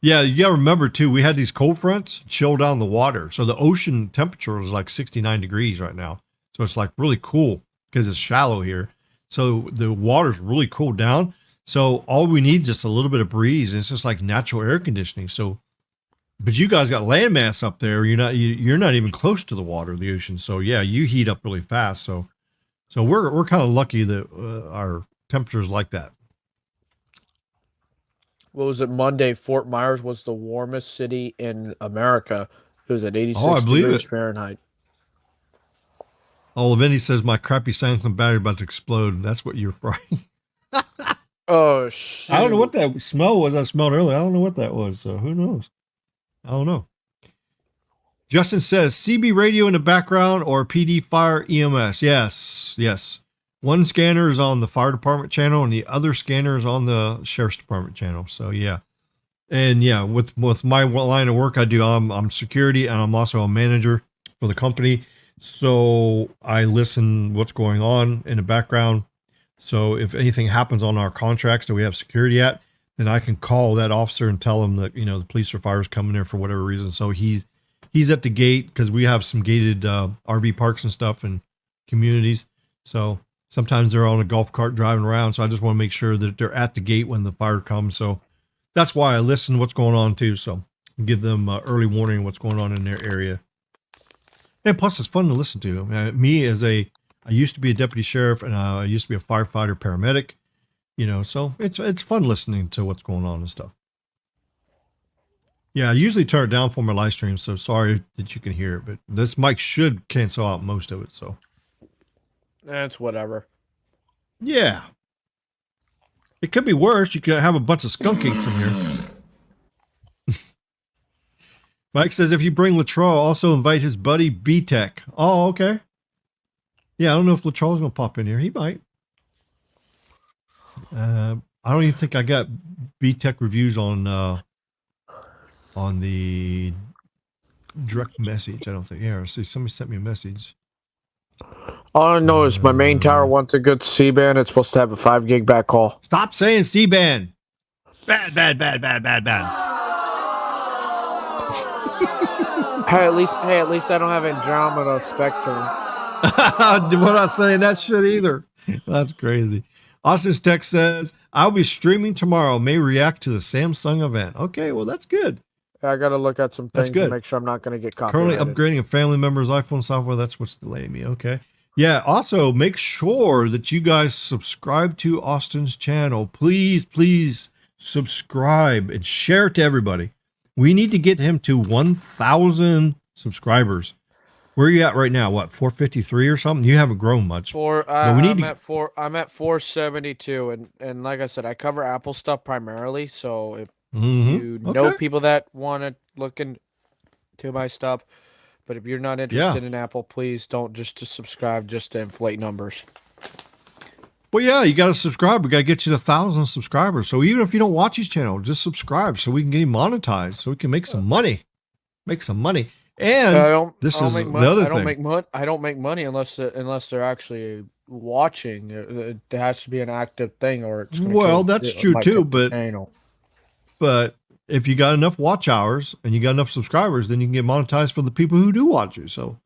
you got to remember too, we had these cold fronts chill down the water. So the ocean temperature is like 69 degrees right now. So it's like really cool because it's shallow here. So the water's really cooled down. So all we need is just a little bit of breeze, and it's just like natural air conditioning. So, but you guys got landmass up there. You're not even close to the water, the ocean. So yeah, you heat up really fast. So we're kind of lucky that our temperatures like that. What was it? Monday, Fort Myers was the warmest city in America. It was at 86 degrees Fahrenheit. Oh, Lavendi says my crappy Samsung battery about to explode. That's what you're frying. Oh, shit. I don't know what that smell was. I smelled earlier. I don't know what that was. So who knows? I don't know. Justin says CB radio in the background or PD fire EMS. Yes. One scanner is on the fire department channel and the other scanner is on the sheriff's department channel. So yeah. And yeah, with my line of work I do, I'm security and I'm also a manager for the company. So I listen what's going on in the background. So if anything happens on our contracts that we have security at, then I can call that officer and tell him that, the police or fire is coming there for whatever reason. So he's at the gate because we have some gated RV parks and stuff and communities. So sometimes they're on a golf cart driving around. So I just want to make sure that they're at the gate when the fire comes. So that's why I listen to what's going on too. So give them early warning of what's going on in their area. And plus it's fun to listen to. I used to be a deputy sheriff and I used to be a firefighter paramedic, so it's fun listening to what's going on and stuff. Yeah, I usually turn it down for my live stream, so sorry that you can hear it, but this mic should cancel out most of it, so. That's whatever. Yeah. It could be worse. You could have a bunch of skunk apes in here. Mike says if you bring Latrell, also invite his buddy B-Tech. Oh, okay. Yeah, I don't know if Latrell's going to pop in here. He might. I don't even think I got B-Tech reviews on the direct message. I don't think. Yeah, see, somebody sent me a message. All I know is my main tower wants a good C-band. It's supposed to have a 5 gig backhaul. Stop saying C-band. Bad. Hey, at least I don't have Andromeda Spectrum. We're not saying that shit either. That's crazy. Austin's text says, I'll be streaming tomorrow. May react to the Samsung event. Okay, well, that's good. I got to look at some That's things good. and make sure I'm not going to get Currently copyrighted. upgrading a family member's iPhone software. That's what's delaying me. Okay. Yeah. Also, make sure that you guys subscribe to Austin's channel. Please, please subscribe and share it to everybody. We need to get him to 1,000 subscribers. Where are you at right now? What, 453 or something? You haven't grown much. I'm at 472, and like I said, I cover Apple stuff primarily. So if you know people that want to look into my stuff, but if you're not interested in Apple, please don't just subscribe just to inflate numbers. Well, yeah, you got to subscribe. We got to get you to 1,000 subscribers. So even if you don't watch his channel, just subscribe so we can get monetized, so we can make some money. Make some money. And this is the other thing. I don't make money unless they're actually watching. It has to be an active thing, or it's that's true too. But if you got enough watch hours and you got enough subscribers, then you can get monetized for the people who do watch you. So,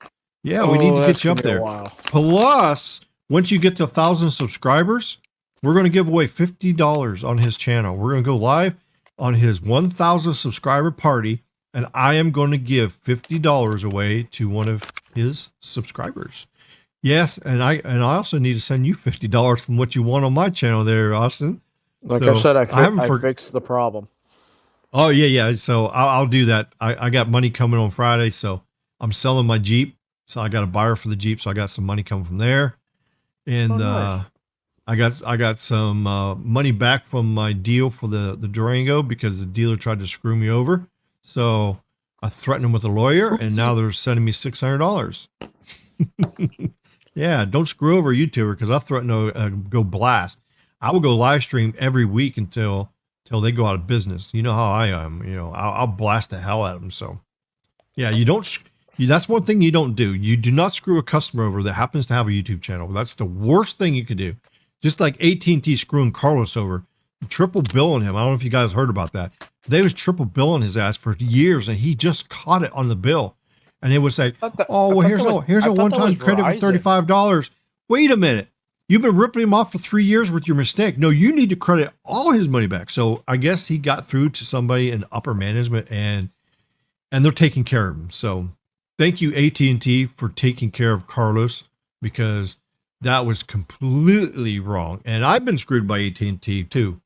yeah, we need to get you up there. Plus, once you get to 1,000 subscribers, we're going to give away $50 on his channel. We're going to go live on his 1,000 subscriber party. And I am going to give $50 away to one of his subscribers. Yes, and I also need to send you $50 from what you want on my channel there, Austin. Like I said, I fixed the problem. Oh, yeah. So I'll do that. I got money coming on Friday, so I'm selling my Jeep. So I got a buyer for the Jeep, so I got some money coming from there. And nice. I got some money back from my deal for the Durango because the dealer tried to screw me over. So I threatened them with a lawyer, and now they're sending me $600. Yeah, don't screw over a YouTuber because I threatened to go blast. I will go live stream every week until they go out of business. You know how I am. You know, I'll blast the hell out of them. So, yeah, that's one thing you don't do. You do not screw a customer over that happens to have a YouTube channel. That's the worst thing you could do. Just like AT&T screwing Carlos over, triple billing him. I don't know if you guys heard about that. They was triple billing his ass for years, and he just caught it on the bill. And it was like, here's a one-time credit for $35. Wait a minute. You've been ripping him off for 3 years with your mistake. No, you need to credit all his money back. So I guess he got through to somebody in upper management, and they're taking care of him. So thank you, AT&T, for taking care of Carlos, because that was completely wrong. And I've been screwed by AT&T too.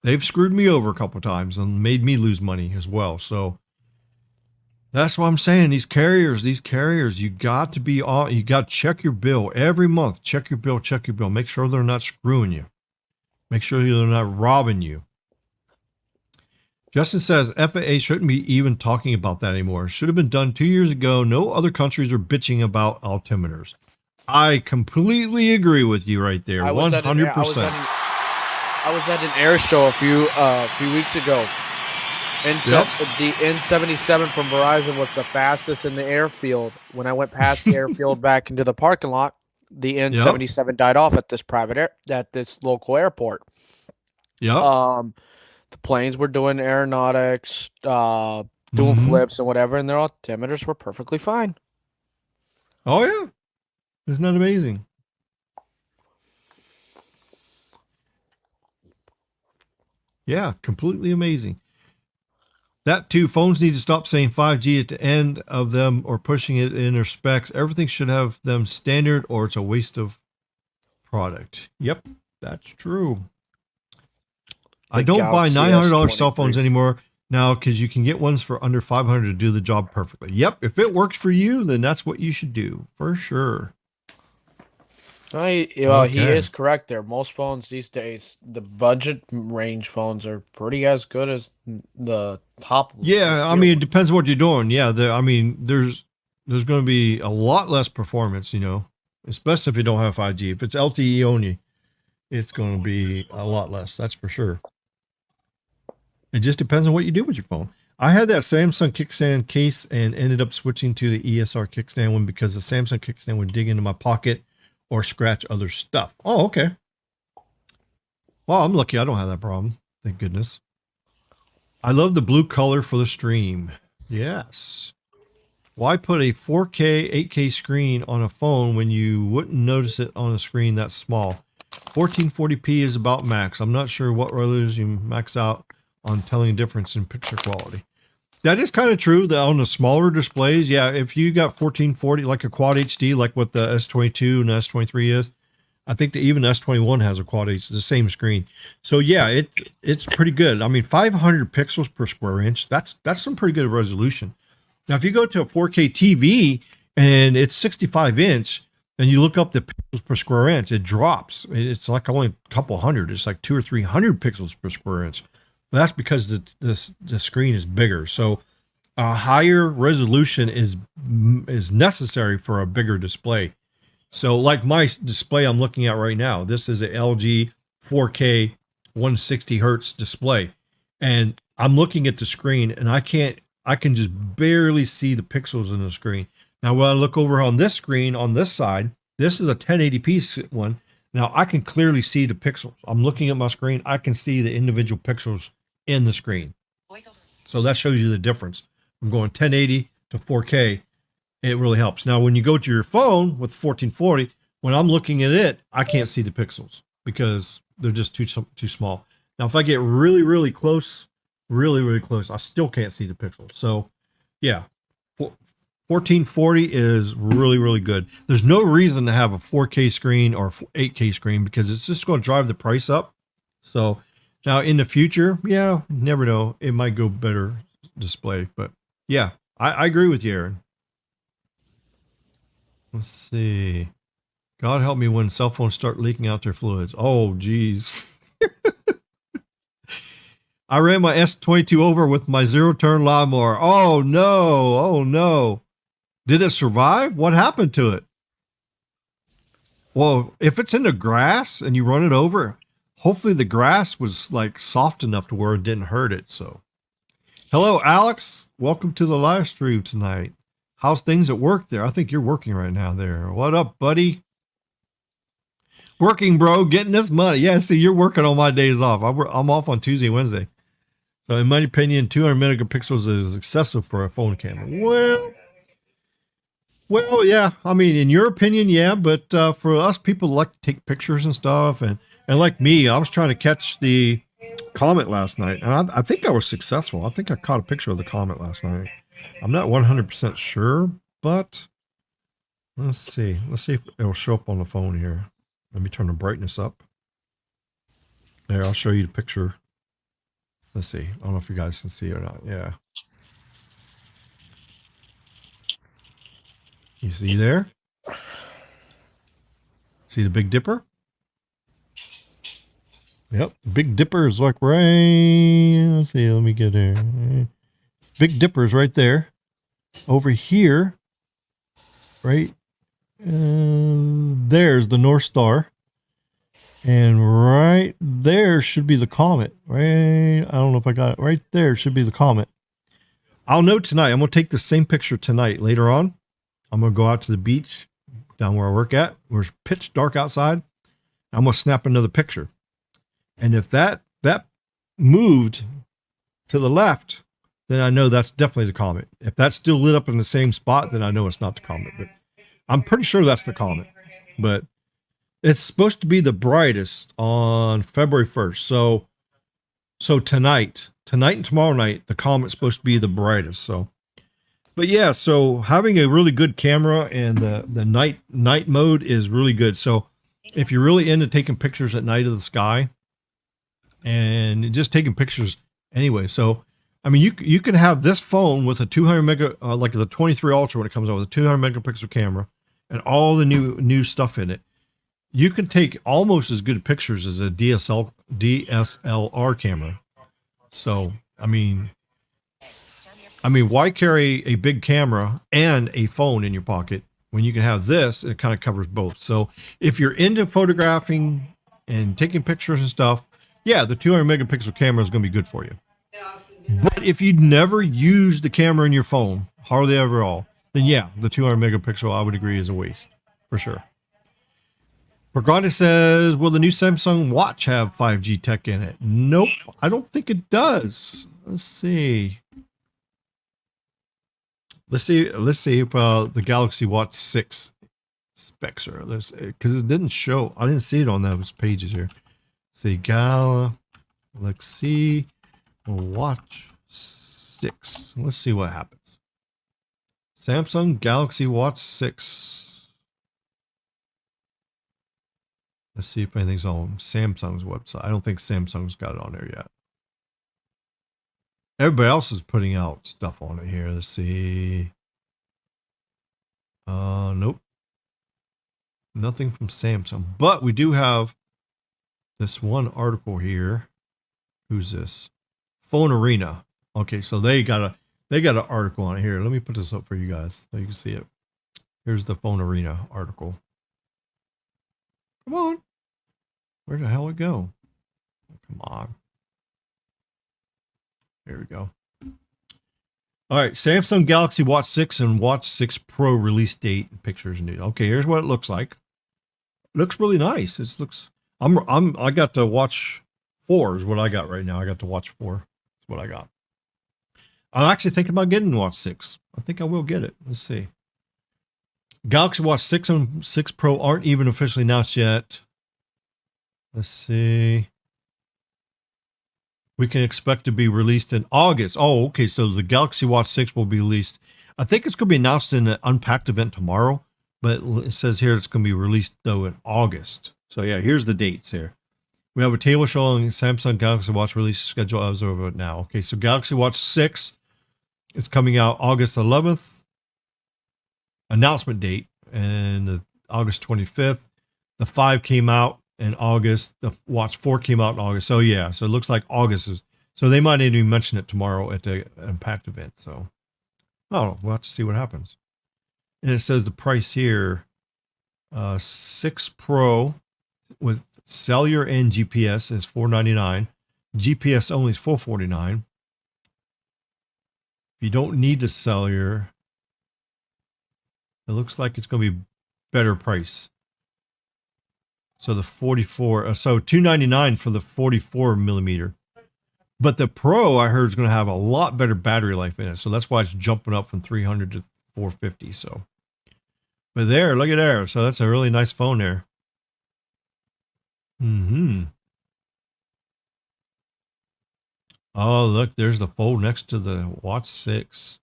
They've screwed me over a couple of times and made me lose money as well. So that's what I'm saying. These carriers, you got to be on. You got to check your bill every month. Check your bill. Make sure they're not screwing you. Make sure they're not robbing you. Justin says FAA shouldn't be even talking about that anymore. Should have been done 2 years ago. No other countries are bitching about altimeters. I completely agree with you right there. 100%. I was at an air show a few weeks ago. The N77 from Verizon was the fastest in the airfield. When I went past the airfield back into the parking lot, the N77 died off at this local airport. Yeah. The planes were doing aeronautics, doing flips and whatever, and their altimeters were perfectly fine. Oh yeah, isn't that amazing? Yeah, completely amazing. That too, phones need to stop saying 5G at the end of them or pushing it in their specs. Everything should have them standard or it's a waste of product. Yep, that's true. I don't buy $900 cell phones anymore now because you can get ones for under $500 to do the job perfectly. Yep, if it works for you, then that's what you should do for sure. He is correct there. Most phones these days, the budget range phones are pretty as good as the top. Yeah, I mean, it depends what you're doing. Yeah, there's going to be a lot less performance, especially if you don't have 5G. If it's LTE only, it's going to be a lot less. That's for sure. It just depends on what you do with your phone. I had that Samsung kickstand case and ended up switching to the ESR kickstand one because the Samsung kickstand would dig into my pocket or scratch other stuff. Oh, okay. Well, I'm lucky I don't have that problem. Thank goodness. I love the blue color for the stream. Yes. Why put a 4K, 8K screen on a phone when you wouldn't notice it on a screen that small? 1440p is about max. I'm not sure what resolution you max out on telling a difference in picture quality. That is kind of true. That on the smaller displays, yeah, if you got 1440, like a quad HD, like what the S22 and S23 is, I think that even S21 has a quad HD, the same screen. So yeah, it's pretty good. I mean, 500 pixels per square inch. That's some pretty good resolution. Now, if you go to a 4K TV and it's 65 inch, and you look up the pixels per square inch, it drops. It's like only a couple hundred. It's like 200 or 300 pixels per square inch. But that's because the screen is bigger. So a higher resolution is necessary for a bigger display. So like my display I'm looking at right now, this is an LG 4K 160 hertz display. And I'm looking at the screen and I can just barely see the pixels in the screen. Now, when I look over on this screen, on this side, this is a 1080p one. Now I can clearly see the pixels. I'm looking at my screen. I can see the individual pixels in the screen. So that shows you the difference. I'm going 1080 to 4K. It really helps. Now, when you go to your phone with 1440, when I'm looking at it, I can't see the pixels because they're just too small. Now, if I get really, really close, I still can't see the pixels. So yeah, 1440 is really, really good. There's no reason to have a 4K screen or 8K screen because it's just going to drive the price up. So now in the future, yeah, never know. It might go better display, but yeah, I agree with you, Aaron. Let's see. God help me when cell phones start leaking out their fluids. Oh, geez. I ran my S22 over with my zero-turn lawnmower. Oh, no. Oh, no. Did it survive? What happened to it? Well, if it's in the grass and you run it over, hopefully the grass was like soft enough to where it didn't hurt it. So, hello, Alex. Welcome to the live stream tonight. How's things at work there? I think you're working right now there. What up, buddy? Working, bro. Getting this money. Yeah, see, you're working on my days off. I'm off on Tuesday, Wednesday. So in my opinion, 200 megapixels is excessive for a phone camera. Well, yeah. I mean, in your opinion, yeah. But for us people who like to take pictures and stuff, and like me, I was trying to catch the comet last night, and I think I was successful. I think I caught a picture of the comet last night. I'm not 100% sure, but let's see. Let's see if it'll show up on the phone here. Let me turn the brightness up. There, I'll show you the picture. Let's see. I don't know if you guys can see it or not. Yeah. You see there? See the Big Dipper? Yep. Big Dipper is like right. Let's see. Let me get there. Big Dipper is right there. Over here. Right. There's the North Star. And right there should be the comet. Right. I don't know if I got it. Right there should be the comet. I'll know tonight. I'm going to take the same picture tonight. Later on, I'm going to go out to the beach down where I work at, where it's pitch dark outside. I'm going to snap another picture. And if that moved to the left, then I know that's definitely the comet. If that's still lit up in the same spot, then I know it's not the comet. But I'm pretty sure that's the comet. But it's supposed to be the brightest on February 1st. So tonight and tomorrow night, the comet's supposed to be the brightest. So, but yeah, so having a really good camera and the night mode is really good. So if you're really into taking pictures at night of the sky and just taking pictures anyway. So, I mean, you can have this phone with a 200 like the 23 Ultra when it comes out with a 200 megapixel camera and all the new stuff in it. You can take almost as good pictures as a DSLR camera. So, I mean, why carry a big camera and a phone in your pocket when you can have this? It kind of covers both. So if you're into photographing and taking pictures and stuff, yeah, the 200 megapixel camera is going to be good for you. But if you'd never use the camera in your phone, hardly ever all, then yeah, the 200 megapixel, I would agree, is a waste for sure. Regardless says, will the new Samsung Watch have 5G tech in it? Nope, I don't think it does. Let's see. Let's see if the Galaxy Watch 6 specs are, because it didn't show. I didn't see it on those pages here. Let's see, Galaxy Watch 6. 6. Let's see what happens. Samsung Galaxy Watch 6. Let's see if anything's on Samsung's website. I don't think Samsung's got it on there yet. Everybody else is putting out stuff on it here. Let's see. Nope. Nothing from Samsung. But we do have this one article here. Who's this? Phone Arena. Okay, so they got an article on it here. Let me put this up for you guys so you can see it. Here's the Phone Arena article. Come on. Where the hell it go? Come on. Here we go. All right, Samsung Galaxy Watch 6 and Watch 6 Pro release date and pictures and news. Okay, here's what it looks like. It looks really nice. It looks. I got to Watch 4 is what I got right now. I got to Watch 4. That's what I got. I'm actually thinking about getting Watch 6. I think I will get it. Let's see. Galaxy Watch 6 and 6 Pro aren't even officially announced yet. Let's see. We can expect to be released in August. Oh, okay. So the Galaxy Watch 6 will be released. I think it's going to be announced in an Unpacked event tomorrow, but it says here it's going to be released, though, in August. So, yeah, here's the dates here. We have a table showing Samsung Galaxy Watch release schedule as of it now. Okay, so Galaxy Watch 6 is coming out August 11th. Announcement date, and August 25th. The 5 came out in August. The Watch 4 came out in August. So, yeah, so it looks like August is. So they might even mention it tomorrow at the Unpacked event. So, oh, we'll have to see what happens. And it says the price here, 6 Pro with cellular and GPS is $499. GPS only is $449. If you don't need the cellular, it looks like it's going to be better price. So the 44, so $299 for the 44 millimeter. But the Pro, I heard, is going to have a lot better battery life in it. So that's why it's jumping up from 300 to 450. So, but there, look at there. So that's a really nice phone there. Oh, look, there's the fold next to the Watch 6.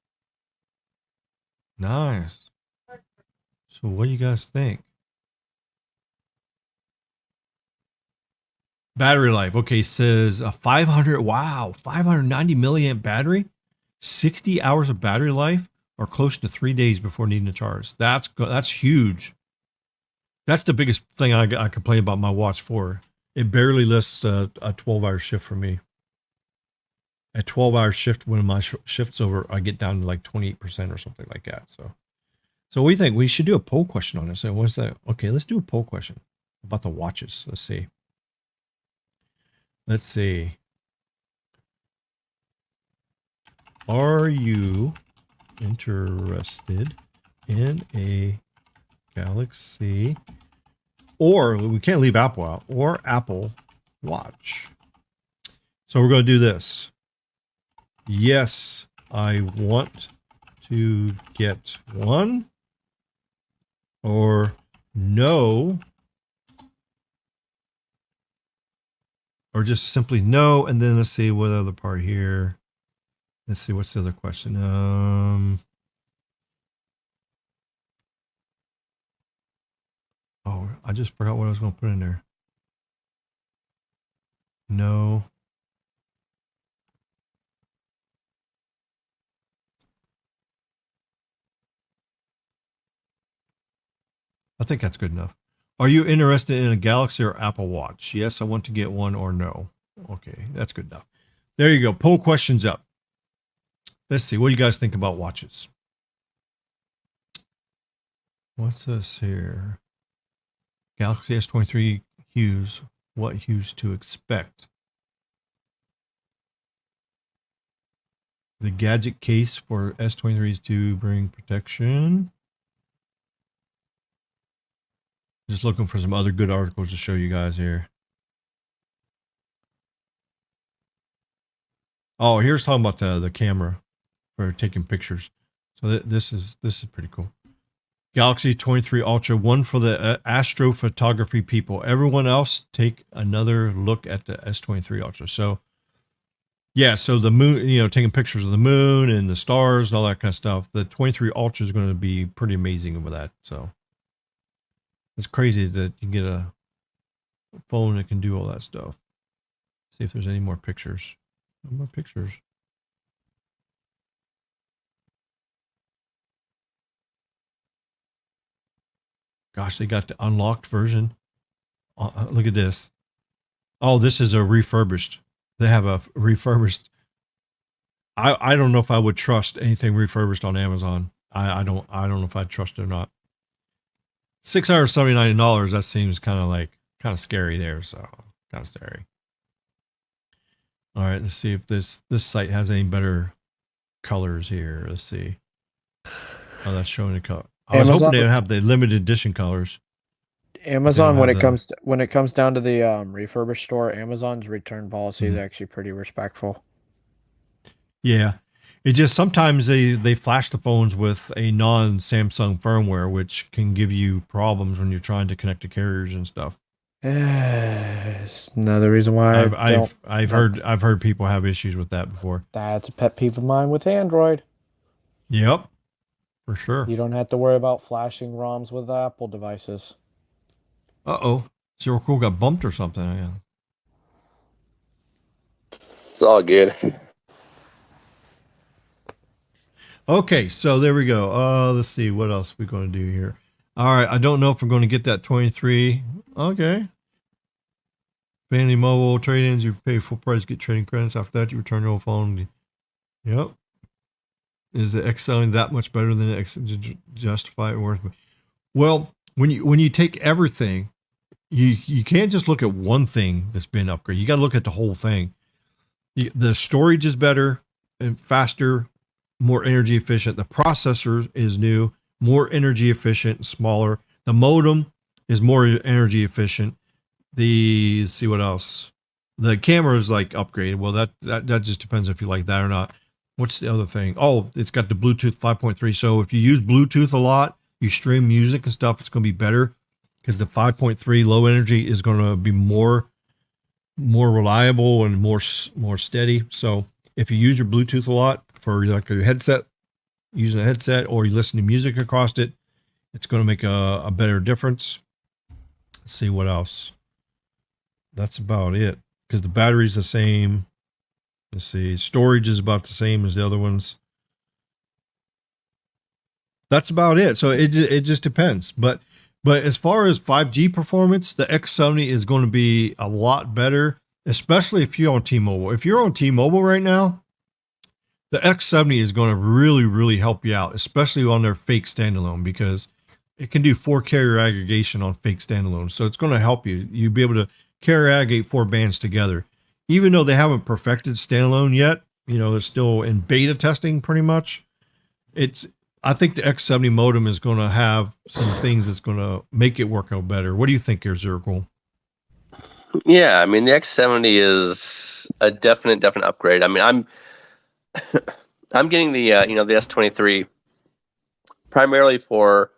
Nice. So what do you guys think? Battery life. Okay, says a 590 milliamp battery, 60 hours of battery life, or close to 3 days before needing to charge. That's huge. That's the biggest thing I complain about my Watch 4. It barely lists a 12-hour shift for me. A 12-hour shift, when my shift's over, I get down to like 28% or something like that. So what do you think? We should do a poll question on this. So what's that? Okay, let's do a poll question about the watches. Let's see. Are you interested in a Galaxy, or we can't leave Apple out, or Apple Watch? So we're going to do this. Yes, I want to get one, or no, or just simply no. And then let's see what other part here. Let's see, what's the other question? Oh, I just forgot what I was going to put in there. No. I think that's good enough. Are you interested in a Galaxy or Apple Watch? Yes, I want to get one, or no. Okay, that's good enough. There you go. Poll questions up. Let's see. What do you guys think about watches? What's this here? Galaxy S23 hues. What hues to expect? The gadget case for S23s to bring protection. Just looking for some other good articles to show you guys here. Oh, here's talking about the camera for taking pictures. So this is pretty cool. Galaxy 23 Ultra, one for the astrophotography people. Everyone else, take another look at the S23 Ultra. So, Yeah, so the moon, taking pictures of the moon and the stars and all that kind of stuff. The 23 Ultra is going to be pretty amazing with that. So it's crazy that you get a phone that can do all that stuff. See if there's any more pictures. No more pictures. Gosh, they got the unlocked version. Look at this. Oh, this is a refurbished. They have a refurbished. I don't know if I would trust anything refurbished on Amazon. I don't know if I'd trust it or not. $679. That seems kind of scary there. So kind of scary. All right, let's see if this site has any better colors here. Let's see. Oh, that's showing the color. I was hoping they'd have the limited edition colors. Amazon, when it comes down to the refurbished store, Amazon's return policy is actually pretty respectful. Yeah, it just sometimes they flash the phones with a non-Samsung firmware, which can give you problems when you're trying to connect to carriers and stuff. It's another reason why I've heard people have issues with that before. That's a pet peeve of mine with Android. Yep, for sure. You don't have to worry about flashing ROMs with Apple devices. Uh-oh. Zero Cool got bumped or something. Yeah. It's all good. Okay, so there we go. Let's see what else we're going to do here. All right, I don't know if we're going to get that 23. Okay. Family Mobile trade-ins, you pay full price, get trading credits. After that, you return your old phone. Yep. Is the X selling that much better than the X to justify it worth? Well, when you take everything, you can't just look at one thing that's been upgraded. You got to look at the whole thing. The storage is better and faster, more energy efficient. The processor is new, more energy efficient and smaller. The modem is more energy efficient. Let's see what else. The camera is upgraded. Well, that just depends if you like that or not. What's the other thing? Oh, it's got the Bluetooth 5.3. So if you use Bluetooth a lot, you stream music and stuff, it's going to be better because the 5.3 low energy is going to be more reliable and more steady. So if you use your Bluetooth a lot for your headset, using a headset, or you listen to music across it, it's going to make a better difference. Let's see what else. That's about it because the battery's the same. Let's see. Storage is about the same as the other ones. That's about it. So it just depends. But as far as 5G performance, the X70 is going to be a lot better, especially if you're on T-Mobile. If you're on T-Mobile right now, the X70 is going to really, really help you out, especially on their fake standalone, because it can do 4 carrier aggregation on fake standalone. So it's going to help you. You'll be able to carrier aggregate 4 bands together. Even though they haven't perfected standalone yet, it's still in beta testing pretty much. I think the X70 modem is going to have some things that's going to make it work out better. What do you think here, Zirkle? Yeah, I mean, the X70 is a definite upgrade. I mean, I'm getting the the S23 primarily for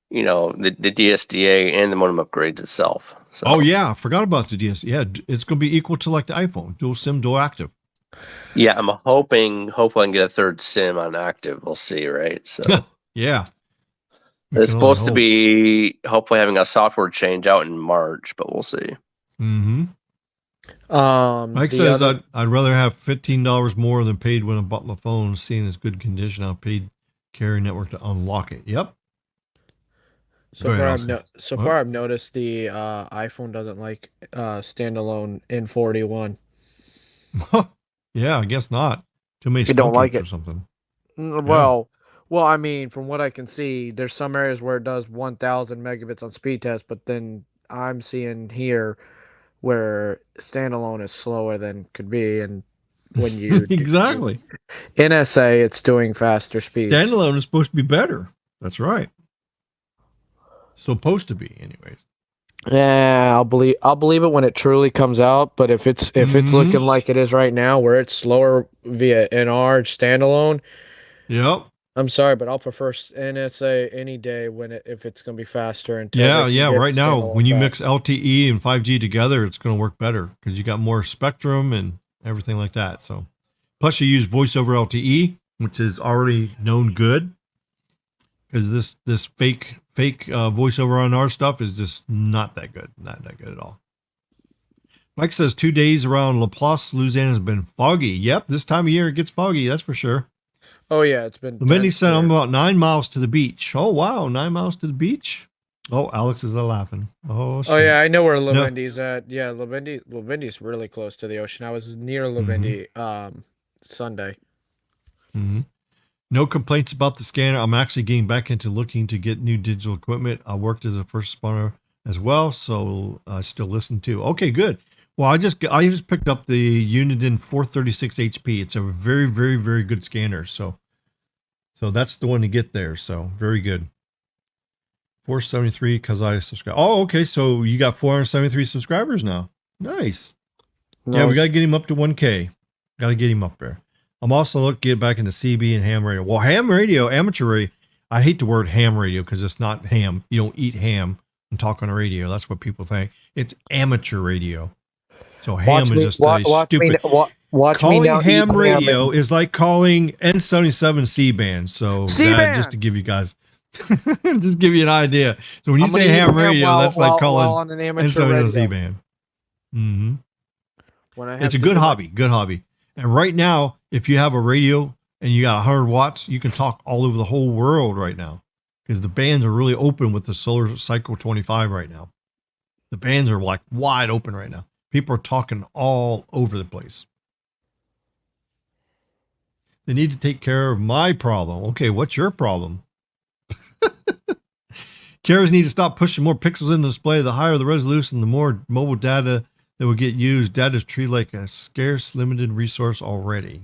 the DSDA and the modem upgrades itself. So. Oh yeah, I forgot about the DS. Yeah, it's going to be equal to like the iPhone, dual SIM, dual active. Yeah, I'm hopefully I can get a third SIM on active. We'll see, right? So yeah, it's supposed to be hopefully having a software change out in March, but we'll see. Mm-hmm. Mike says I'd rather have $15 more than paid when I bought my phone, seeing its good condition. I paid carrier network to unlock it. Yep. So far, I've noticed the iPhone doesn't like standalone N41. Yeah, I guess not. Too many don't like it or something. Well, I mean, from what I can see, there's some areas where it does 1,000 megabits on speed test, but then I'm seeing here where standalone is slower than could be, and when you exactly NSA, it's doing faster speeds. Standalone is supposed to be better. That's right. Supposed to be, anyways. Yeah, I'll believe it when it truly comes out. But if it's looking like it is right now, where it's slower via NR standalone, yep. I'm sorry, but I'll prefer NSA any day if it's going to be faster. Right now, when you mix LTE and 5G together, it's going to work better because you got more spectrum and everything like that. So Plus, you use voice over LTE, which is already known good. Because this fake voiceover on our stuff is just not that good. Not that good at all. Mike says 2 days around Laplace, Louisiana has been foggy. Yep, this time of year it gets foggy, that's for sure. Oh, yeah, it's been. Mindy said I'm about 9 miles to the beach. Oh, wow, 9 miles to the beach? Oh, Alex is laughing. Oh, shit. Oh, yeah, I know where Lavindy's at. Yeah, Lavindy's really close to the ocean. I was near Lavindy Sunday. Mm-hmm. No complaints about the scanner. I'm actually getting back into looking to get new digital equipment. I worked as a first responder as well, so I still listen too. Okay, good. Well, I just picked up the Uniden 436 HP. It's a very, very, very good scanner. So that's the one to get there. So very good. 473 because I subscribe. Oh, okay. So you got 473 subscribers now. Nice. Yeah, we got to get him up to 1K. Got to get him up there. I'm also looking to get back into CB and ham radio. Well, ham radio, amateur radio. I hate the word ham radio because it's not ham. You don't eat ham and talk on a radio. That's what people think. It's amateur radio. So ham is just stupid. Calling ham radio is like calling N77 C-band. So just to give you guys, just give you an idea. So when you say ham radio, that's like calling N77 C-band. Mm-hmm. It's a good hobby. Good hobby. And right now, if you have a radio and you got 100 watts, you can talk all over the whole world right now because the bands are really open with the Solar Cycle 25 right now. The bands are like wide open right now. People are talking all over the place. They need to take care of my problem. Okay, what's your problem? Carriers need to stop pushing more pixels in the display. The higher the resolution, the more mobile data that will get used. Data is treated like a scarce, limited resource already.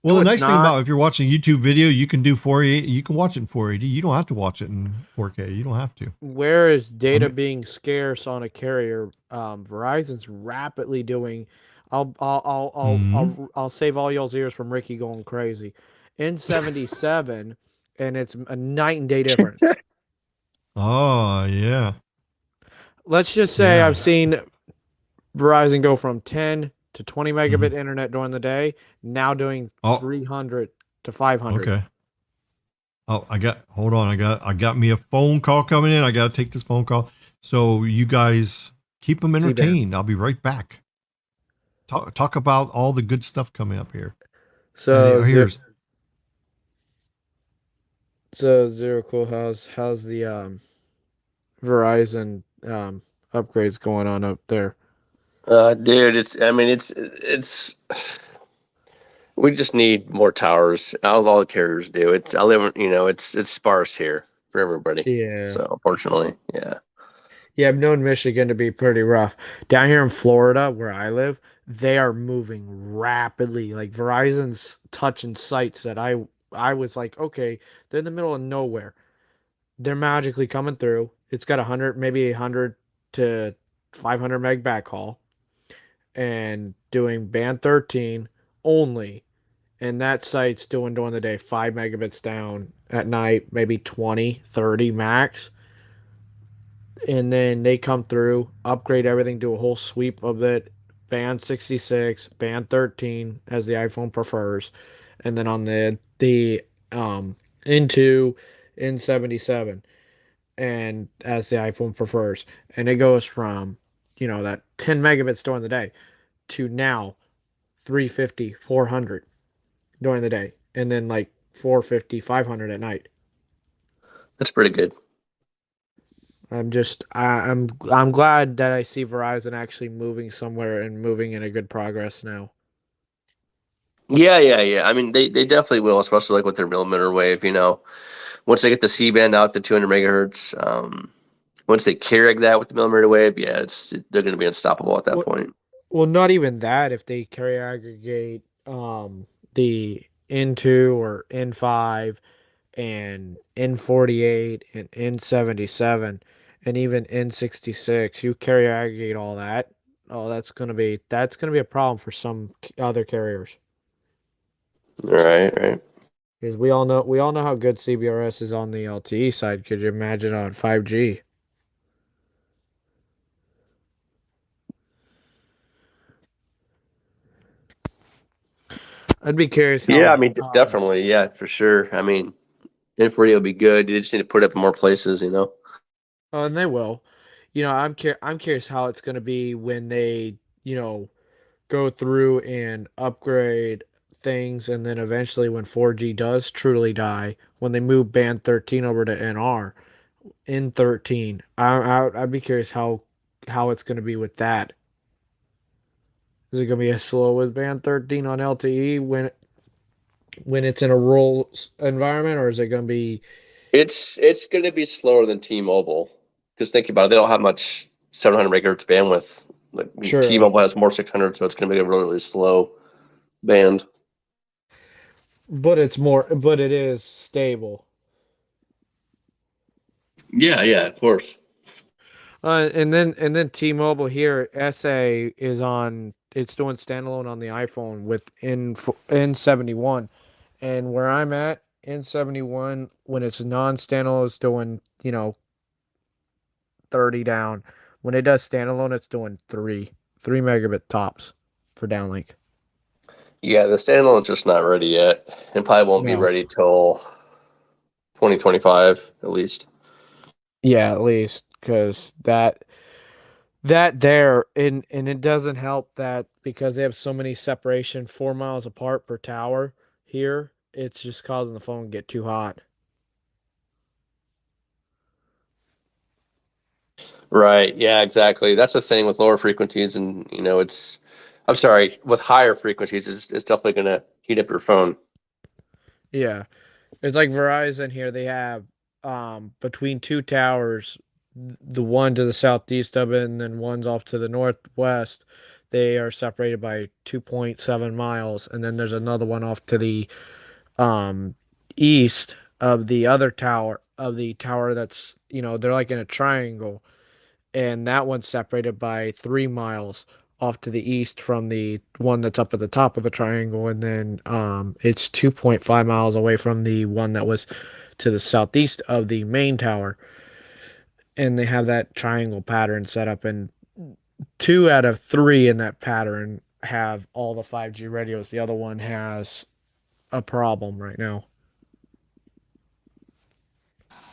Well, the nice thing about if you're watching a YouTube video, you can do 480. You can watch it in 480. You don't have to watch it in 4K. You don't have to. Where is data being scarce on a carrier? Verizon's rapidly doing. I'll save all y'all's ears from Ricky going crazy. N77, and it's a night and day difference. Oh yeah. Let's just say I've seen Verizon go from 10 to 20 megabit internet during the day, now doing 300 to 500. Okay. Oh, hold on. I got me a phone call coming in. I got to take this phone call. So you guys keep them entertained. I'll be right back. Talk about all the good stuff coming up here. So Zero Cool, how's the Verizon upgrades going on up there? Dude, it's we just need more towers. All the carriers do. It's sparse here for everybody. Yeah. So unfortunately, yeah. Yeah, I've known Michigan to be pretty rough. Down here in Florida, where I live, they are moving rapidly. Like Verizon's touching sites that I was like, okay, they're in the middle of nowhere. They're magically coming through. It's got 100, maybe 100 to 500 meg backhaul, and doing band 13 only. And that site's doing during the day 5 megabits down, at night maybe 20, 30 max. And then they come through, upgrade everything, do a whole sweep of it, band 66, band 13 as the iPhone prefers, and then on the into N77 and as the iPhone prefers. And it goes from that 10 megabits during the day to now 350, 400 during the day, and then like 450, 500 at night. That's pretty good. I'm glad that I see Verizon actually moving somewhere and moving in a good progress now. Yeah. I mean, they definitely will, especially like with their millimeter wave. Once they get the C-band out to 200 megahertz, once they carry that with the millimeter wave, they're going to be unstoppable at that point. Well, not even that. If they carry aggregate the N2 or N5 and N48 and N77 and even N66, you carry aggregate all that. Oh, that's gonna be a problem for some other carriers. Right. Because we all know how good CBRS is on the LTE side. Could you imagine on 5G? I'd be curious. Yeah, I mean, definitely. Yeah, for sure. I mean, N40 will be good. You just need to put it up in more places, you know? Oh, and they will. I'm curious how it's going to be when they, go through and upgrade things, and then eventually when 4G does truly die, when they move band 13 over to NR in 13. I'd be curious how it's going to be with that. Is it going to be as slow as band 13 on LTE when it's in a rural environment, or is it going to be? It's going to be slower than T-Mobile because think about it, they don't have much 700 megahertz bandwidth. Like True. T-Mobile has more 600, so it's going to be a really, really slow band. But it is stable. Yeah, of course. And then T-Mobile here, SA is on. It's doing standalone on the iPhone with N71, and where I'm at, N71 when it's non-standalone, it's doing 30 down. When it does standalone, it's doing 3 megabit tops for downlink. Yeah, the standalone's just not ready yet, and probably won't be No. ready till 2025 at least. Yeah, at least because that there and it doesn't help that because they have so many separation 4 miles apart per tower here, it's just causing the phone to get too hot. Right. Yeah, exactly. That's the thing with lower frequencies, and I'm sorry, with higher frequencies, it's definitely going to heat up your phone. Yeah, it's like Verizon here. They have between two towers, the one to the southeast of it and then one's off to the northwest. They are separated by 2.7 miles, and then there's another one off to the um east of the other tower, that's they're like in a triangle, and that one's separated by 3 miles off to the east from the one that's up at the top of the triangle, and then it's 2.5 miles away from the one that was to the southeast of the main tower. And they have that triangle pattern set up, and 2 out of 3 in that pattern have all the 5G radios. The other one has a problem right now.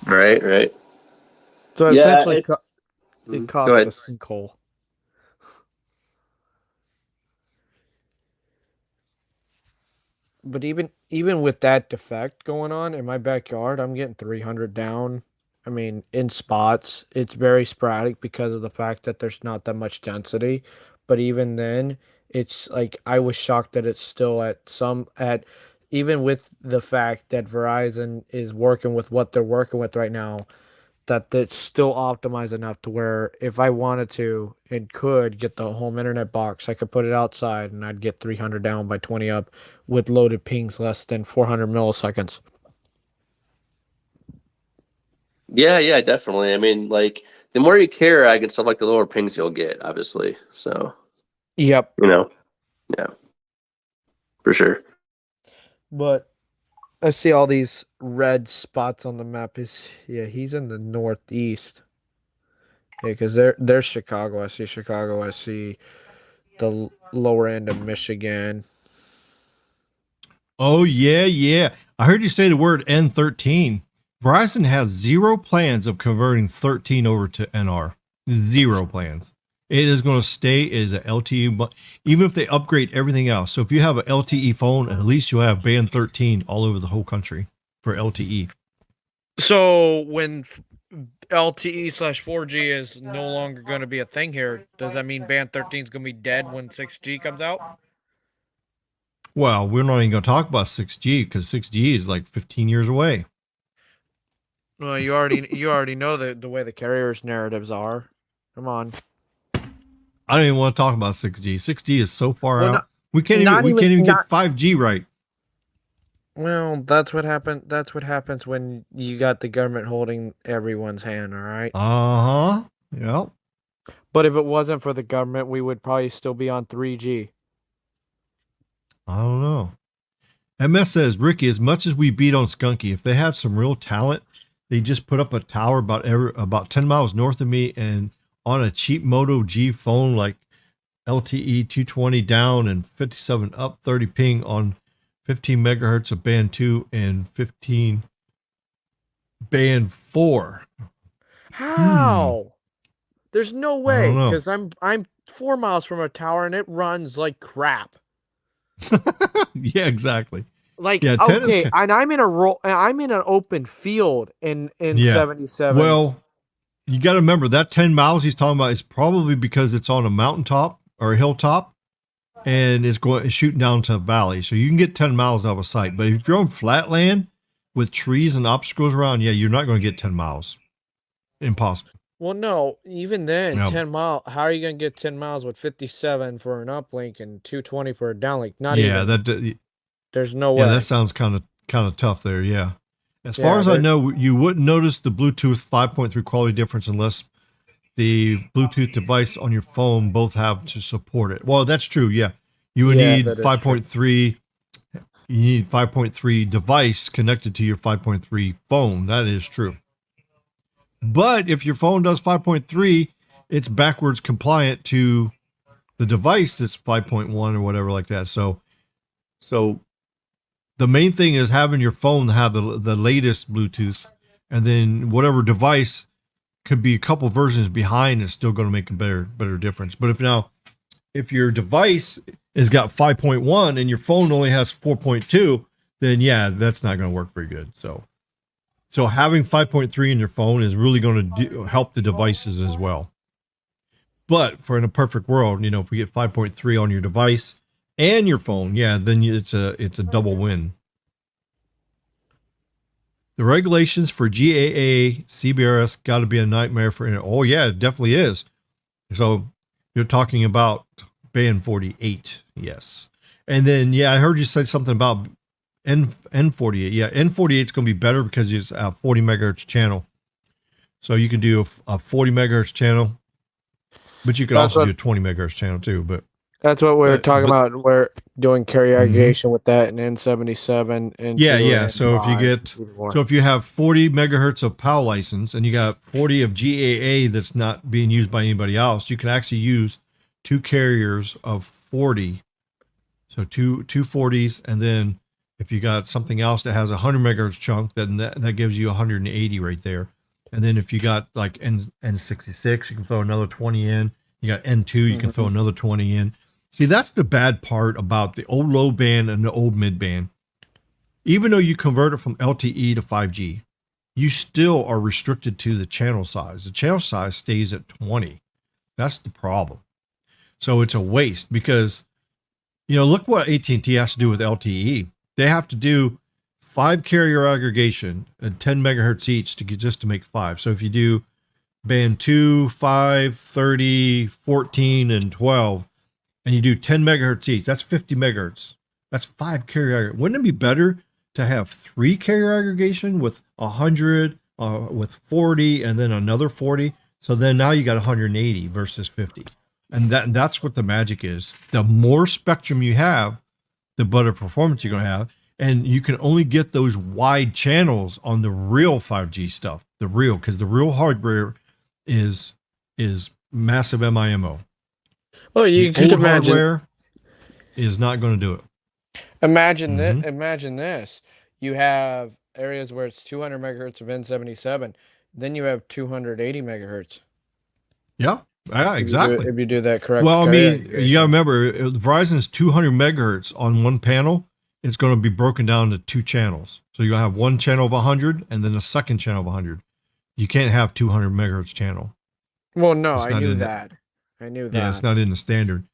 Right. So Yeah, essentially, it go caused a ahead. sinkhole. But even with that defect going on in my backyard, I'm getting 300 down. I mean, in spots, it's very sporadic because of the fact that there's not that much density. But even then, it's like I was shocked that it's still at even with the fact that Verizon is working with what they're working with right now, that it's still optimized enough to where if I wanted to and could get the home internet box, I could put it outside and I'd get 300 down by 20 up with loaded pings less than 400 milliseconds. Yeah, definitely. I mean, like the more you care, I get stuff like the lower pings you'll get, obviously. So, Yep. yeah, for sure. But I see all these red spots on the map. He's in the northeast. Yeah, because there's Chicago. I see Chicago. I see the lower end of Michigan. Oh, yeah. I heard you say the word N13. Verizon has 0 plans of converting 13 over to NR. 0 plans. It is going to stay as a LTE, but even if they upgrade everything else. So if you have an LTE phone, at least you'll have band 13 all over the whole country for LTE. So when LTE/4G is no longer going to be a thing here, does that mean band 13 is going to be dead when 6G comes out? Well, we're not even going to talk about 6G because 6G is like 15 years away. Well, you already know the way the carriers' narratives are. Come on. I don't even want to talk about 6G. 6G is so far out. No, We can't even get 5G right. Well, that's what happened. That's what happens when you got the government holding everyone's hand, all right? Uh-huh. Yep. But if it wasn't for the government, we would probably still be on 3G. I don't know. MS says, Ricky, as much as we beat on Skunky, if they have some real talent, they just put up a tower about 10 miles north of me and on a cheap Moto G phone like LTE 220 down and 57 up 30 ping on 15 megahertz of band 2 and 15 band 4. How? There's no way, know. because I'm 4 miles from a tower and it runs like crap. Yeah, exactly. Like, Yeah, okay, and I'm in an open field in 77. Well, you got to remember that 10 miles he's talking about is probably because it's on a mountaintop or a hilltop, and it's shooting down to a valley. So you can get 10 miles out of a site. But if you're on flat land with trees and obstacles around, yeah, you're not going to get 10 miles. Impossible. Well, no, even then, No. 10 mile. How are you going to get 10 miles with 57 for an uplink and 220 for a downlink? Not even. There's no way. Yeah, that sounds kind of tough there. Yeah. As far as I know, you wouldn't notice the Bluetooth 5.3 quality difference unless the Bluetooth device on your phone both have to support it. Well, that's true. Yeah. You would need 5.3. You need 5.3 device connected to your 5.3 phone. That is true. But if your phone does 5.3, it's backwards compliant to the device that's 5.1 or whatever like that. So the main thing is having your phone have the latest Bluetooth, and then whatever device could be a couple versions behind is still going to make a better difference. But if your device has got 5.1 and your phone only has 4.2, then yeah, that's not going to work very good. So having 5.3 in your phone is really going to help the devices as well. But in a perfect world, if we get 5.3 on your device and your phone, yeah, then it's a double win. The regulations for GAA CBRS got to be a nightmare for internet. Oh yeah, it definitely is. So you're talking about band 48, yes. And then I heard you say something about N48. Yeah, N48 is going to be better because it's a 40 megahertz channel. So you can do a 40 megahertz channel, but you can also do a 20 megahertz channel too. But that's what we're talking about. We're doing carrier aggregation with that and N77. And yeah. So if you have 40 megahertz of PAL license and you got 40 of GAA that's not being used by anybody else, you can actually use 2 carriers of 40. So two 40s, and then if you got something else that has a 100 megahertz chunk, then that gives you 180 right there. And then if you got like N66, you can throw another 20 in. You got N2, you can throw another 20 in. See, that's the bad part about the old low band and the old mid band. Even though you convert it from LTE to 5G, you still are restricted to the channel size. The channel size stays at 20. That's the problem. So it's a waste because, look what AT&T has to do with LTE. They have to do 5 carrier aggregation at 10 megahertz each just to make 5. So if you do band 2, 5, 30, 14, and 12, and you do 10 megahertz each, that's 50 megahertz. That's 5 carrier aggregation. Wouldn't it be better to have 3 carrier aggregation with 100, with 40, and then another 40? So then now you got 180 versus 50. And that's what the magic is. The more spectrum you have, the better performance you're going to have. And you can only get those wide channels on the real 5G stuff. Because the real hardware is massive MIMO. Well, you could imagine hardware is not going to do it. Imagine this. You have areas where it's 200 megahertz of N77. Then you have 280 megahertz. Yeah. Yeah, exactly. If you do that correctly. Well, I mean, you got to remember, Verizon's 200 megahertz on one panel. It's going to be broken down to 2 channels. So you're going to have one channel of 100 and then a second channel of 100. You can't have 200 megahertz channel. Well, no, I knew that. Yeah, it's not in the standard.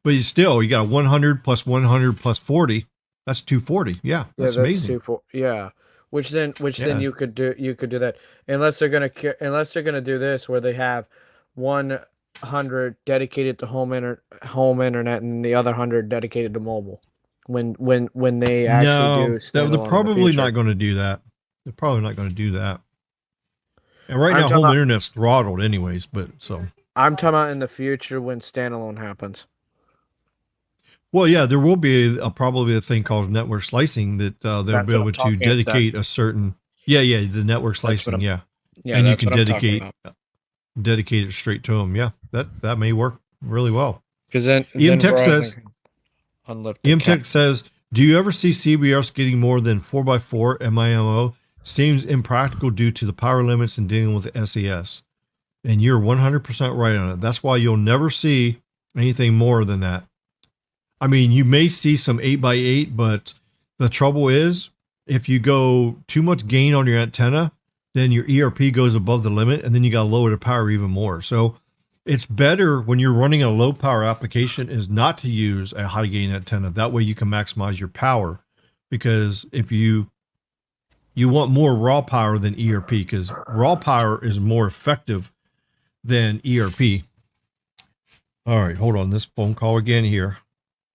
But you got 100 plus 100 plus 40. That's 240. Yeah, that's amazing. Which then you could do that unless they're gonna do this where they have 100 dedicated to home internet and the other 100 dedicated to mobile. When they actually do. No, they're probably not going to do that. They're probably not going to do that. And right now, home internet's throttled anyways. I'm talking about in the future when standalone happens. Well, yeah, there will be probably a thing called network slicing that they'll be able to dedicate a certain. Yeah, the network slicing. Yeah, and you can dedicate it straight to them. Yeah, that may work really well. Because then EMTech says Do you ever see CBRS getting more than 4x4 MIMO? Seems impractical due to the power limits and dealing with the SES. And you're 100% right on it. That's why you'll never see anything more than that. I mean, you may see some 8x8, but the trouble is, if you go too much gain on your antenna, then your ERP goes above the limit, and then you got to lower the power even more. So it's better when you're running a low power application is not to use a high gain antenna. That way you can maximize your power, because if you want more raw power than ERP, because raw power is more effective than ERP. All right, hold on. This phone call again here.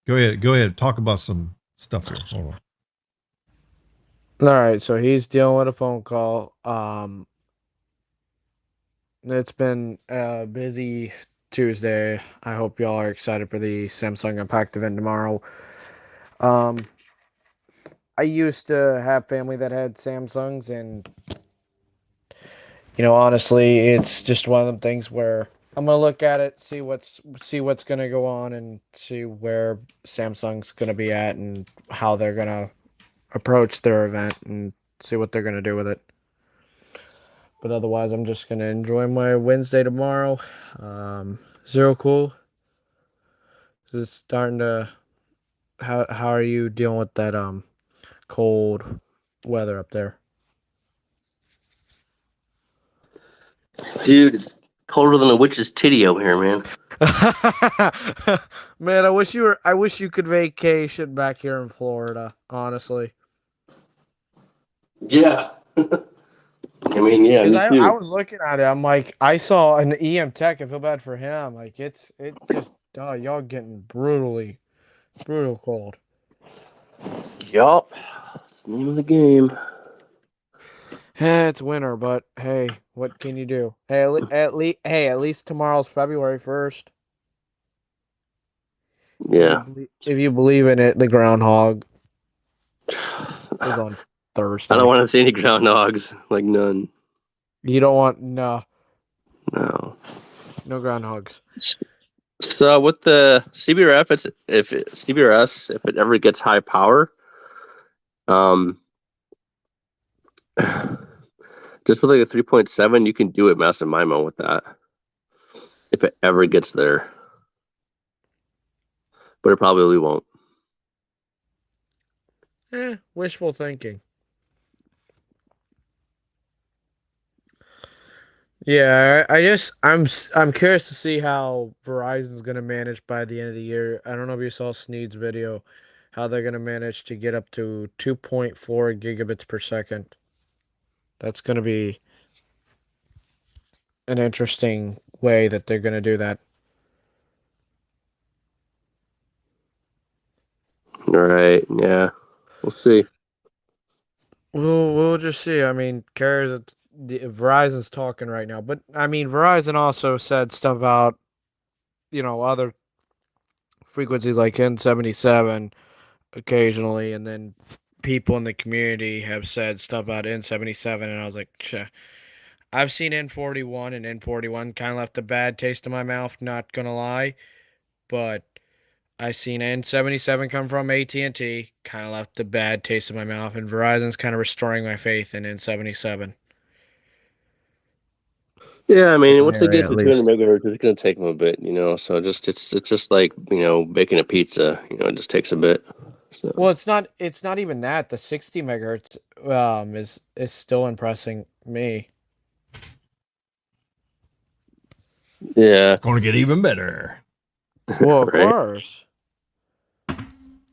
Go ahead. Talk about some stuff here. Hold on. All right, so he's dealing with a phone call. It's been a busy Tuesday. I hope y'all are excited for the Samsung Impact event tomorrow. I used to have family that had Samsungs, and honestly, it's just one of them things where I'm gonna look at it, see what's gonna go on, and see where Samsung's gonna be at and how they're gonna approach their event and see what they're gonna do with it. But otherwise, I'm just gonna enjoy my Wednesday tomorrow. Zero cool. It's starting to. How are you dealing with that cold weather up there? Dude, it's colder than a witch's titty over here, man. Man, I wish you could vacation back here in Florida, honestly. Yeah. I mean, yeah. Because I was looking at it, I'm like, I saw an EM Tech. I feel bad for him. Like it just y'all getting brutal cold. Yup. It's the name of the game. Yeah, it's winter, but hey, what can you do? Hey, at least tomorrow's February 1st. Yeah. If you believe in it, the groundhog is on Thursday. I don't want to see any groundhogs. Like, none. You don't want no groundhogs. So with the CBRS, if it ever gets high power, just with like a 3.7, you can do it massive MIMO with that. If it ever gets there. But it probably won't. Wishful thinking. Yeah, I'm curious to see how Verizon's gonna manage by the end of the year. I don't know if you saw Sneed's video, how they're gonna manage to get up to 2.4 gigabits per second. That's gonna be an interesting way that they're gonna do that. All right, yeah, we'll see. We'll just see. I mean, Verizon's talking right now, but I mean, Verizon also said stuff about other frequencies like N77 occasionally, and then people in the community have said stuff about N77, and I was like, Sheh. I've seen N41, and N41 kind of left a bad taste in my mouth, not gonna lie, but I seen N77 come from AT&T, kind of left a bad taste in my mouth, and Verizon's kind of restoring my faith in N77. Yeah, I mean, once they get to 200 megahertz, it's going to take them a bit, So it's just like baking a pizza. It just takes a bit. So. Well, it's not even that. The 60 megahertz is still impressing me. Yeah, it's going to get even better. Well, of course.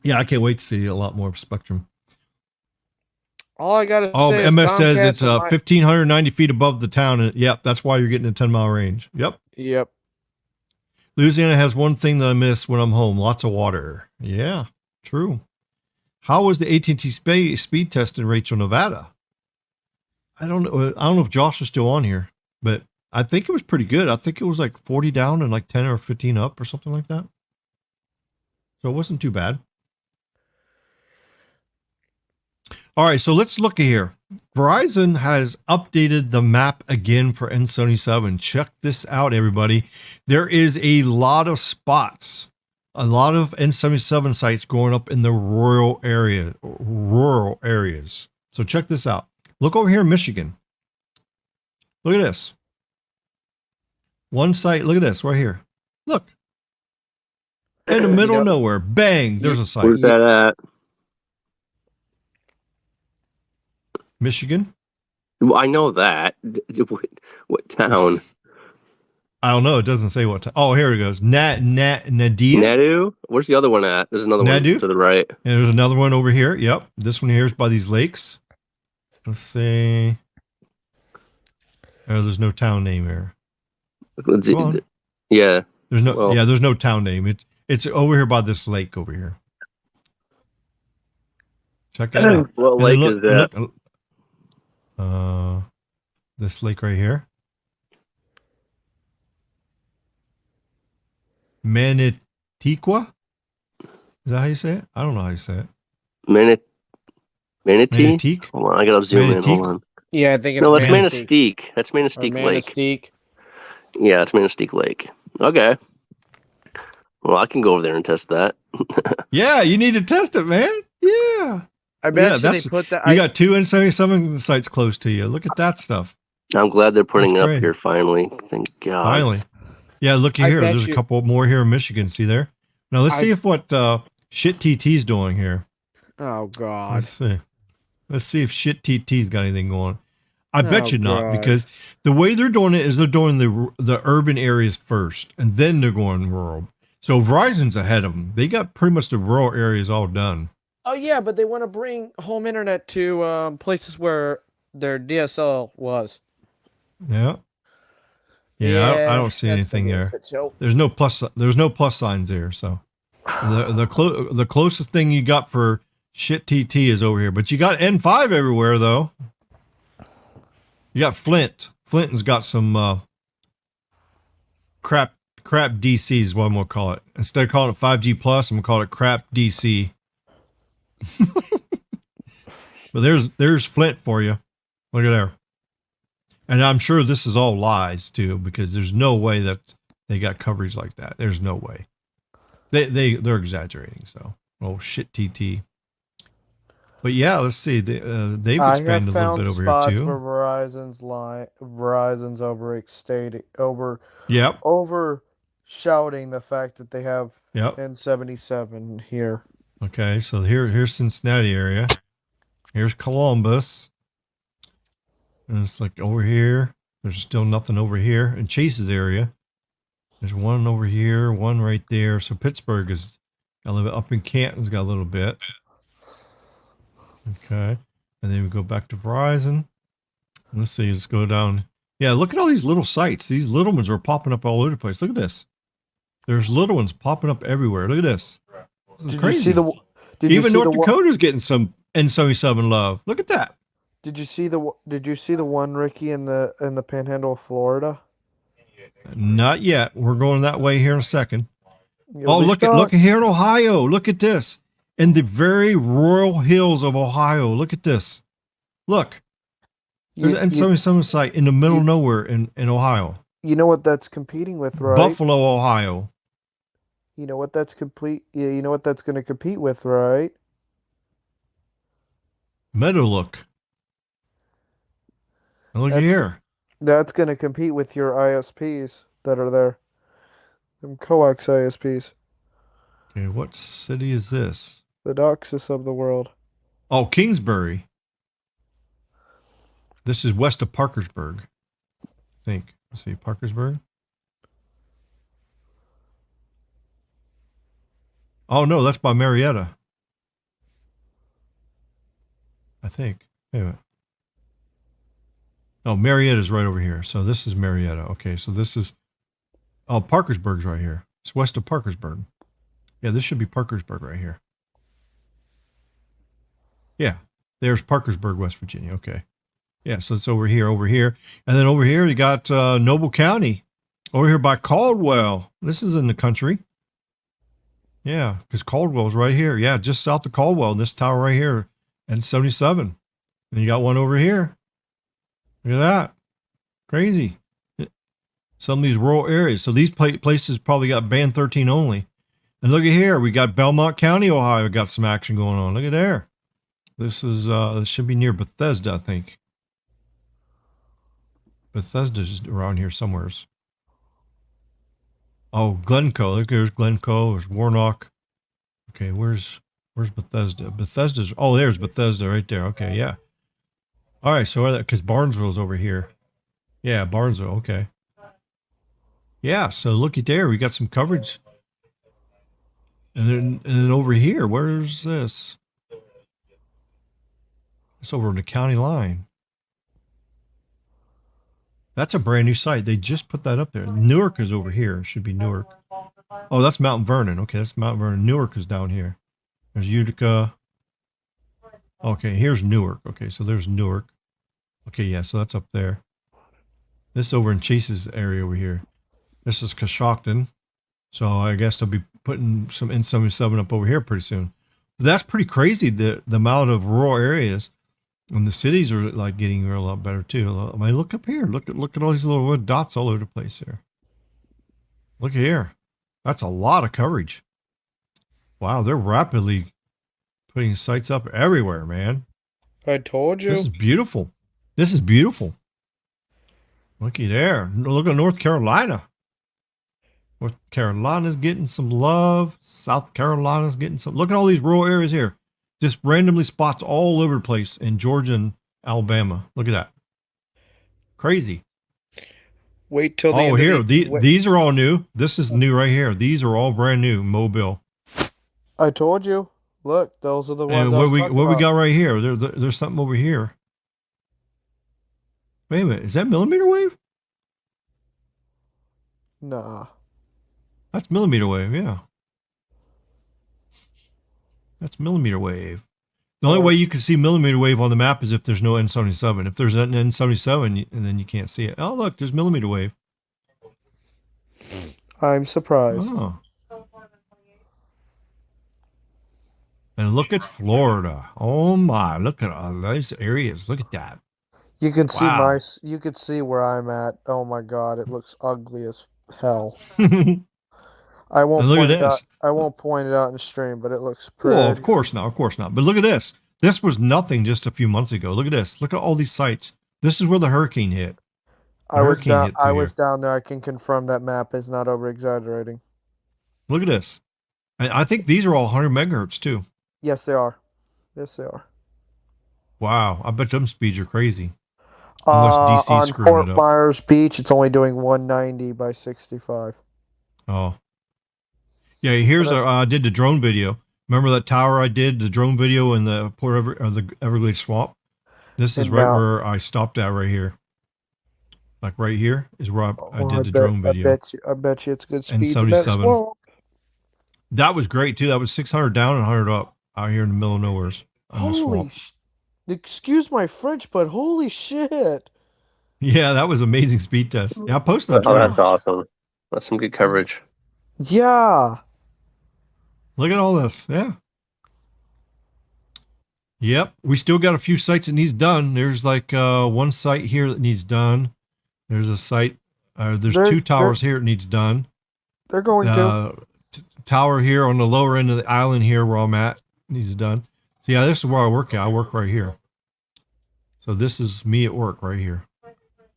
Yeah, I can't wait to see a lot more Spectrum. All I gotta say is MS says it's 1,590 feet above the town. And yep, that's why you're getting a 10-mile range. Yep. Louisiana has one thing that I miss when I'm home: lots of water. Yeah, true. How was the AT&T speed test in Rachel, Nevada? I don't know if Josh is still on here, but I think it was pretty good. I think it was like 40 down and like 10 or 15 up or something like that. So it wasn't too bad. All right, so let's look here. Verizon has updated the map again for N77. Check this out, everybody. There is a lot of spots A lot of N77 sites growing up in the rural areas. So check this out. Look over here in Michigan. Look at this. One site. Look at this right here. Look. In the middle of nowhere. Bang. There's a site. Where's that at? Michigan. Well, I know that. What town? I don't know. It doesn't say what town. Oh, here it goes. Nadia. Nadu? Where's the other one at? There's another one to the right. And there's another one over here. Yep. This one here is by these lakes. Let's see. Oh, there's no town name here. Yeah. There's no. Yeah, there's no town name. It's over here by this lake over here. Check that out. What lake is that? This lake right here. Manitiqua? Is that how you say it? I don't know how you say it. Manatee? Manitique? Hold on, I gotta zoom in. Hold on. Yeah, I think it's that's Manistee. That's Manistee Lake. Yeah, it's Manistee Lake. Okay. Well, I can go over there and test that. Yeah, you need to test it, man. Yeah. I bet they put that. You got 2 N77 sites close to you. Look at that stuff. I'm glad they're putting it up here finally. Thank God. Finally. Yeah, looky here. There's a couple more here in Michigan. See there? Now let's see if what Shit TT's doing here. Oh God. Let's see. Let's see if Shit TT's got anything going. I bet you not, because the way they're doing it is they're doing the urban areas first, and then they're going rural. So Verizon's ahead of them. They got pretty much the rural areas all done. Oh yeah, but they want to bring home internet to places where their DSL was. Yeah. Yeah, I don't see anything there. There's no plus signs there. So the closest thing you got for Shit TT is over here, but you got N5 everywhere though. You got Flint. Flinton's got some crap DC is what I'm gonna call it. Instead of calling it 5G plus, I'm gonna call it crap DC. But there's Flint for you. Look at there. And I'm sure this is all lies too, because there's no way that they got coverage like that. There's no way. They're exaggerating. So, Shit TT. But yeah, let's see. They've expanded a little bit over here too. For Verizon's overshouting the fact that they have N77 here. Okay, so here's Cincinnati area. Here's Columbus. And it's like over here. There's still nothing over here. In Chase's area, there's one over here, one right there. So Pittsburgh is got a little bit. Up in Canton's got a little bit. Okay. And then we go back to Verizon. Let's see. Let's go down. Yeah, look at all these little sites. These little ones are popping up all over the place. Look at this. There's little ones popping up everywhere. Look at this. This is crazy. Even North Dakota's getting some N77 love. Look at that. Did you see the one, Ricky, in the Panhandle of Florida? Not yet. We're going that way here in a second. Look at here in Ohio. Look at this. In the very rural hills of Ohio. Look at this. Look. There's an N77 site in the middle of nowhere in Ohio. You know what that's competing with, right? Buffalo, Ohio. You know what that's you know what that's going to compete with, right? Meadowlook. And look here. That's going to compete with your ISPs that are there. Them coax ISPs. Okay, what city is this? The Doxus of the world. Oh, Kingsbury. This is west of Parkersburg. I think. Let's see, Parkersburg. Oh, no, that's by Marietta. I think. Wait a minute. Oh, Marietta's right over here. So this is Marietta. Okay, so this is... Oh, Parkersburg's right here. It's west of Parkersburg. Yeah, this should be Parkersburg right here. Yeah, there's Parkersburg, West Virginia. Okay. Yeah, so it's over here. And then over here, you got Noble County. Over here by Caldwell. This is in the country. Yeah, because Caldwell's right here. Yeah, just south of Caldwell. This tower right here. And 77. And you got one over here. Look at that. Crazy. Some of these rural areas. So these places probably got band 13 only. And look at here. We got Belmont County, Ohio. We got some action going on. Look at there. This is this should be near Bethesda, I think. Bethesda's around here somewheres. Oh, Glencoe. Look, there's Glencoe. There's Warnock. Okay, where's Bethesda? Bethesda's. Oh, there's Bethesda right there. Okay, yeah. All right, so because Barnesville's over here. Yeah, Barnesville. Okay. Yeah, so looky there. We got some coverage. And then over here, where's this? It's over on the county line. That's a brand new site. They just put that up there. Newark is over here. It should be Newark. Oh, that's Mount Vernon. Okay, that's Mount Vernon. Newark is down here. There's Utica. Okay, here's Newark. Okay, so there's Newark. Okay, yeah, so that's up there. This is over in Chase's area over here. This is Coshocton. So I guess they'll be putting some N77 up over here pretty soon. But that's pretty crazy, the amount of rural areas. And the cities are like getting a lot better too. I mean, look up here. Look at all these little red dots all over the place here. Look here. That's a lot of coverage. Wow, they're rapidly putting sites up everywhere, man. I told you. This is beautiful. This is beautiful. Looky there. Look at North Carolina. North Carolina's getting some love. South Carolina's getting some. Look at all these rural areas here. Just randomly spots all over the place in Georgia and Alabama. Look at that. Crazy. Wait till the end here. These are all new. This is new right here. These are all brand new. Mobile. I told you. Look, those are the ones. And what we got right here? There's something over here. Wait a minute. Is that millimeter wave? Nah. That's millimeter wave, yeah. That's millimeter wave. The only way you can see millimeter wave on the map is if there's no N77. If there's an N77, and then you can't see it. Oh, look, there's millimeter wave. I'm surprised. Oh. And look at Florida. Oh my! Look at all those areas. Look at that. You can see you can see where I'm at. Oh my God, it looks ugly as hell. I won't point it out. I won't point it out in the stream, but it looks pretty. Well, of course not. Of course not. But look at this. This was nothing just a few months ago. Look at this. Look at all these sites. This is where the hurricane hit. I was down there. I can confirm that map is not over exaggerating. Look at this. And I think these are all 100 megahertz too. Yes, they are. Yes, they are. Wow. I bet them speeds are crazy. Unless DC screwed it up. On Fort Myers Beach, it's only doing 190 by 65. Oh. Yeah, here's I did the drone video. Remember that tower I did, the drone video in the the Everglades Swamp? This is right where I stopped at right here. Like right here is where I did the drone video. I bet you it's good speed. And 77. That was great too. That was 600 down and 100 up out here in the middle of nowhere. Holy excuse my French, but holy shit. Yeah, that was amazing speed test. Yeah, I posted that. Oh, that's awesome. That's some good coverage. Yeah. Look at all this. Yeah. Yep. We still got a few sites that needs done. There's like one site here that needs done. There's a site. There's two towers here that needs done. They're going to. Tower here on the lower end of the island here where I'm at needs done. So yeah, this is where I work at. I work right here. So this is me at work right here.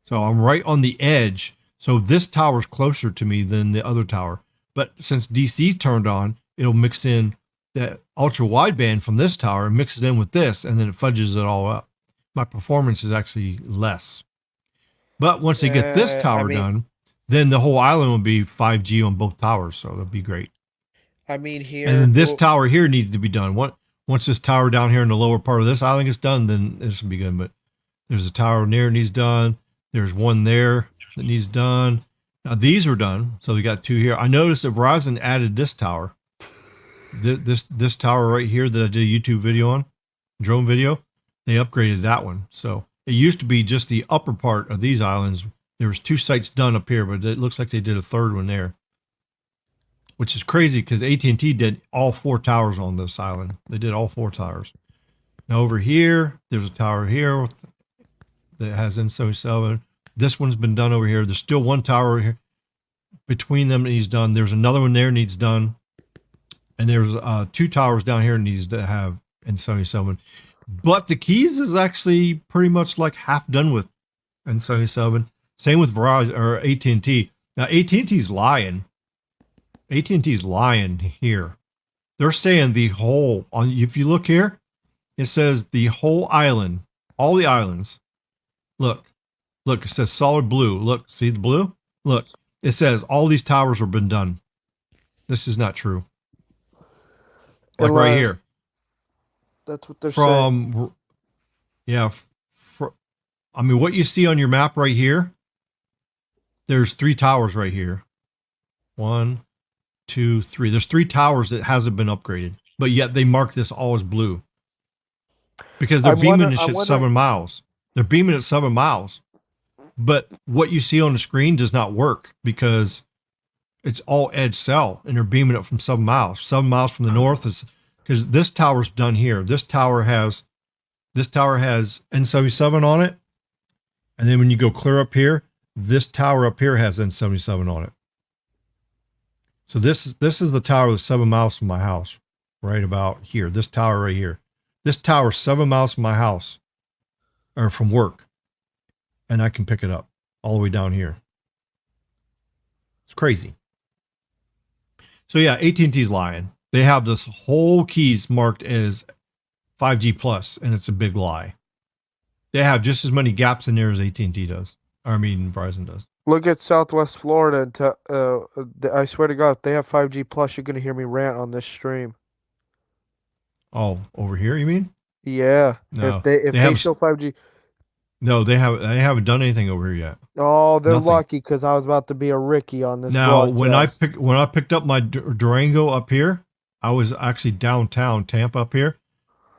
So I'm right on the edge. So this tower's closer to me than the other tower. But since DC's turned on, it'll mix in the ultra wideband from this tower and mix it in with this, and then it fudges it all up. My performance is actually less. But once they get this tower done, then the whole island will be 5G on both towers. So that'll be great. I mean, here. And then this tower here needs to be done. Once this tower down here in the lower part of this island gets done, then this will be good. But there's a tower near that needs done. There's one there that needs done. Now these are done. So we got two here. I noticed that Verizon added this tower. This tower right here that I did a YouTube video on, drone video, they upgraded that one. So it used to be just the upper part of these islands. There was two sites done up here, but it looks like they did a third one there, which is crazy because AT&T did all four towers on this island. They did all four towers. Now over here, there's a tower here that has N77. This one's been done over here. There's still one tower here between them that needs done. There's another one there needs done. And there's 2 towers down here needs to have N77. But the keys is actually pretty much like half done with N77. Same with Verizon or AT&T. Now AT&T's lying. AT&T's lying here. They're saying the whole, if you look here, it says the whole island, all the islands. Look, it says solid blue. Look, see the blue? Look, it says all these towers have been done. This is not true. Like right here. That's what they're saying. Yeah. I mean, what you see on your map right here, there's 3 towers right here. 1, 2, 3. There's 3 towers that hasn't been upgraded, but yet they mark this all as blue. Because they're beaming at 7 miles. They're beaming at 7 miles. But what you see on the screen does not work because it's all edge cell and they're beaming it from 7 miles. 7 miles from the north is because this tower's done here. This tower has N77 on it. And then when you go clear up here, this tower up here has N77 on it. So this is the tower that's 7 miles from my house, right about here. This tower right here. This tower is 7 miles from my house or from work. And I can pick it up all the way down here. It's crazy. So yeah, AT&T's lying. They have this whole keys marked as 5G plus, and it's a big lie. They have just as many gaps in there as AT&T does. I mean, Verizon does. Look at Southwest Florida. I swear to God, if they have 5G plus, you're gonna hear me rant on this stream. Oh, over here, you mean? Yeah. No, if they show 5G. No, they haven't done anything over here yet. Oh, they're lucky because I was about to be a Ricky on this. Now, broadcast. when I picked up my Durango up here, I was actually downtown Tampa up here.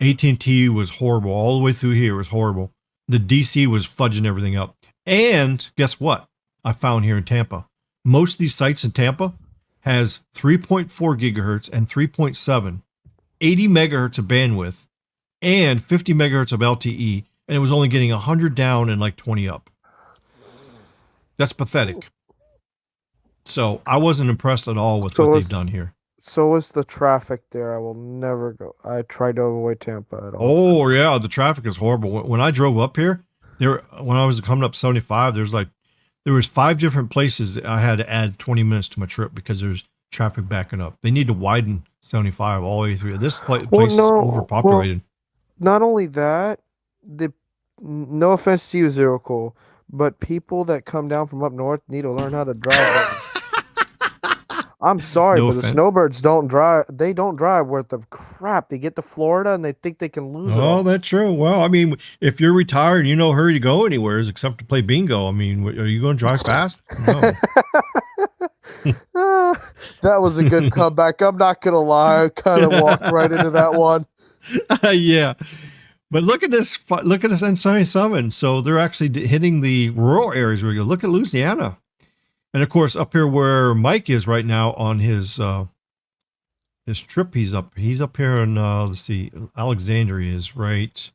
AT&T was horrible all the way through here. It was horrible. The DC was fudging everything up. And guess what? I found here in Tampa. Most of these sites in Tampa has 3.4 gigahertz and 3.7, 80 megahertz of bandwidth, and 50 megahertz of LTE. And it was only getting 100 down and like 20 up. That's pathetic. So I wasn't impressed at all with what they've done here. So is the traffic there. I will never go. I tried to avoid Tampa at all. Oh, yeah. The traffic is horrible. When I drove up here, when I was coming up 75, there was 5 different places I had to add 20 minutes to my trip because there's traffic backing up. They need to widen 75 all the way through. This place is overpopulated. Not only that, no offense to you, Zero Cool, but people that come down from up north need to learn how to drive. I'm sorry, but the snowbirds don't drive. They don't drive worth of crap. They get to Florida and they think they can lose it. Oh, that's true. Well, I mean, if you're retired and you no hurry to go anywhere except to play bingo, I mean, are you going to drive fast? No. That was a good comeback. I'm not going to lie. I kind of walked right into that one. Yeah. But look at this N77. So they're actually hitting the rural areas where you go. Look at Louisiana. And of course, up here where Mike is right now on his trip, he's up here in let's see, Alexandria is right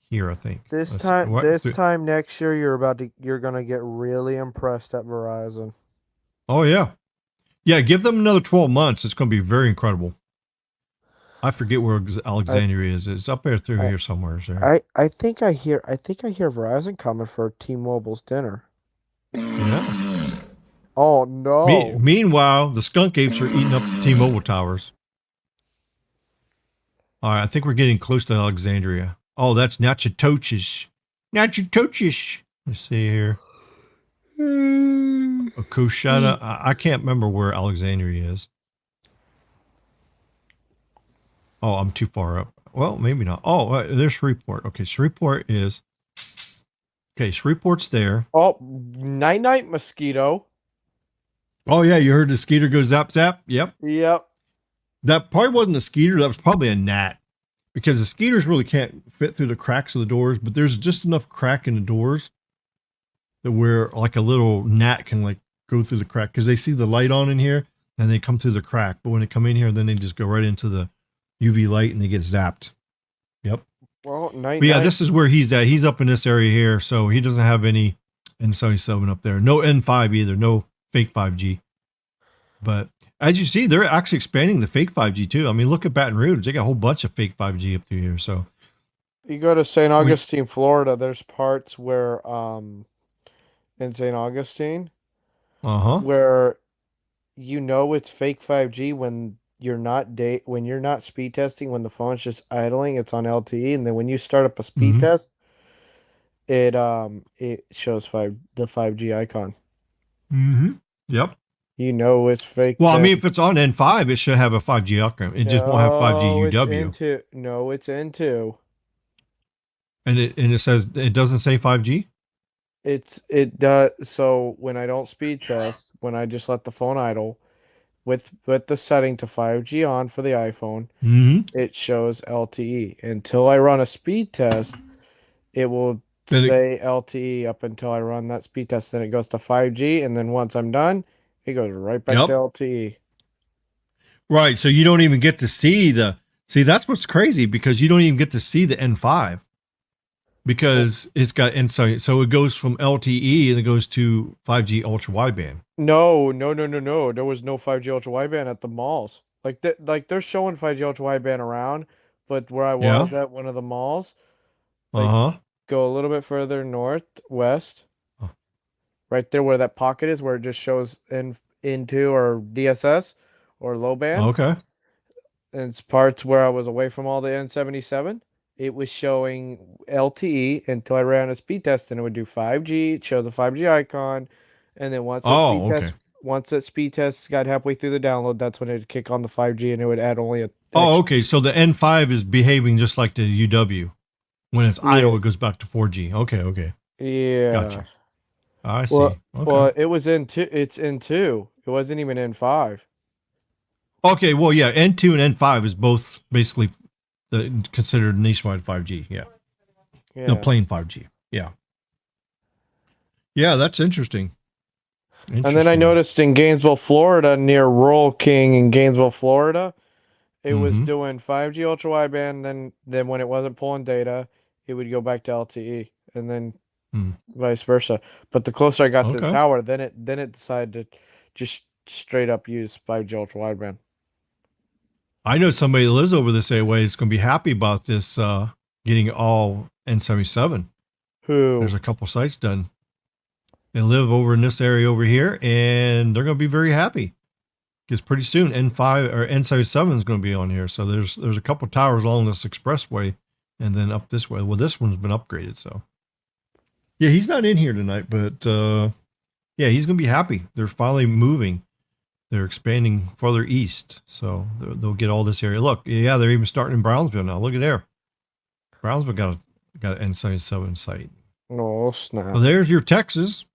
here, I think. This time next year, you're gonna get really impressed at Verizon. Oh yeah, give them another 12 months. It's gonna be very incredible. I forget where Alexandria is. It's up there through here somewhere. There. I think I hear Verizon coming for T-Mobile's dinner. Yeah. Oh no! Meanwhile, the skunk apes are eating up the T-Mobile towers. All right, I think we're getting close to Alexandria. Oh, that's Natchitoches. Natchitoches. Let's see here. Coshada. I can't remember where Alexandria is. Oh, I'm too far up. Well, maybe not. Oh, there's Shreveport. Okay, Shreveport's there. Oh, night, mosquito. Oh, yeah, you heard the skeeter go zap, zap? Yep. That probably wasn't a skeeter. That was probably a gnat. Because the skeeters really can't fit through the cracks of the doors, but there's just enough crack in the doors that where like a little gnat can like go through the crack. Because they see the light on in here, and they come through the crack. But when they come in here, then they just go right into the UV light, and they get zapped. Yep. Well, this is where he's at. He's up in this area here, so he doesn't have any N77 up there. No N5 either. No fake 5G. But as you see, they're actually expanding the fake 5G too. I mean, look at Baton Rouge; they got a whole bunch of fake 5G up through here. So You go to St. Augustine, Florida. There's parts where in St. Augustine where it's fake 5G when when you're not speed testing, when the phone's just idling, it's on LTE, and then when you start up a speed test, it shows the 5G icon. Yep. It's fake. Well, I mean, if it's on N5, it should have a 5G outcome. It just won't have 5G UW. No, it's N2. And it says it doesn't say 5G. It does. So when I don't speed test, when I just let the phone idle, with the setting to 5G on for the iPhone, it shows LTE. Until I run a speed test, it will say LTE up until I run that speed test. Then it goes to 5G, and then once I'm done, it goes right back to LTE. Right. So you don't even get to see that's what's crazy, because you don't even get to see the N5 because it's got so it goes from LTE and it goes to 5G ultra wideband. No. There was no 5G ultra wideband at the malls. Like they're showing 5G ultra wideband around, but where I was at one of the malls, go a little bit further northwest, right there where that pocket is, where it just shows into or DSS or low band. Okay. And it's parts where I was away from all the N77. It was showing LTE until I ran a speed test, and it would do 5G, show the 5G icon, and then once that speed test got halfway through the download, that's when it would kick on the 5G, and it would add only a. Okay. So the N5 is behaving just like the UW. When it's idle, it goes back to 4G. Okay. Yeah. Gotcha. I see. Okay. Well, it was it's N2. It wasn't even N5. Okay. Well, yeah. N2 and N5 is both basically considered nationwide 5G. Yeah. The plain 5G. Yeah. Yeah, that's interesting. And then I noticed in Gainesville, Florida, near Rural King in Gainesville, Florida, it was doing 5G ultra wideband. Then when it wasn't pulling data, it would go back to LTE, and then vice versa. But the closer I got to the tower, then it decided to just straight up use 5G ultra wideband. I know somebody that lives over this way is going to be happy about this getting all N77. Who? There's a couple sites done. They live over in this area over here, and they're going to be very happy because pretty soon N5 or N77 is going to be on here. So there's a couple towers along this expressway, and then up this way. Well, this one's been upgraded, so yeah, he's not in here tonight, but yeah, he's going to be happy. They're finally moving. They're expanding further east, so they'll get all this area. Look, yeah, they're even starting in Brownsville now. Look at there. Brownsville got an N77 site. Oh, snap. Well, there's your Texas.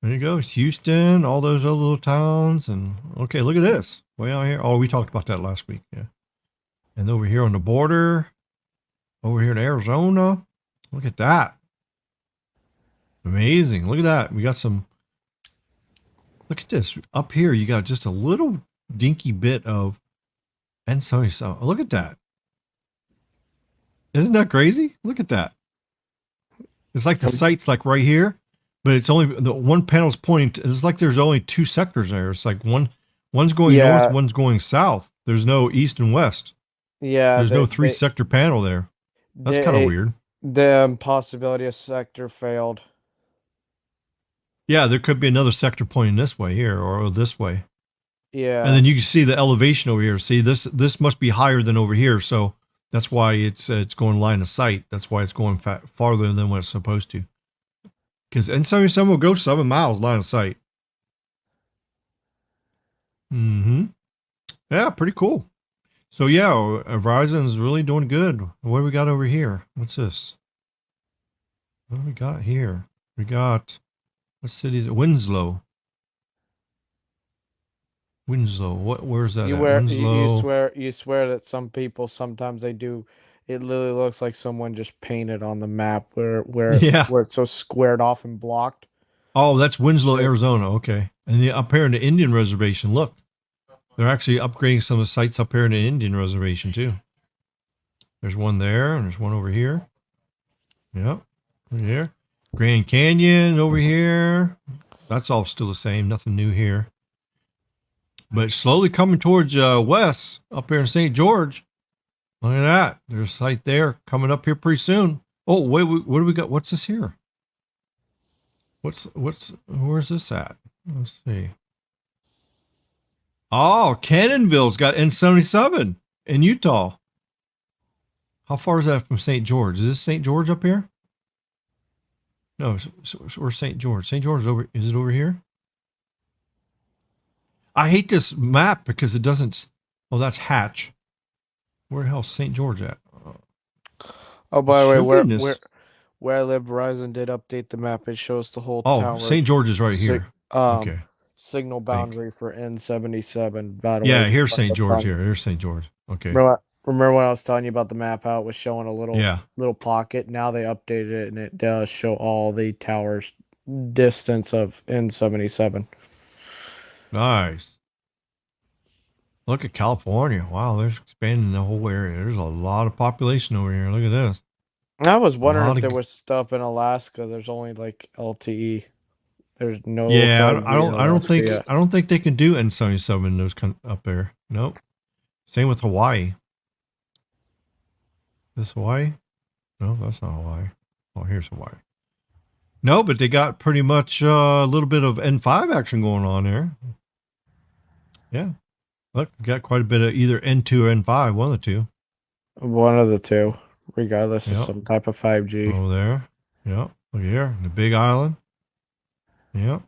There you go. It's Houston, all those other little towns. And okay, look at this. Way out here. Oh, we talked about that last week. Yeah. And over here on the border, over here in Arizona. Look at that. Amazing. Look at that. We got some. Look at this. Up here, you got just a little dinky bit of N77. Look at that. Isn't that crazy? Look at that. It's like the site's like right here, but it's only the one panel's pointing. It's like there's only two sectors there. It's like one's going north, one's going south. There's no east and west. Yeah. There's no three-sector panel there. That's kind of weird. The possibility of sector failed. Yeah, there could be another sector pointing this way here or this way. Yeah. And then you can see the elevation over here. See, this must be higher than over here. So that's why it's going line of sight. That's why it's going farther than what it's supposed to. Because N77 will go 7 miles line of sight. Yeah, pretty cool. So yeah, Verizon is really doing good. What do we got over here? What's this? What do we got here? We got, what city is it? Winslow. Where's that? You swear that some people sometimes they do. It literally looks like someone just painted on the map where it's so squared off and blocked. Oh, that's Winslow, Arizona. Okay, and up here in the Indian Reservation, look, they're actually upgrading some of the sites up here in the Indian Reservation too. There's one there, and there's one over here. Yep, over here. Grand Canyon over here. That's all still the same. Nothing new here. but slowly coming towards west up here in St. George. Look at that. There's a site there coming up here pretty soon. Oh, wait, what do we got? What's this here? Where's this at? Let's see. Oh, Cannonville's got N77 in Utah. How far is that from St. George? Is this St. George up here? No, where's St. George? St. George is over. Is it over here? I hate this map because it doesn't. Oh, that's Hatch. Where the hell's St. George at? Oh, by the way, where I live, Verizon did update the map. It shows the whole town. Oh, St. George is right here. Okay. Signal boundary for N77. Yeah, here's St. George here. Here's St. George. Okay. Remember when I was telling you about the map, how it was showing a little pocket? Now they updated it, and it does show all the towers distance of N77. Nice. Look at California. Wow, they're expanding the whole area. There's a lot of population over here. Look at this. I was wondering if there was stuff in Alaska. There's only like LTE. There's no. Yeah, I don't think they can do N77 in those up there. Nope. Same with Hawaii. This Hawaii? No, that's not Hawaii. Oh, here's Hawaii. No, but they got pretty much a little bit of N5 action going on there. Yeah. Look, got quite a bit of either N2 or N5, one of the two. One of the two, regardless of some type of 5G. Over there. Yep. Look here, the Big Island. Yep.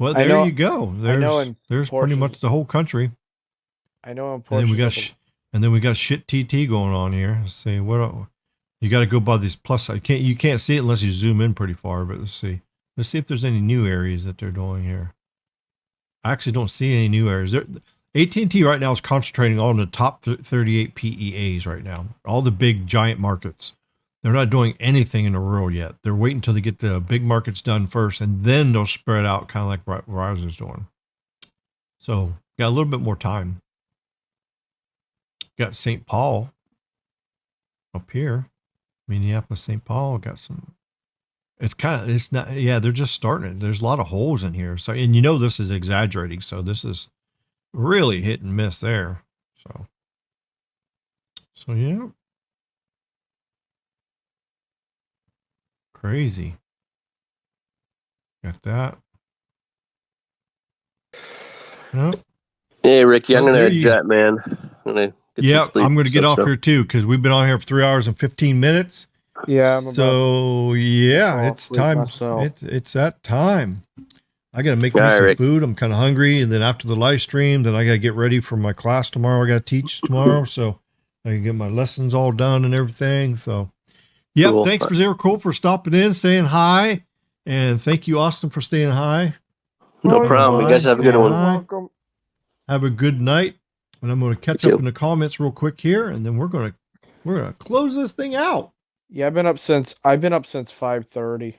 Well, there you go. There's pretty much the whole country. I know in portions. And then we got shit TT going on here. Let's see what you got to go by these plus. You can't see it unless you zoom in pretty far. But let's see if there's any new areas that they're doing here. I actually don't see any new areas. AT&T right now is concentrating on the top 38 PEAs right now. All the big giant markets. They're not doing anything in the rural yet. They're waiting until they get the big markets done first, and then they'll spread out kind of like Verizon's doing. So got a little bit more time. Got St. Paul up here. Minneapolis, St. Paul got some. It's not, yeah, they're just starting it. There's a lot of holes in here. So, and this is exaggerating. So this is really hit and miss there. So yeah. Crazy. Got that. Yep. Hey, Ricky, I'm going to jet, man. I'm going to get off here too, because we've been on here for 3 hours and 15 minutes. Yeah. It's time. It's that time. I got to make me some food. I'm kind of hungry. And then after the live stream, then I got to get ready for my class tomorrow. I got to teach tomorrow. So I can get my lessons all done and everything. So, yep. Cool. Thanks for Zero Cool for stopping in, saying hi. And thank you, Austin, for staying hi. No problem. You guys have a good one. Welcome. Have a good night. And I'm going to catch up in the comments real quick here. And then we're going to close this thing out. Yeah, I've been up since 5:30.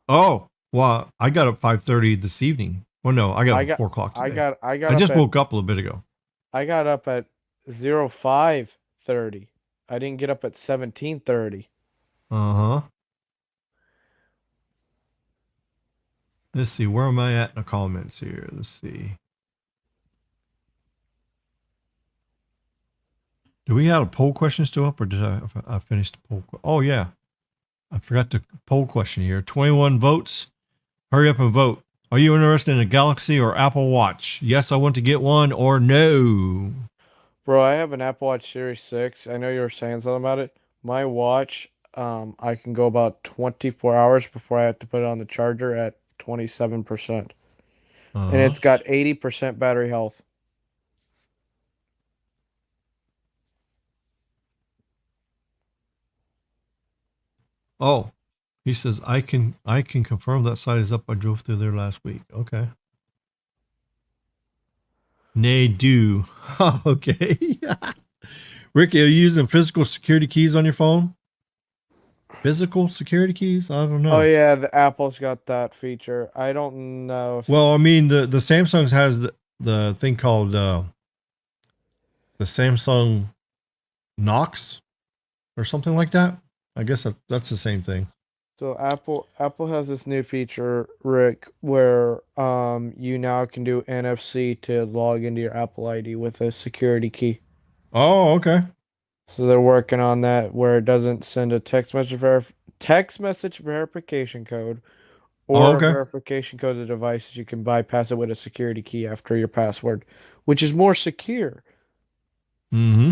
Oh, well, I got up 5:30 this evening. Well, no, I got up at 4 o'clock today. I just woke up a little bit ago. I got up at 05:30. I didn't get up at 17:30. Uh-huh. Let's see, where am I at in the comments here? Let's see. Do we have a poll question still up, or did I finish the poll? Oh, yeah. I forgot the poll question here. 21 votes. Hurry up and vote. Are you interested in a Galaxy or Apple Watch? Yes, I want to get one, or no? Bro, I have an Apple Watch Series 6. I know you were saying something about it. My watch, I can go about 24 hours before I have to put it on the charger at 27%. And it's got 80% battery health. Oh, he says, I can confirm that site is up. I drove through there last week. Okay. Nay, do. Okay. Ricky, are you using physical security keys on your phone? Physical security keys? I don't know. Oh, yeah, the Apple's got that feature. I don't know. Well, I mean, the Samsung has the thing called the Samsung Knox or something like that. I guess that's the same thing. So Apple has this new feature, Rick, where you now can do NFC to log into your Apple ID with a security key. Oh, okay. So they're working on that where it doesn't send a text message verification code Oh, or a okay. verification code to devices. You can bypass it with a security key after your password, which is more secure. Mm-hmm.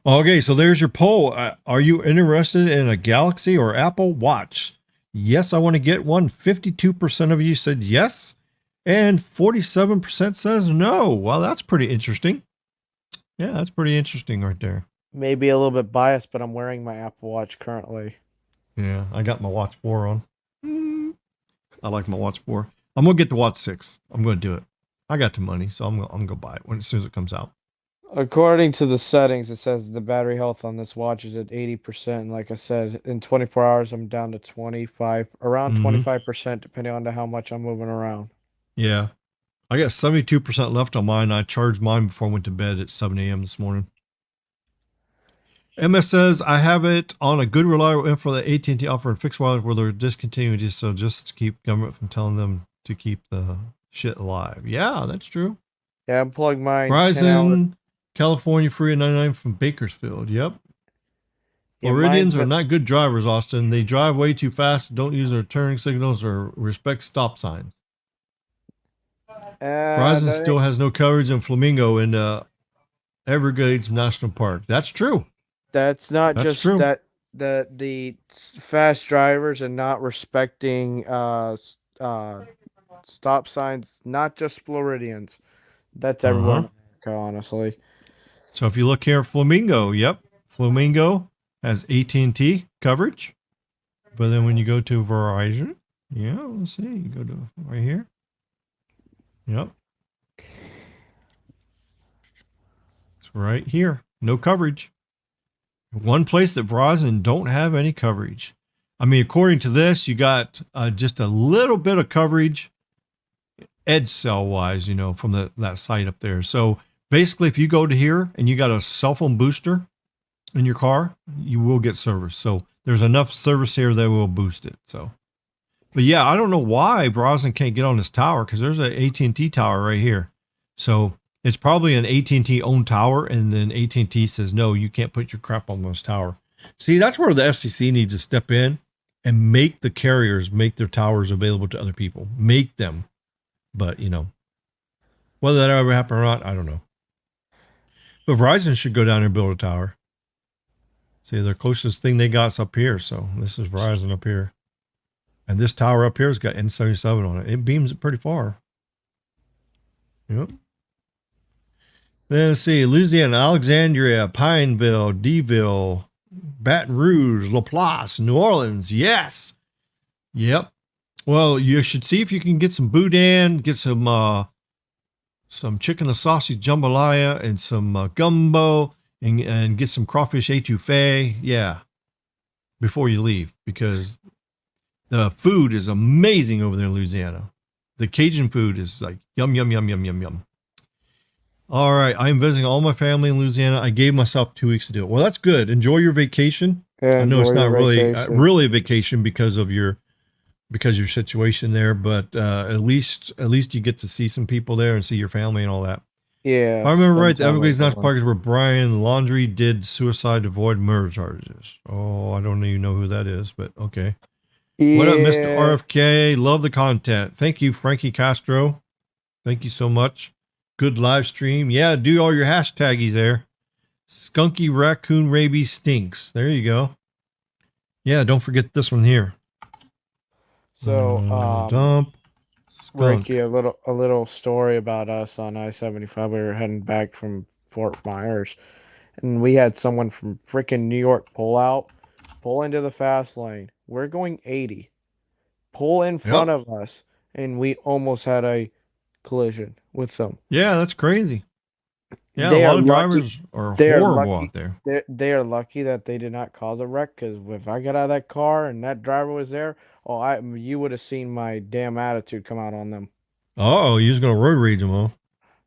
Okay, so there's your poll. Are you interested in a Galaxy or Apple Watch? Yes, I want to get one. 52% of you said yes, and 47% says no. Well, that's pretty interesting. Yeah, that's pretty interesting right there. Maybe a little bit biased, but I'm wearing my Apple Watch currently. Yeah, I got my Watch 4 on. I like my Watch 4. I'm going to get the Watch 6. I'm going to do it. I got the money, so I'm going to buy it as soon as it comes out. According to the settings, it says the battery health on this watch is at 80%. And like I said, in 24 hours, I'm down to 25%, depending on how much I'm moving around. Yeah. I got 72% left on mine. I charged mine before I went to bed at 7 a.m. this morning. MS says, I have it on a good reliable info that AT&T offered fixed wireless where they're discontinuing it, so just to keep government from telling them to keep the shit alive. Yeah, that's true. Yeah, I'm plugging mine. Verizon, California free at 99 from Bakersfield. Yep. Yeah, Floridians are not good drivers, Austin. They drive way too fast, don't use their turning signals, or respect stop signs. Verizon still has no coverage in Flamingo in Everglades National Park. That's true. That's not just true. That the fast drivers and not respecting stop signs, not just Floridians. That's everywhere in America, honestly. So if you look here, Flamingo, yep. Flamingo has AT&T coverage. But then when you go to Verizon, yeah, let's see. You go to right here. Yep. It's right here. No coverage. One place that Verizon don't have any coverage. I mean, according to this, you got just a little bit of coverage edge cell wise, you know, from that site up there. So basically, if you go to here and you got a cell phone booster in your car, you will get service. So there's enough service here that will boost it. So, but yeah, I don't know why Verizon can't get on this tower because there's an AT&T tower right here. So it's probably an AT&T owned tower, and then AT&T says, no, you can't put your crap on this tower. See, that's where the FCC needs to step in and make the carriers make their towers available to other people. Make them. But, you know, whether that ever happened or not, I don't know. But Verizon should go down there and build a tower. See, their closest thing they got is up here. So this is Verizon up here. And this tower up here has got N77 on it. It beams it pretty far. Yep. Then let's see, Louisiana, Alexandria, Pineville, Deville, Baton Rouge, Laplace, New Orleans. Yes. Yep. Well, you should see if you can get some boudin, get some chicken and sausage jambalaya and some gumbo and get some crawfish etouffee. Yeah. Before you leave, because the food is amazing over there in Louisiana. The Cajun food is like yum, yum, yum, yum, yum, yum. All right. I'm visiting all my family in Louisiana. I gave myself 2 weeks to do it. Well, that's good. Enjoy your vacation. Yeah, I know it's not really a vacation because of your situation there, but at least you get to see some people there and see your family and all that. Yeah. If I remember right, the Everglades National Park is where Brian Laundrie did suicide to avoid murder charges. Oh, I don't even know who that is, but okay. Yeah. What up, Mr. RFK? Love the content. Thank you, Frankie Castro. Thank you so much. Good live stream. Yeah, do all your hashtaggies there. Skunky raccoon rabies stinks. There you go. Yeah, don't forget this one here. So, dump. Skunk. Ricky, a little story about us on I-75. We were heading back from Fort Myers, and we had someone from freaking New York pull into the fast lane. We're going 80, pull in front of us, and we almost had a collision with them. Yeah, that's crazy. Yeah, a lot of drivers are horrible out there. They are lucky that they did not cause a wreck, because if I got out of that car and that driver was there, you would have seen my damn attitude come out on them. Oh, you was gonna road rage them, huh?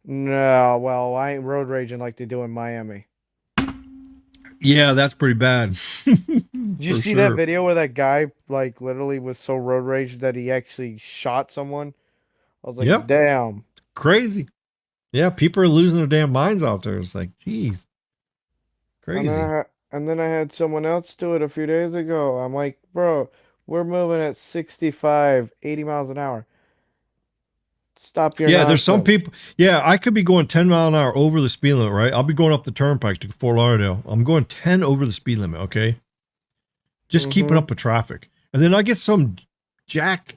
No, well, I ain't road raging like they do in Miami. Yeah, that's pretty bad. Did you see that video where that guy like literally was so road rage that he actually shot someone? I was like, damn. Crazy. Yeah, people are losing their damn minds out there. It's like, geez. Crazy. And then I had someone else do it a few days ago. I'm like, bro, we're moving at 65, 80 miles an hour. Stop your nonsense. There's some people. Yeah, I could be going 10 mile an hour over the speed limit, right? I'll be going up the turnpike to Fort Lauderdale. I'm going 10 over the speed limit, okay? Just keeping up with traffic. And then I get some jack,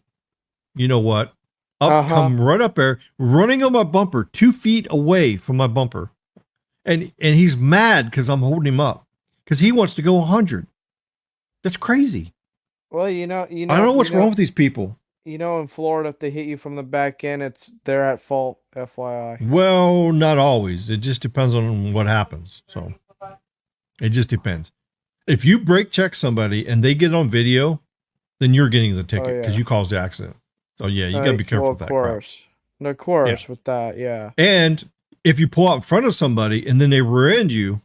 you know what, come right up there, running on my bumper, 2 feet away from my bumper. And he's mad because I'm holding him up because he wants to go 100. That's crazy. Well, I don't know what's wrong with these people. In Florida, if they hit you from the back end, they're at fault, FYI. Well, not always. It just depends on what happens. So it just depends. If you brake check somebody and they get on video, then you're getting the ticket because you caused the accident. So yeah, you got to be careful with that. Of course, with that, yeah. And if you pull out in front of somebody and then they rear-end you,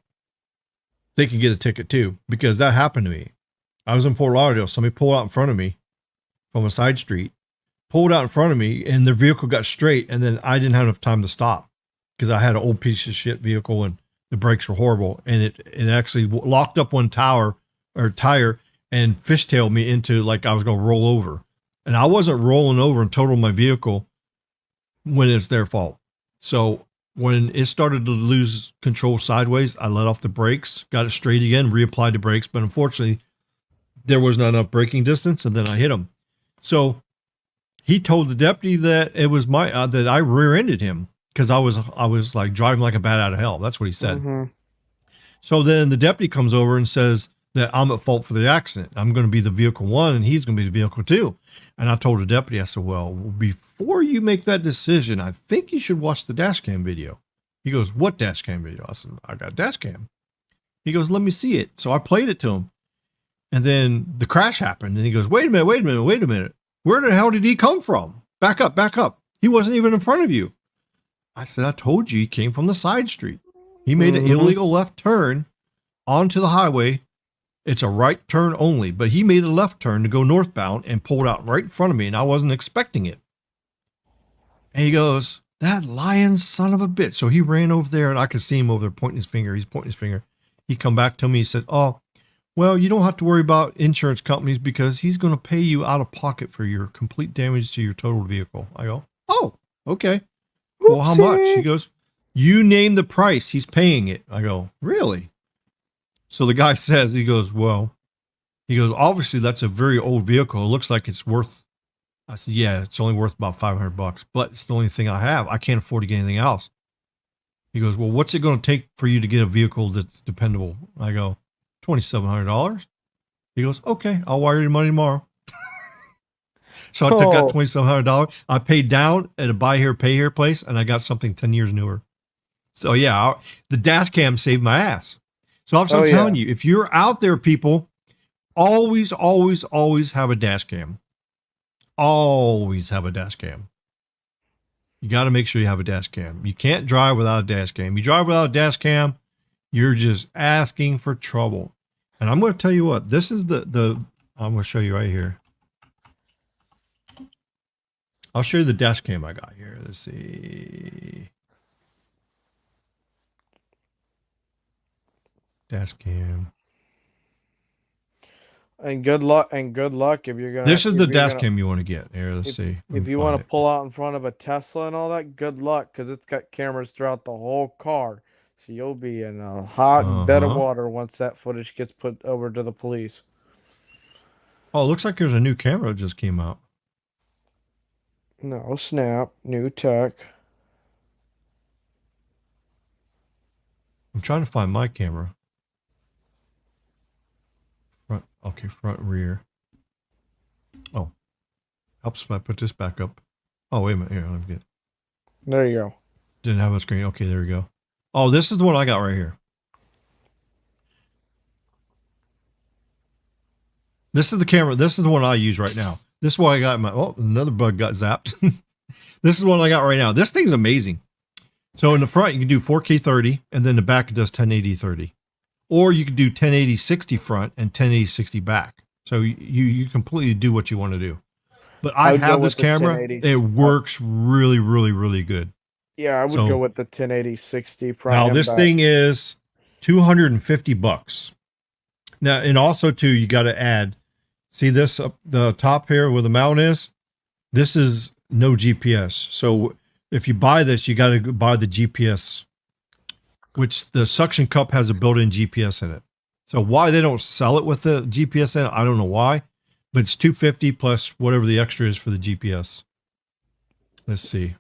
they can get a ticket too, because that happened to me. I was in Fort Lauderdale. Somebody pulled out in front of me from a side street, pulled out in front of me, and their vehicle got straight, and then I didn't have enough time to stop because I had an old piece of shit vehicle and the brakes were horrible, and it actually locked up one tire and fishtailed me into like I was going to roll over. And I wasn't rolling over and totaled my vehicle when it's their fault. So when it started to lose control sideways, I let off the brakes, got it straight again, reapplied the brakes, but unfortunately there was not enough braking distance, and then I hit him. So he told the deputy that it was that I rear-ended him because I was like driving like a bat out of hell. That's what he said. So then the deputy comes over and says that I'm at fault for the accident. I'm going to be the vehicle 1 and he's going to be the vehicle 2. And I told the deputy, I said, well, before you make that decision, I think you should watch the dash cam video. He goes, what dash cam video? I said, I got a dash cam. He goes, let me see it. So I played it to him. And then the crash happened. And he goes, wait a minute. Where the hell did he come from? Back up. He wasn't even in front of you. I said, I told you he came from the side street. He made an illegal left turn onto the highway. It's a right turn only, but he made a left turn to go northbound and pulled out right in front of me, and I wasn't expecting it. And he goes, that lying son of a bitch. So he ran over there, and I could see him over there pointing his finger. He's pointing his finger. He come back to me. He said, oh, well, you don't have to worry about insurance companies because he's going to pay you out of pocket for your complete damage to your total vehicle. I go, oh, okay. Well, how much? He goes, you name the price. He's paying it. I go, really? So the guy says, he goes, obviously that's a very old vehicle. It looks like it's worth, I said, yeah, it's only worth about $500, but it's the only thing I have. I can't afford to get anything else. He goes, well, what's it going to take for you to get a vehicle that's dependable? I go, $2,700. He goes, okay, I'll wire you money tomorrow. So I took that $2,700. I paid down at a buy here, pay here place, and I got something 10 years newer. So yeah, the dash cam saved my ass. So I'm telling you, if you're out there, people, always have a dash cam. Always have a dash cam. You got to make sure you have a dash cam. You can't drive without a dash cam. You drive without a dash cam, you're just asking for trouble. And I'm going to tell you what, this is I'm going to show you right here. I'll show you the dash cam I got here. Let's see. Dash cam. And good luck if you're gonna. This is the dash cam you want to get. Here, let's see. If you want to pull out in front of a Tesla and all that, good luck, because it's got cameras throughout the whole car. So you'll be in a hot bed of water once that footage gets put over to the police. Oh, it looks like there's a new camera that just came out. No, snap, new tech. I'm trying to find my camera. Front, rear. Oh, helps if I put this back up. Oh, wait a minute. Here, let me get it. There you go. Didn't have a screen. Okay, there we go. Oh, this is the one I got right here. This is the camera. This is the one I use right now. This is what I got in my, oh, another bug got zapped. This is what I got right now. This thing's amazing. So in the front, you can do 4K 30, and then the back it does 1080 30. or you could do 1080-60 front and 1080-60 back. So you completely do what you want to do. But I have this camera. It works really, really, really good. Yeah, I would go with the 1080-60 front. Now this thing is $250. Now, and also too, you got to add, see this up the top here where the mount is? This is no GPS. So if you buy this, you got to buy the GPS, which the suction cup has a built-in GPS in it. So why they don't sell it with the GPS in it, I don't know why, but it's $250 plus whatever the extra is for the GPS. Let's see.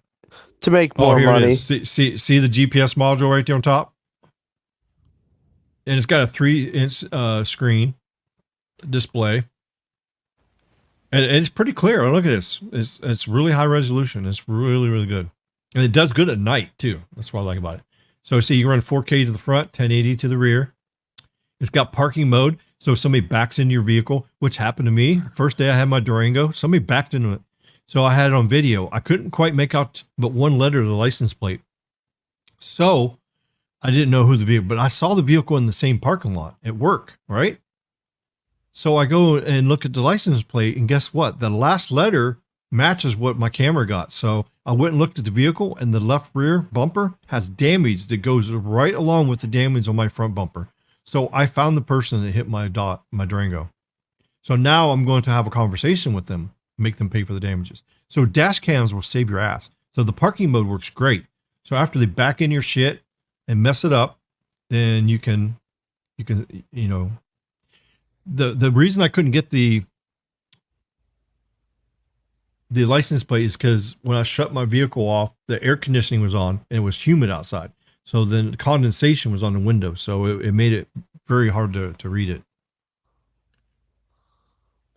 To make more money. See the GPS module right there on top? And it's got a 3-inch screen display. And it's pretty clear. Look at this. It's really high resolution. It's really, really good. And it does good at night, too. That's what I like about it. So, see, you run 4K to the front, 1080 to the rear. It's got parking mode. So if somebody backs into your vehicle, which happened to me. First day I had my Durango, somebody backed into it. So I had it on video. I couldn't quite make out but one letter of the license plate. So I didn't know who the vehicle, but I saw the vehicle in the same parking lot at work, right? So I go and look at the license plate, and guess what? The last letter matches what my camera got. So I went and looked at the vehicle, and the left rear bumper has damage that goes right along with the damage on my front bumper. So I found the person that hit my Durango. So now I'm going to have a conversation with them, make them pay for the damages. So dash cams will save your ass. So the parking mode works great. So after they back in your shit and mess it up, then you can, you know, the reason I couldn't get the license plate is because when I shut my vehicle off, the air conditioning was on and it was humid outside. So then condensation was on the window. So it made it very hard to read it.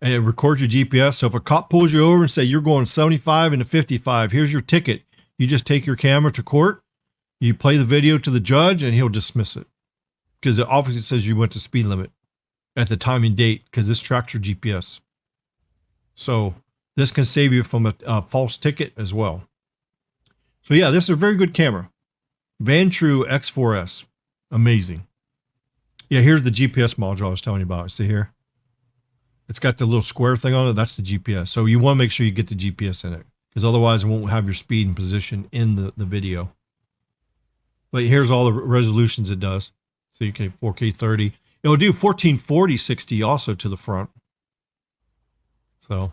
And it records your GPS. So if a cop pulls you over and say you're going 75 into 55, here's your ticket. You just take your camera to court, you play the video to the judge, and he'll dismiss it. Because it obviously says you went to speed limit at the time and date, because this tracks your GPS. So this can save you from a false ticket as well. So yeah, this is a very good camera. Vantrue X4S. Amazing. Yeah, here's the GPS module I was telling you about. See here? It's got the little square thing on it. That's the GPS. So you want to make sure you get the GPS in it, because otherwise it won't have your speed and position in the video. But here's all the resolutions it does. So you can 4K 30. It will do 1440 60 also to the front. So,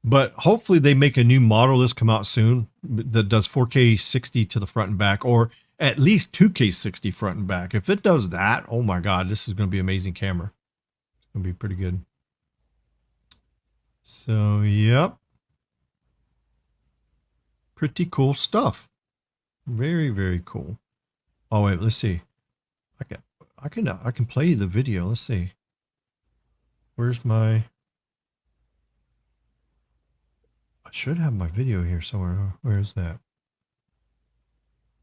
but hopefully they make a new model that's come out soon that does 4K 60 to the front and back, or at least 2K 60 front and back. If it does that, oh my God, this is going to be an amazing camera. It's going to be pretty good. So, yep. Pretty cool stuff. Very, very cool. Oh wait, let's see. I can play the video. Let's see. Where's my? I should have my video here somewhere. Where is that?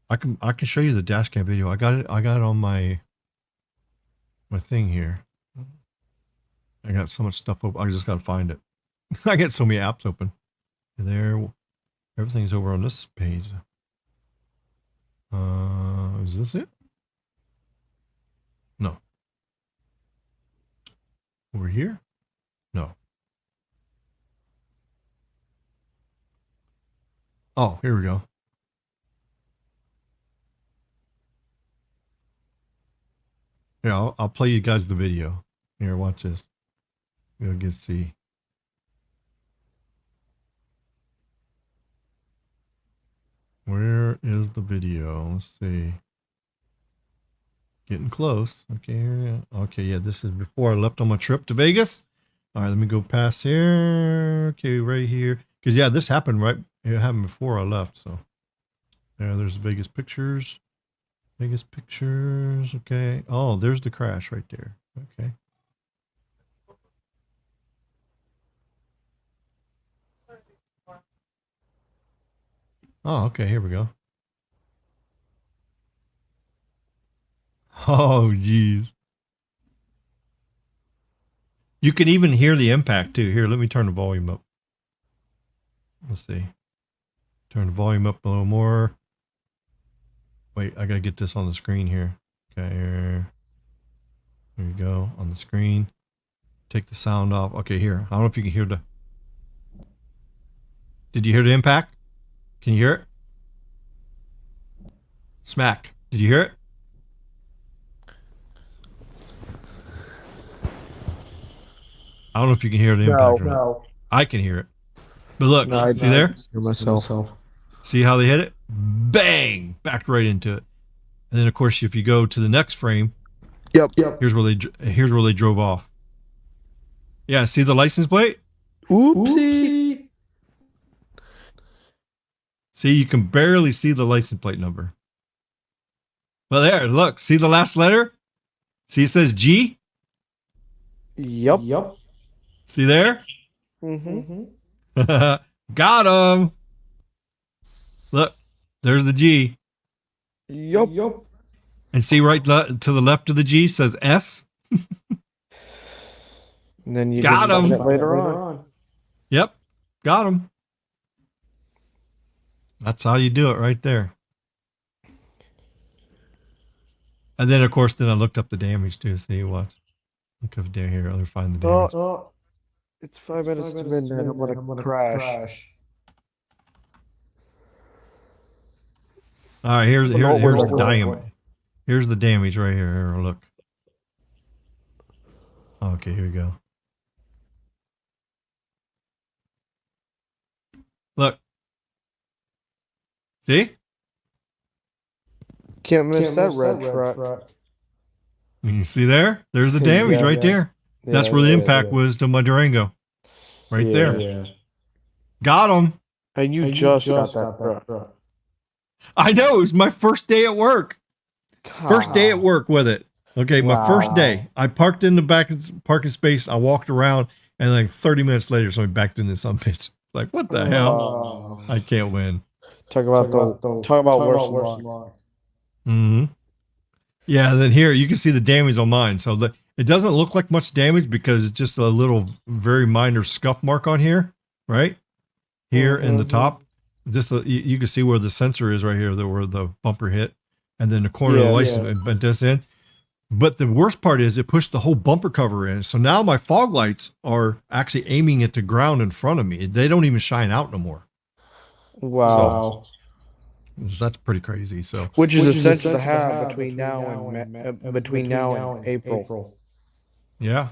I can show you the dash cam video. I got it on my thing here. I got so much stuff open. I just got to find it. I get so many apps open. There, everything's over on this page. Is this it? No. Over here? No. Oh, here we go. Yeah, I'll play you guys the video. Here, watch this. You'll get to see. Where is the video? Let's see. Getting close. Okay, here. Okay, yeah, this is before I left on my trip to Vegas. All right, let me go past here. Okay, right here. Because, yeah, this happened it happened before I left. So, yeah, there's Vegas pictures. Vegas pictures. Okay. Oh, there's the crash right there. Okay. Oh, okay. Here we go. Oh, geez. You can even hear the impact too. Here, let me turn the volume up. Let's see. Turn the volume up a little more. Wait, I gotta get this on the screen here. Okay, here you go on the screen. Take the sound off. Okay, here. I don't know if you can hear the. Did you hear the impact? Can you hear it? Smack. Did you hear it? I don't know if you can hear the impact or not. I can hear it. But look, see there? Hear myself. See how they hit it? Bang! Backed right into it. And then of course, if you go to the next frame, Yep. Here's where they drove off. Yeah, see the license plate? Oopsie. See, you can barely see the license plate number. Well, there, look. See the last letter? See, it says G? Yep. See there? Got him. Look, there's the G. Yep. And see right to the left of the G says S? And then you got him later on. Yep, got him. That's how you do it right there. And then, of course, I looked up the damage too. See what? Look up down here. I'll find the damage. It's 5 minutes to midnight. I'm gonna crash. All right, here's the damage. Here's the damage right here. Here, look. Okay, here we go. Look. See? Can't miss that red truck. You see there? There's the damage right there. That's where the impact was to my Durango. Right there. Yeah. Got him. And you just got that truck. I know. It was my first day at work. First day at work with it. Okay, my first day. I parked in the back parking space. I walked around, and like 30 minutes later, somebody backed into some bitch. Like, what the hell? I can't win. Talk about worse luck. Mm-hmm. Yeah, and then here you can see the damage on mine. So it doesn't look like much damage because it's just a little, very minor scuff mark on here, right? Here in the top. Just you can see where the sensor is right here, where the bumper hit. And then the corner of the license bent this in. But the worst part is it pushed the whole bumper cover in. So now my fog lights are actually aiming at the ground in front of me. They don't even shine out no more. Wow. So that's pretty crazy. So which is essential to have between now and April. Yeah.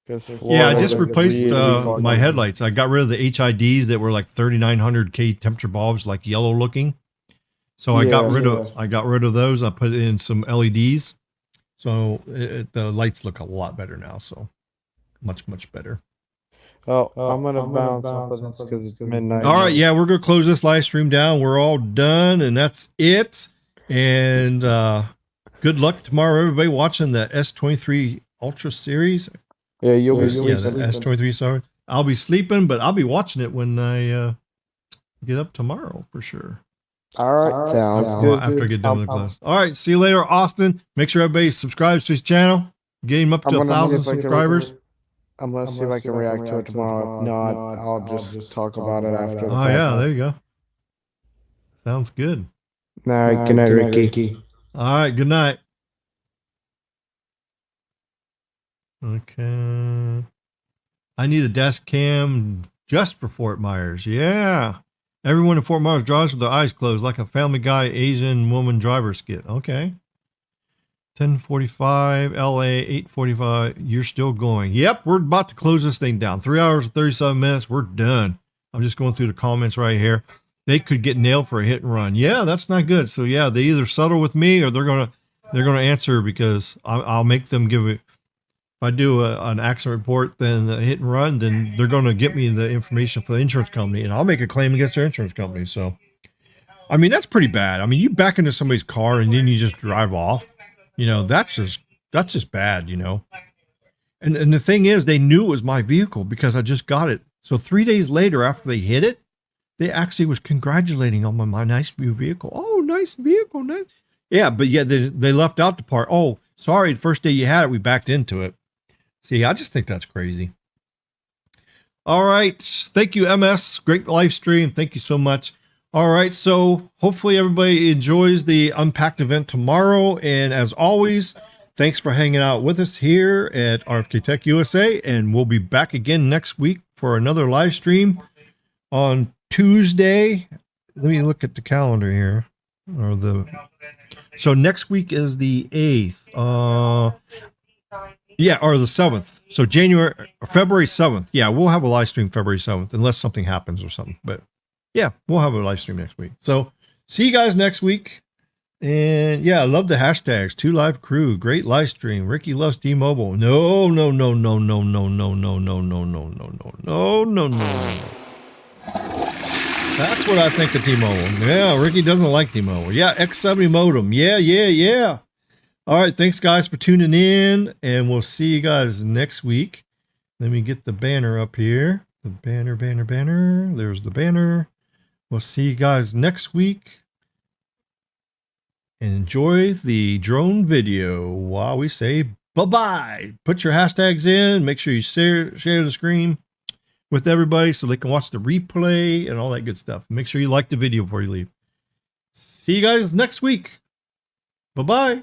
Yeah, I just replaced my headlights. I got rid of the HIDs that were like 3900K temperature bulbs, like yellow looking. So I got rid of those. I put in some LEDs. So the lights look a lot better now. So much better. I'm gonna bounce off of this because it's midnight. All right, yeah, we're gonna close this live stream down. We're all done, and that's it. And good luck tomorrow, everybody watching the S23 Ultra series. Yeah, you'll be the S23 sorry. I'll be sleeping, but I'll be watching it when I get up tomorrow for sure. All right, sounds good. After I get done with the class. All right, see you later, Austin. Make sure everybody subscribes to his channel. Get him up to 1,000 subscribers. I'm gonna see if I can react to it tomorrow. If not, I'll just talk about it after. Oh yeah, there you go. Sounds good. All right, good night, Ricky. All right, good night. Okay. I need a desk cam just for Fort Myers. Yeah. Everyone in Fort Myers drives with their eyes closed like a Family Guy Asian woman driver skit. Okay. 10:45 LA, 8:45. You're still going. Yep, we're about to close this thing down. 3 hours and 37 minutes. We're done. I'm just going through the comments right here. They could get nailed for a hit and run. Yeah, that's not good. So yeah, they either settle with me or they're gonna answer because I'll make them give it. If I do an accident report, then the hit and run, then they're going to get me the information for the insurance company, and I'll make a claim against their insurance company. So, I mean, that's pretty bad. I mean, you back into somebody's car and then you just drive off. You know, that's just bad. You know, and the thing is, they knew it was my vehicle because I just got it. So 3 days later, after they hit it, they actually was congratulating on my nice new vehicle. Oh, nice vehicle, nice. Yeah, but yet they left out the part. Oh, sorry, the first day you had it, we backed into it. See, I just think that's crazy. All right. Thank you, MS. Great live stream. Thank you so much. All right, so hopefully everybody enjoys the Unpacked event tomorrow. And as always, thanks for hanging out with us here at RFK Tech USA. And we'll be back again next week for another live stream on Tuesday. Let me look at the calendar here. So next week is the 8th. Yeah, or the 7th. So February 7th. Yeah, we'll have a live stream February 7th, unless something happens or something. But yeah, we'll have a live stream next week. So see you guys next week. And yeah, I love the hashtags. 2Live Crew, great live stream. Ricky loves T-Mobile. No. That's what I think of T-Mobile. Yeah, Ricky doesn't like T-Mobile. Yeah, X70 modem. Yeah. All right, thanks guys for tuning in, and we'll see you guys next week. Let me get the banner up here. The banner. There's the banner. We'll see you guys next week. And enjoy the drone video while we say bye-bye. Put your hashtags in. Make sure you share the screen with everybody so they can watch the replay and all that good stuff. Make sure you like the video before you leave. See you guys next week. Bye-bye.